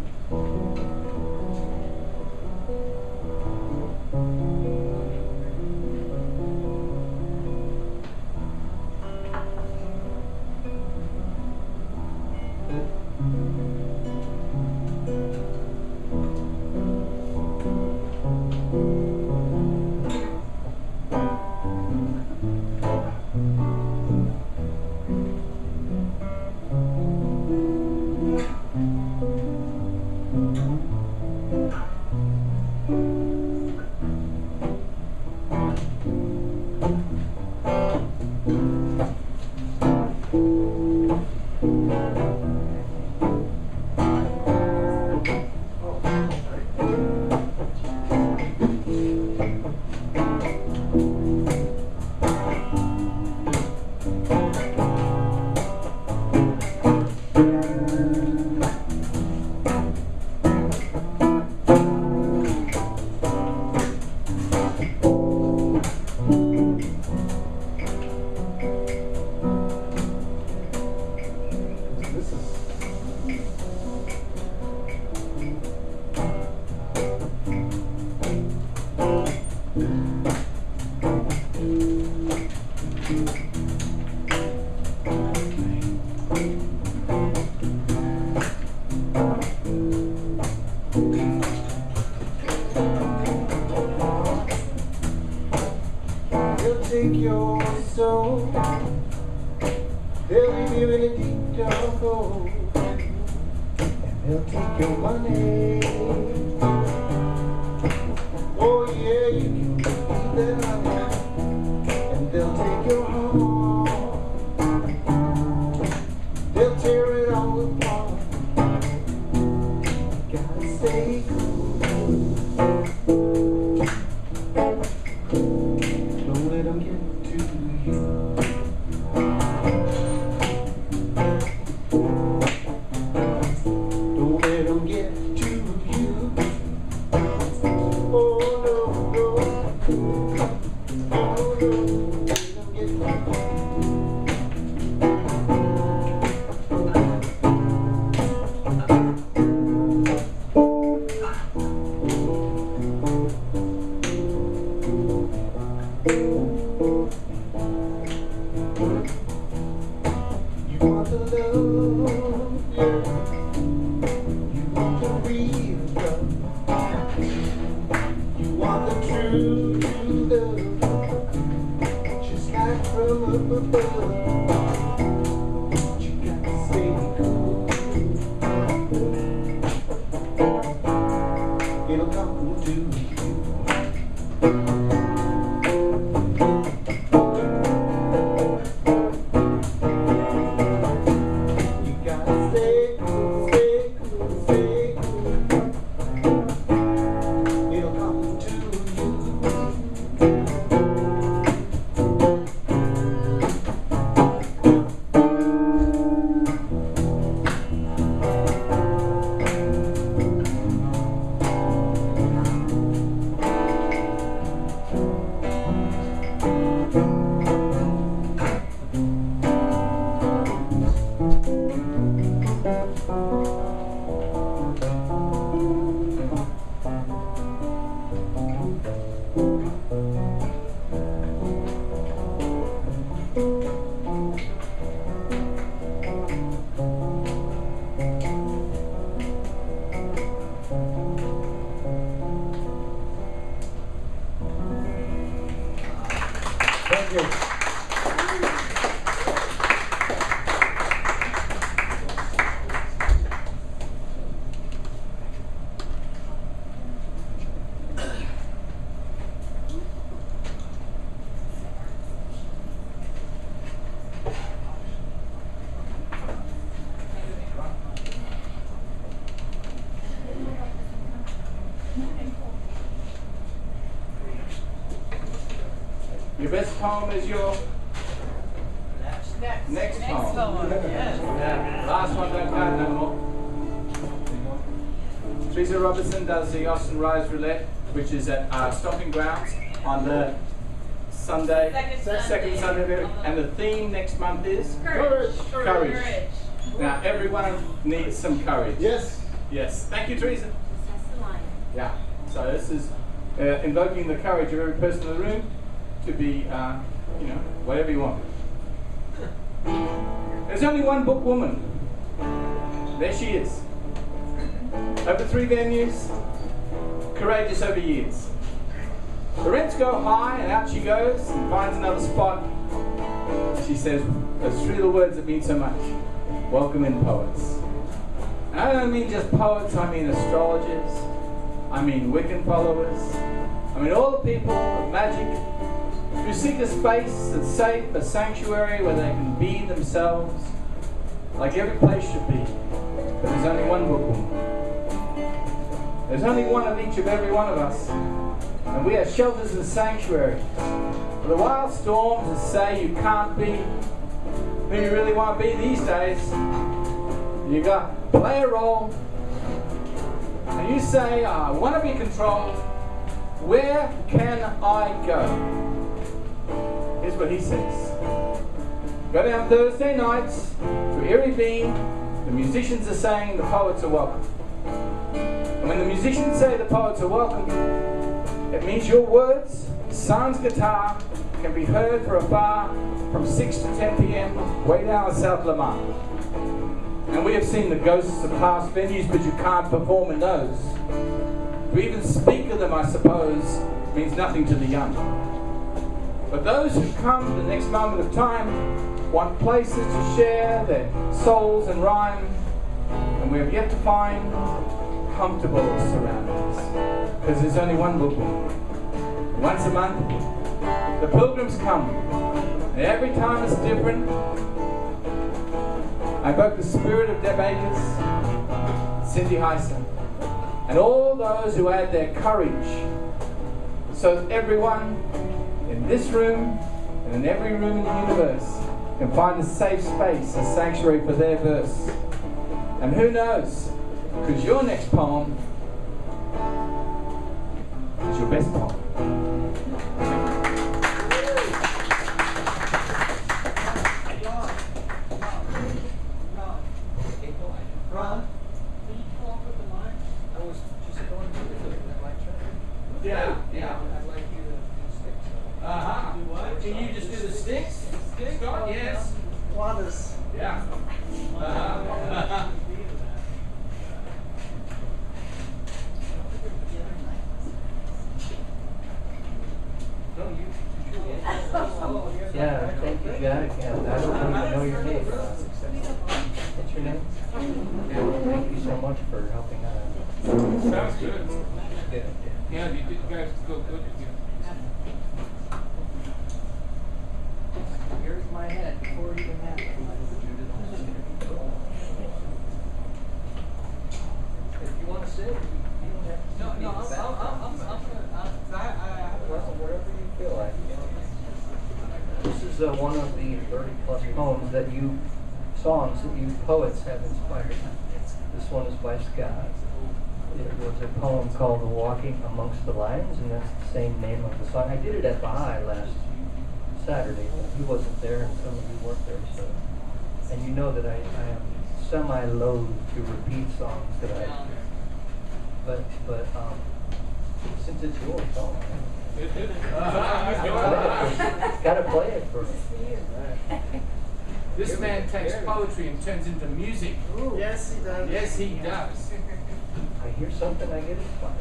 You want the real love. You want the true love. Just like from up above. You gotta stay cool. It'll come to you. Your best poem is your next poem. Yes. Last one don't count no more. Teresa Robertson does the Austin Rise Roulette, which is at Stomping Grounds on the Sunday, second Sunday, and the theme next month is Courage. Courage. Now everyone needs some courage. Yes. Yes. Thank you, Teresa. Yeah. So this is invoking the courage of every person in the room to be, whatever you want. There's only one book woman. There she is. Over 3 venues, courageous over years. The rents go high and out she goes and finds another spot. She says those 3 little words that mean so much. Welcome in, poets. And I don't mean just poets, I mean astrologers. I mean Wiccan followers. I mean all the people of magic who seek a space that's safe, a sanctuary where they can be themselves, like every place should be. But there's only one book woman. There's only one of each of every one of us. And we are shelters and sanctuary. For the wild storms that say you can't be who you really want to be these days, you got play a role. And you say, I want to be controlled. Where can I go? Here's what he says. Go down Thursday nights to Erie Bean. The musicians are saying the poets are welcome. And when the musicians say the poets are welcome, it means your words, sans guitar, can be heard from afar from 6 to 10 p.m. way down in South Lamar. And we have seen the ghosts of past venues, but you can't perform in those. To even speak of them, I suppose, means nothing to the young. But those who come the next moment of time want places to share their souls and rhyme, and we have yet to find comfortable surroundings, because there's only one book. Once a month, the pilgrims come, and every time it's different. I invoke the spirit of Deb Akers, Cindy Heiser, and all those who add their courage, so that everyone in this room and in every room in the universe can find a safe space, a sanctuary for their verse. And who knows, because your next poem is your best poem. Ron, can you come off with the mic? I was just going to the mic check. Yeah. I'd like you to do sticks. Uh-huh. Do what? Can you just do the sticks? Start? Yes. Juana's. Yeah. Uh-huh. Thank you so much for helping out. Sounds good. Good. Yeah, you guys go good. Here's my head before it even happened. If you want to sit, you don't have to. No, I'm whatever you feel like. This is one of the 30-plus poems songs that you poets have inspired. This one is by Scott. It was a poem called "Walking Amongst the Lions," and that's the same name of the song. I did it at the High last Saturday. He wasn't there, and some of you weren't there, so. And you know that I am semi-loath to repeat songs that but since it's yours, Thom, gotta play it for me. This man takes poetry and turns into music. Ooh. Yes, he does. Yes, he does. I hear something, I get inspired.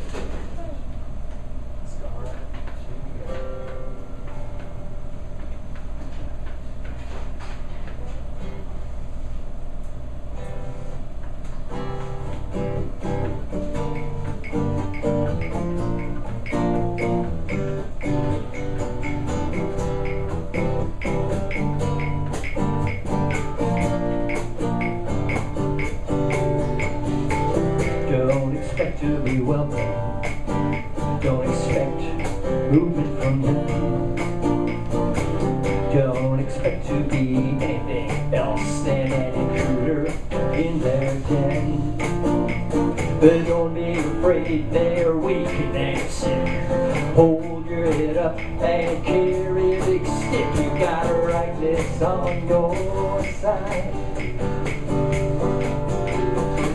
Don't expect to be wealthy. Don't expect movement from them. Don't expect to be anything else than an intruder in their den. But don't be afraid they're weak and they're sick. Hold your head up and carry a big stick. You got rightness on your side.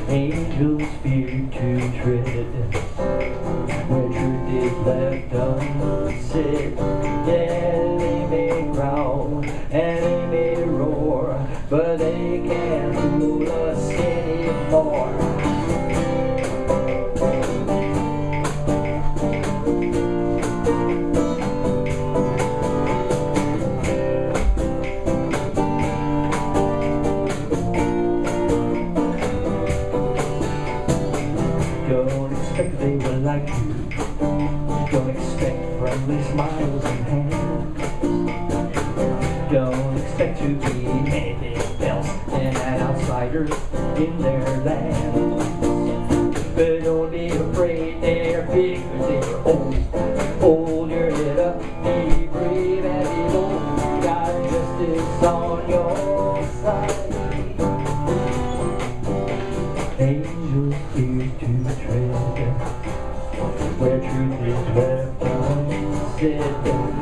Angels fear to tread where truth is left unsaid. Yeah, they may growl and they may roar, but they can't fool us anymore. Don't expect they will like you. Don't expect friendly smiles and hands. Don't expect to be anything else than an outsider in their land. But don't be afraid they're big or they're old. Hold your head up, be brave and be bold. God justice on your side. Angels fear to tread where truth is left unsaid.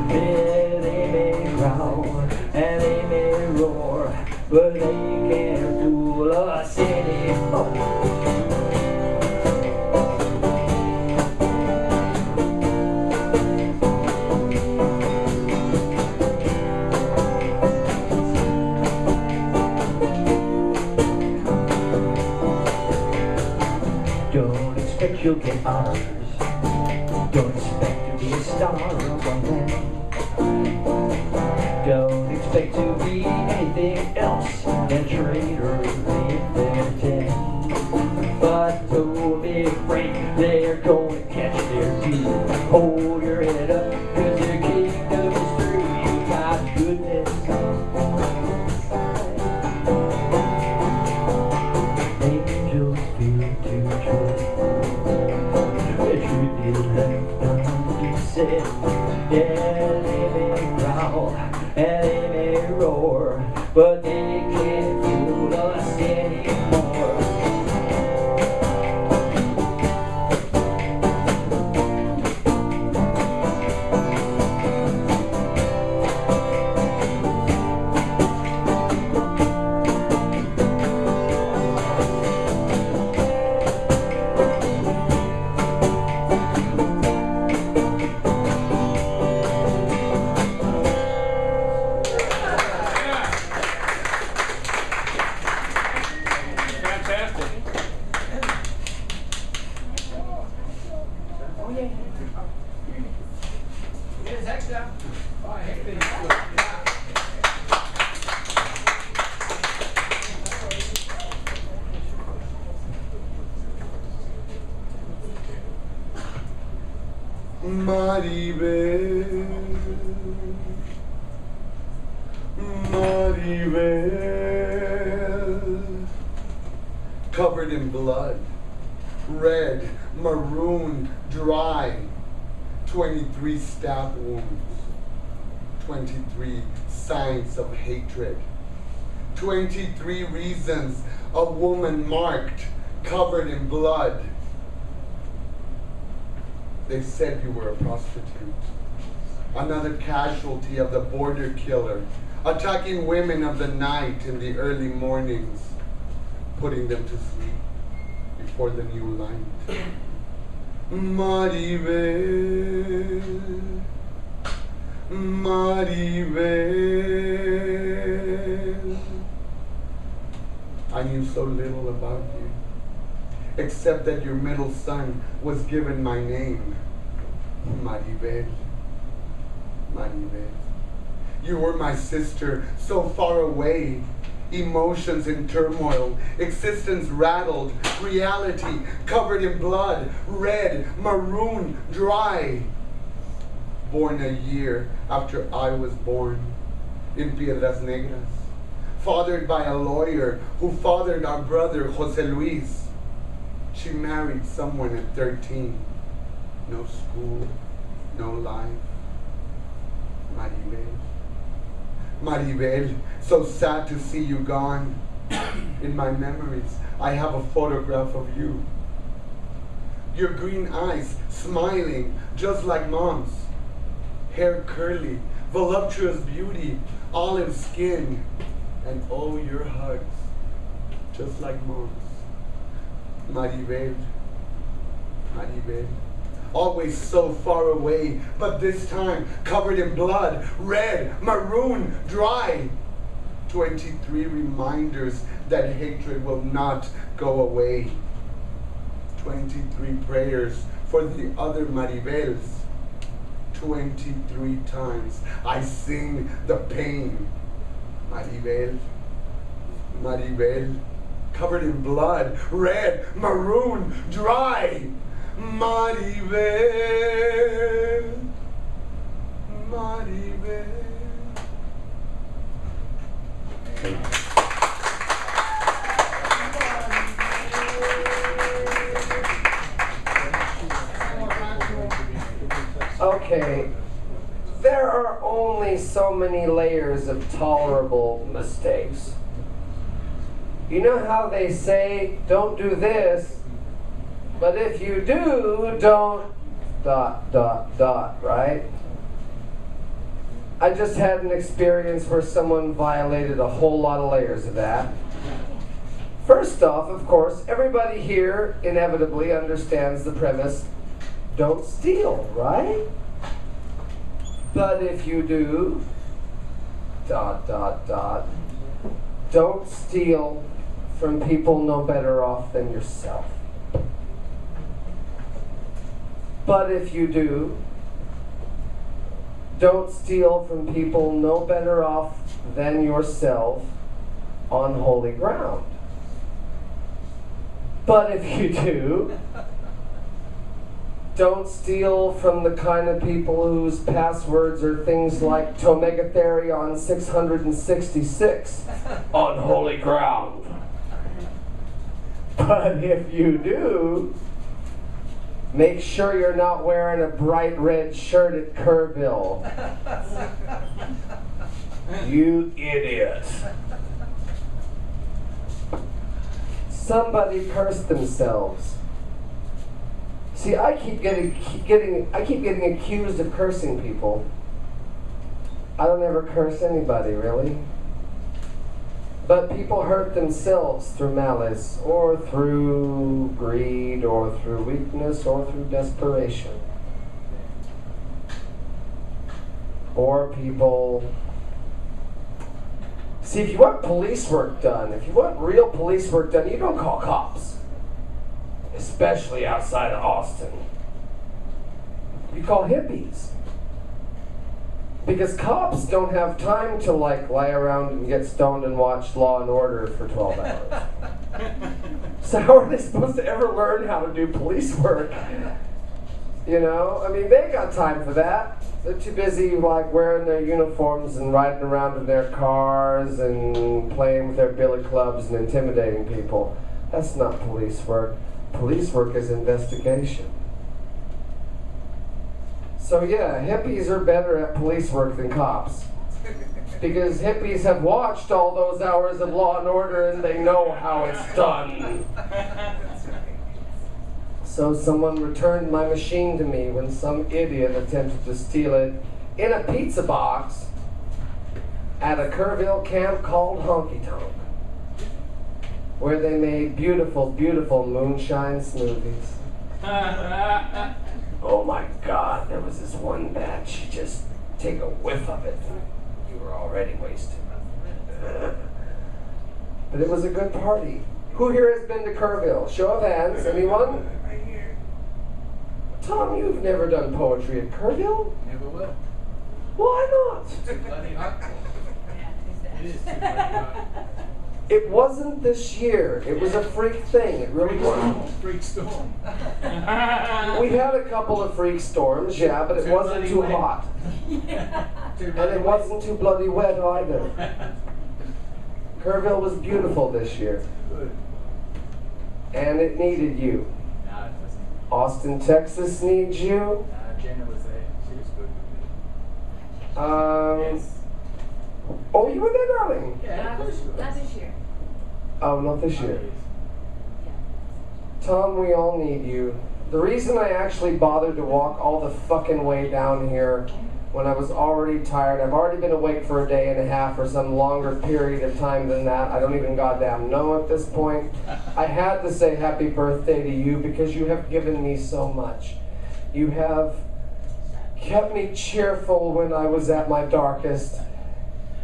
Yeah, they may growl and they may roar, but they can't fool us anymore. Don't expect you'll get honors. Don't expect to be a star among them. Don't expect to be anything else than a traitor in their den. But don't be afraid they're going to catch their teeth. Hold your head up, cause their kingdom is through. You got goodness on your side. Angels fear to tread where truth is left unsaid. Yeah, they may growl and they may roar, but they can't fool us anymore. Maribel, Maribel, covered in blood, red, maroon, dry, 23 stab wounds, 23 signs of hatred, 23 reasons a woman marked, covered in blood. They said you were a prostitute, another casualty of the border killer, attacking women of the night in the early mornings, putting them to sleep before the new light. Maribel, Maribel, I knew so little about you, except that your middle son was given my name, Maribel, Maribel. You were my sister, so far away, emotions in turmoil, existence rattled, reality covered in blood, red, maroon, dry. Born a year after I was born, in Piedras Negras, fathered by a lawyer who fathered our brother Jose Louise. She married someone at 13. No school, no life. Maribel. Maribel, so sad to see you gone. In my memories, I have a photograph of you. Your green eyes smiling just like Mom's. Hair curly, voluptuous beauty, olive skin, and oh, your hugs, just like Mom's. Maribel, Maribel, always so far away, but this time covered in blood, red, maroon, dry. 23 reminders that hatred will not go away. 23 prayers for the other Maribels. 23 times I sing the pain. Maribel, Maribel, covered in blood, red, maroon, dry. Maribel, Maribel. Okay, there are only so many layers of tolerable mistakes. You know how they say, don't do this, but if you do, don't ... right? I just had an experience where someone violated a whole lot of layers of that. First off, of course, everybody here inevitably understands the premise, don't steal, right? But if you do, ... don't steal from people no better off than yourself. But if you do, don't steal from people no better off than yourself on holy ground. But if you do, don't steal from the kind of people whose passwords are things like Tomegatheri on 666 on holy ground. But if you do, make sure you're not wearing a bright red shirt at Kerrville. You idiot. Somebody cursed themselves. See, I keep getting accused of cursing people. I don't ever curse anybody, really. But people hurt themselves through malice, or through greed, or through weakness, or through desperation. Or people... See, if you want police work done, if you want real police work done, you don't call cops. Especially outside of Austin. You call hippies. Because cops don't have time to lie around and get stoned and watch Law and Order for 12 hours. So how are they supposed to ever learn how to do police work You know, I mean, they ain't got time for that. They're too busy, like, wearing their uniforms and riding around in their cars and playing with their billy clubs and intimidating people. That's not police work. Police work is investigation. So yeah, hippies are better at police work than cops. Because hippies have watched all those hours of Law and Order and they know how it's done. So someone returned my machine to me when some idiot attempted to steal it in a pizza box at a Kerrville camp called Honky Tonk, where they made beautiful, beautiful moonshine smoothies. Oh my God, there was this one batch. You just take a whiff of it, you were already wasted. But it was a good party. Who here has been to Kerrville? Show of hands, anyone? Right here. Thom, you've never done poetry at Kerrville? Never will. Why not? It's too bloody hot. It is too bloody hot. It wasn't this year. It was a freak thing. It really was. Freak storm. We had a couple of freak storms, yeah, but it wasn't too hot. And it wasn't too bloody wet either. Kerrville was beautiful this year. Good. And it needed you. No, it wasn't. Austin, Texas needs you. Jenna was there. She was good. Yes. Oh, you were there, darling? Yeah, Not this year. Oh, not this year. Thom, we all need you. The reason I actually bothered to walk all the fucking way down here when I was already tired, I've already been awake for a day and a half or some longer period of time than that. I don't even goddamn know at this point. I had to say happy birthday to you because you have given me so much. You have kept me cheerful when I was at my darkest.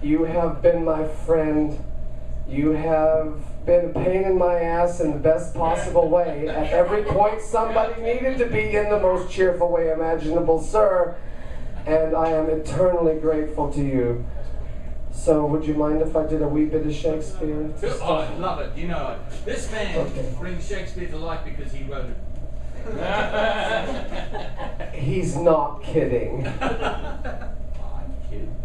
You have been my friend. You have been a pain in my ass in the best possible way. At every point somebody needed to be in the most cheerful way imaginable, sir. And I am eternally grateful to you. So would you mind if I did a wee bit of Shakespeare? Oh, I love it. You know it. This man brings Shakespeare to life because he wrote it. He's not kidding. I'm kidding.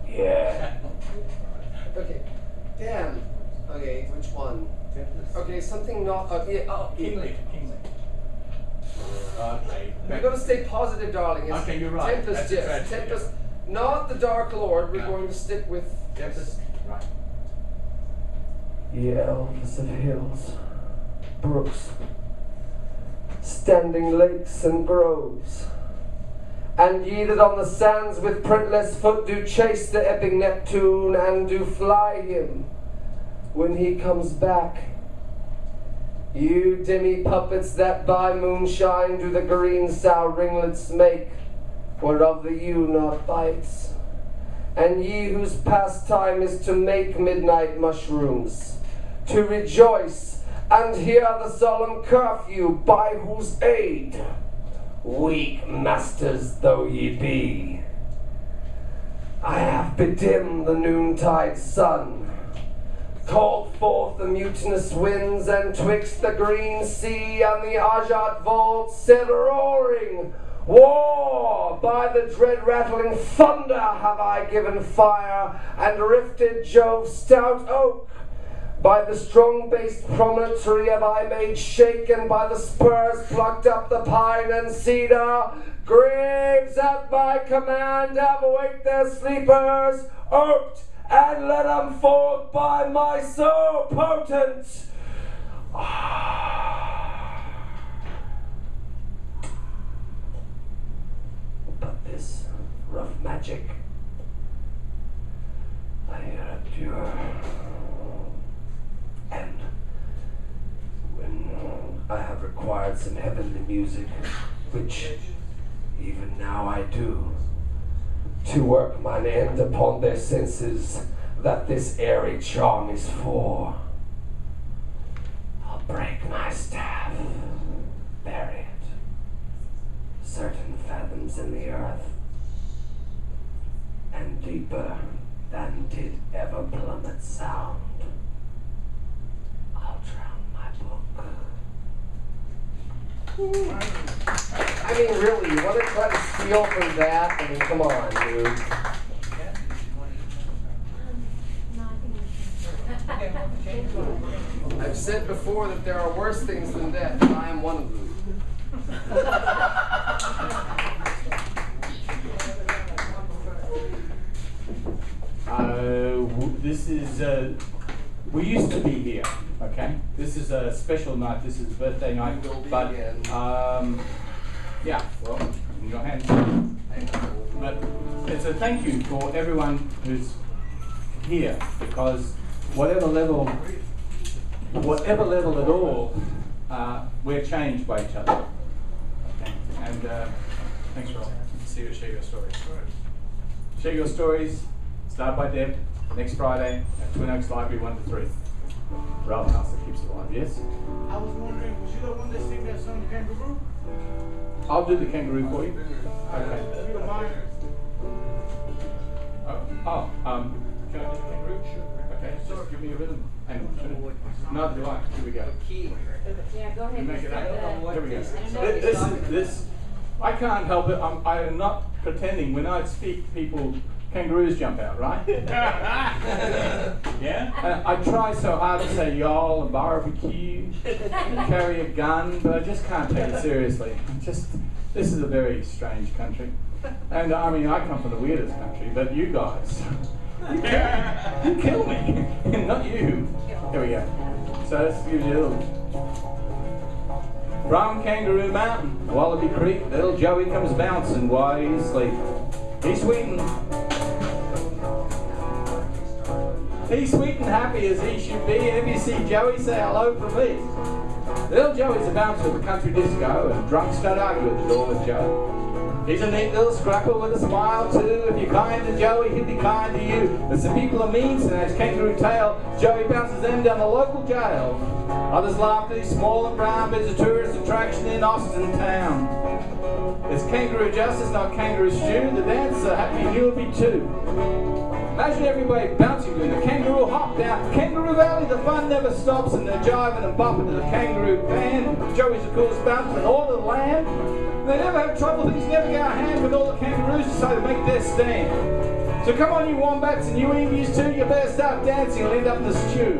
Yeah. Okay. Dan. Okay, which one? Okay, something not. Kingly. Okay. We're going to stay positive, darling. It's okay, you're right. Tempest, That's yes. Tempest, not the Dark Lord. We're going to stick with Tempest. Right. Ye elves of hills, brooks, standing lakes and groves, and ye that on the sands with printless foot do chase the ebbing Neptune and do fly him when he comes back. You demi puppets that by moonshine do the green sow ringlets make, whereof the ewe not bites. And ye whose pastime is to make midnight mushrooms, to rejoice and hear the solemn curfew by whose aid, weak masters though ye be, I have bedimmed the noontide sun, called forth the mutinous winds, and twixt the green sea and the azure vault said roaring, war! By the dread rattling thunder have I given fire, and rifted Jove's stout oak. By the strong-based promontory have I made shake, and by the spurs plucked up the pine and cedar. Graves at my command have waked their sleepers, oped, and let them forth by my so potent. But this rough magic I endure. And when I have required some heavenly music, which even now I do, to work mine end upon their senses that this airy charm is for, I'll break my staff, bury it certain fathoms in the earth, and deeper than did ever plummet sound, I'll drown my book. mean, really, you want to try to steal from that? I mean, come on, dude. I've said before that there are worse things than death, and I am one of them. This is, we used to be here, okay? This is a special night, this is birthday night, but, yeah, well, in your hands. But it's a thank you for everyone who's here, because whatever level at all, we're changed by each other. Okay? And thanks, Rob. See you, share your stories. Share your stories. Start by Deb next Friday at Twin Oaks Library 1 to 3. Rob House that keeps it alive. Yes. I was wondering, was you the one that sang that song, Kangaroo? I'll do the kangaroo for you. Okay. If you don't mind. Can I do the kangaroo? Sure. Okay. Just give me a rhythm. And neither do I. Here we go. Yeah, go ahead. You make it up. Here we go. This. I can't help it. I'm not pretending. When I speak, people. Kangaroos jump out, right? Yeah? I try so hard to say y'all and barbecue and carry a gun, but I just can't take it seriously. This is a very strange country. And I mean, I come from the weirdest country, but you guys, you kill me, not you. Here we go. So let's give you a little. From Kangaroo Mountain, Wallaby Creek, little Joey comes bouncing while he's asleep. He's sweet and happy as he should be, and if you see Joey, say hello from me. Little Joey's a bouncer at the country disco, and drunks don't argue at the door with Joe. He's a neat little scrapper with a smile too. If you're kind to Joey, he'll be kind to you. But some people are mean, so that's kangaroo tail. Joey bounces them down the local jail. Others laugh that he's small and brown, but it's a tourist attraction in Austin town. It's kangaroo justice, not kangaroo stew. The dances are happy and you'll be too. Imagine everybody bouncing doing the kangaroo hop down Kangaroo Valley. The fun never stops, and they're jiving and bopping to the kangaroo band. Joey's the coolest bouncer in all the land. They never have trouble, things never get out of hand when all the kangaroos decide to make their stand. So come on, you wombats and you emus too, you better start dancing and end up in the stew.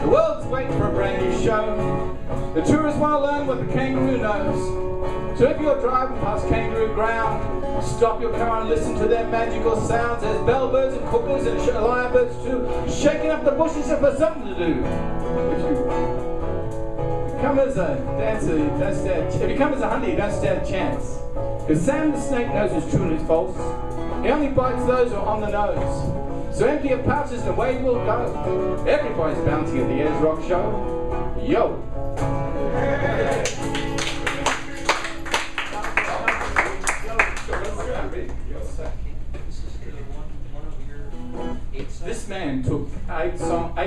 The world's waiting for a brand new show. The tourists want to learn what the kangaroo knows. So if you're driving past kangaroo ground, stop your car and listen to their magical sounds. There's bellbirds and cuckoos and lyrebirds too, shaking up the bushes for something to do. If you come as a dancer, you don't stand. If you come as a hunter, you don't stand a chance. Because Sam the snake knows who's true and who's false. He only bites those who are on the nose. So empty your pouches and away we'll go. Everybody's bouncing at the Ayers Rock Show. Yo! This man took 8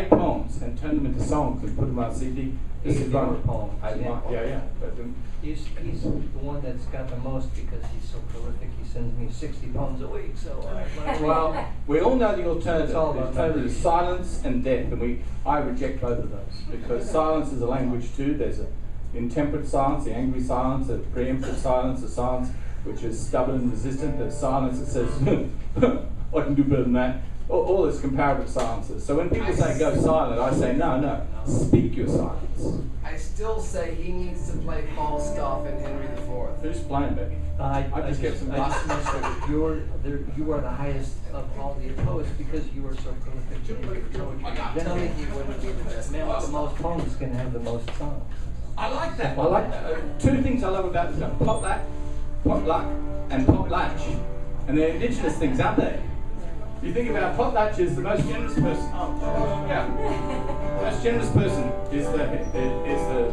poems and turned them into songs and put them on CD. This is one poem. Yeah. But, he's the one that's got the most because he's so prolific. He sends me 60 poems a week. So well, we all know the alternative. The alternative is silence and death, and I reject both of those because silence is a language too. There's an intemperate silence, the angry silence, the preemptive silence, the silence which is stubborn and resistant. There's silence that says, I can do better than that. All is comparative silences. So when people say go silent, I say no, speak your silence. I still say he needs to play Falstaff in Henry IV. Who's playing, baby? I just missed that you are the highest of all the poets because you are so prolific in your poetry. Generally, he wouldn't be the best. Man with the most poems can have the most songs. I like that. I like two things I love about this: potluck, and potlatch, and they're indigenous things, aren't they? You think about potlatch is the most generous person. Oh, yeah. The most generous person is the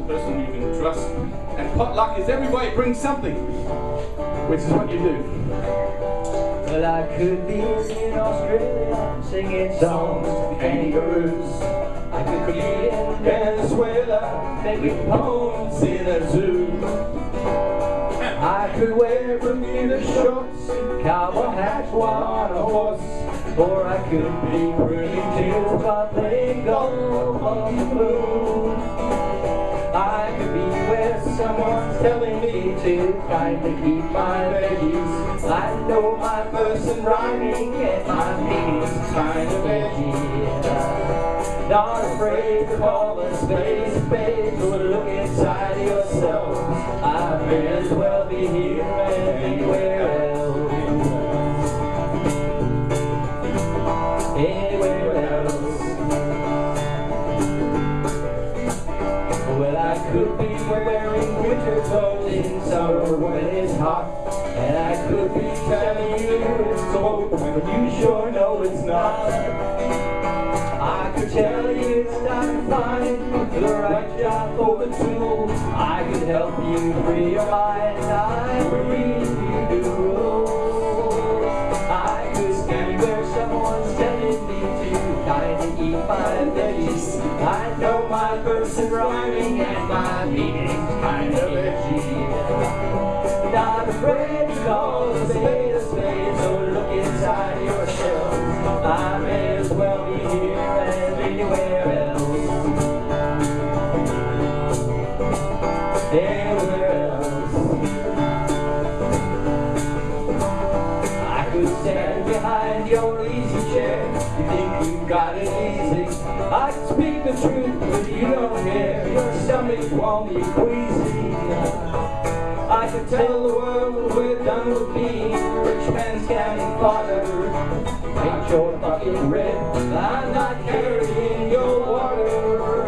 person you can trust. And potluck is everybody brings something, which is what you do. Well, I could be in Australia singing songs to the kangaroos. I could be in Venezuela making poems in a zoo. I could wear Bermuda shorts, cowboy hat on a horse, or I could be bringing tears by playing golf on the moon. I could be where someone's telling me me to kind of keep my veggies. I know my verse and rhyming and my meaning's kind of edgy. Not afraid to call a spade a spade, so look inside yourself. I may as well be here and anywhere else. Anywhere else. Well, I could be wearing winter clothes in summer when it's hot, and I could be telling you it's cold when you sure know it's not. I could tell you it's time to find the right job for the tool. I could help you free your mind. I would read you the rules. I could stand where someone's telling me to kind of eat my veggies. I know my verse and rhyming and my meaning's kind of edgy. Not afraid to call a spade, so look inside yourself. I may as well be here and anywhere else. Anywhere else. I could stand behind your easy chair. You think you got it easy. I can speak the truth, but you don't care. Your stomach won't be queasy. I could tell the world we're done with being rich man's county fodder. Ain't your bucket red? I'm not carrying your water.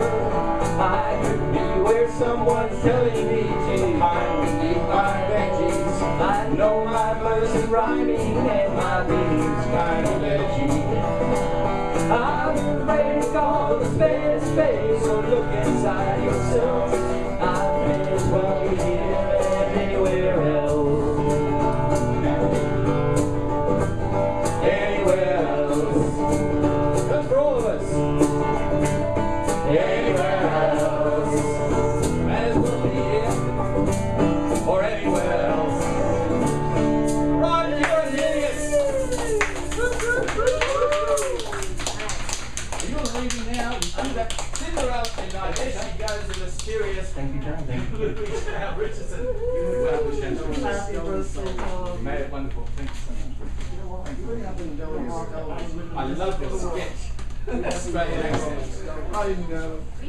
I could be where someone's telling me to kindly eat my veggies. I know my verse is rhyming and my meaning's kind of edgy. I'm afraid to call the spade, so look inside yourself. I may as well be here and anywhere else. Anywhere else. Good for all of us. Anywhere else. Might as well be here or anywhere else. Roger, you're an idiot. You're leaving now. Cinderella tonight. There she goes, the mysterious. Thank you, John. Thank you. Richardson. Happy birthday, Tom. You made it wonderful. Thank you so much. I love your sketch. Australian accent. I know. I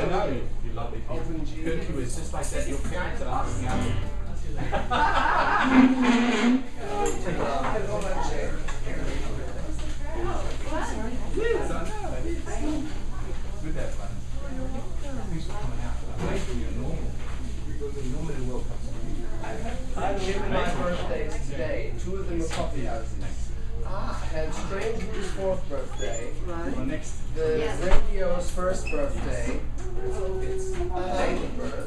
know. You lovely people. Gilka was just like that. Your parents are asking out. With that fun. Thanks for coming out. Making you normal. Because the normal World Cup's I'm giving my birthdays today. 2 of them are coffee houses. I had Strange Lou's 4th birthday. Right. The radio's 1st birthday. It's date of birth.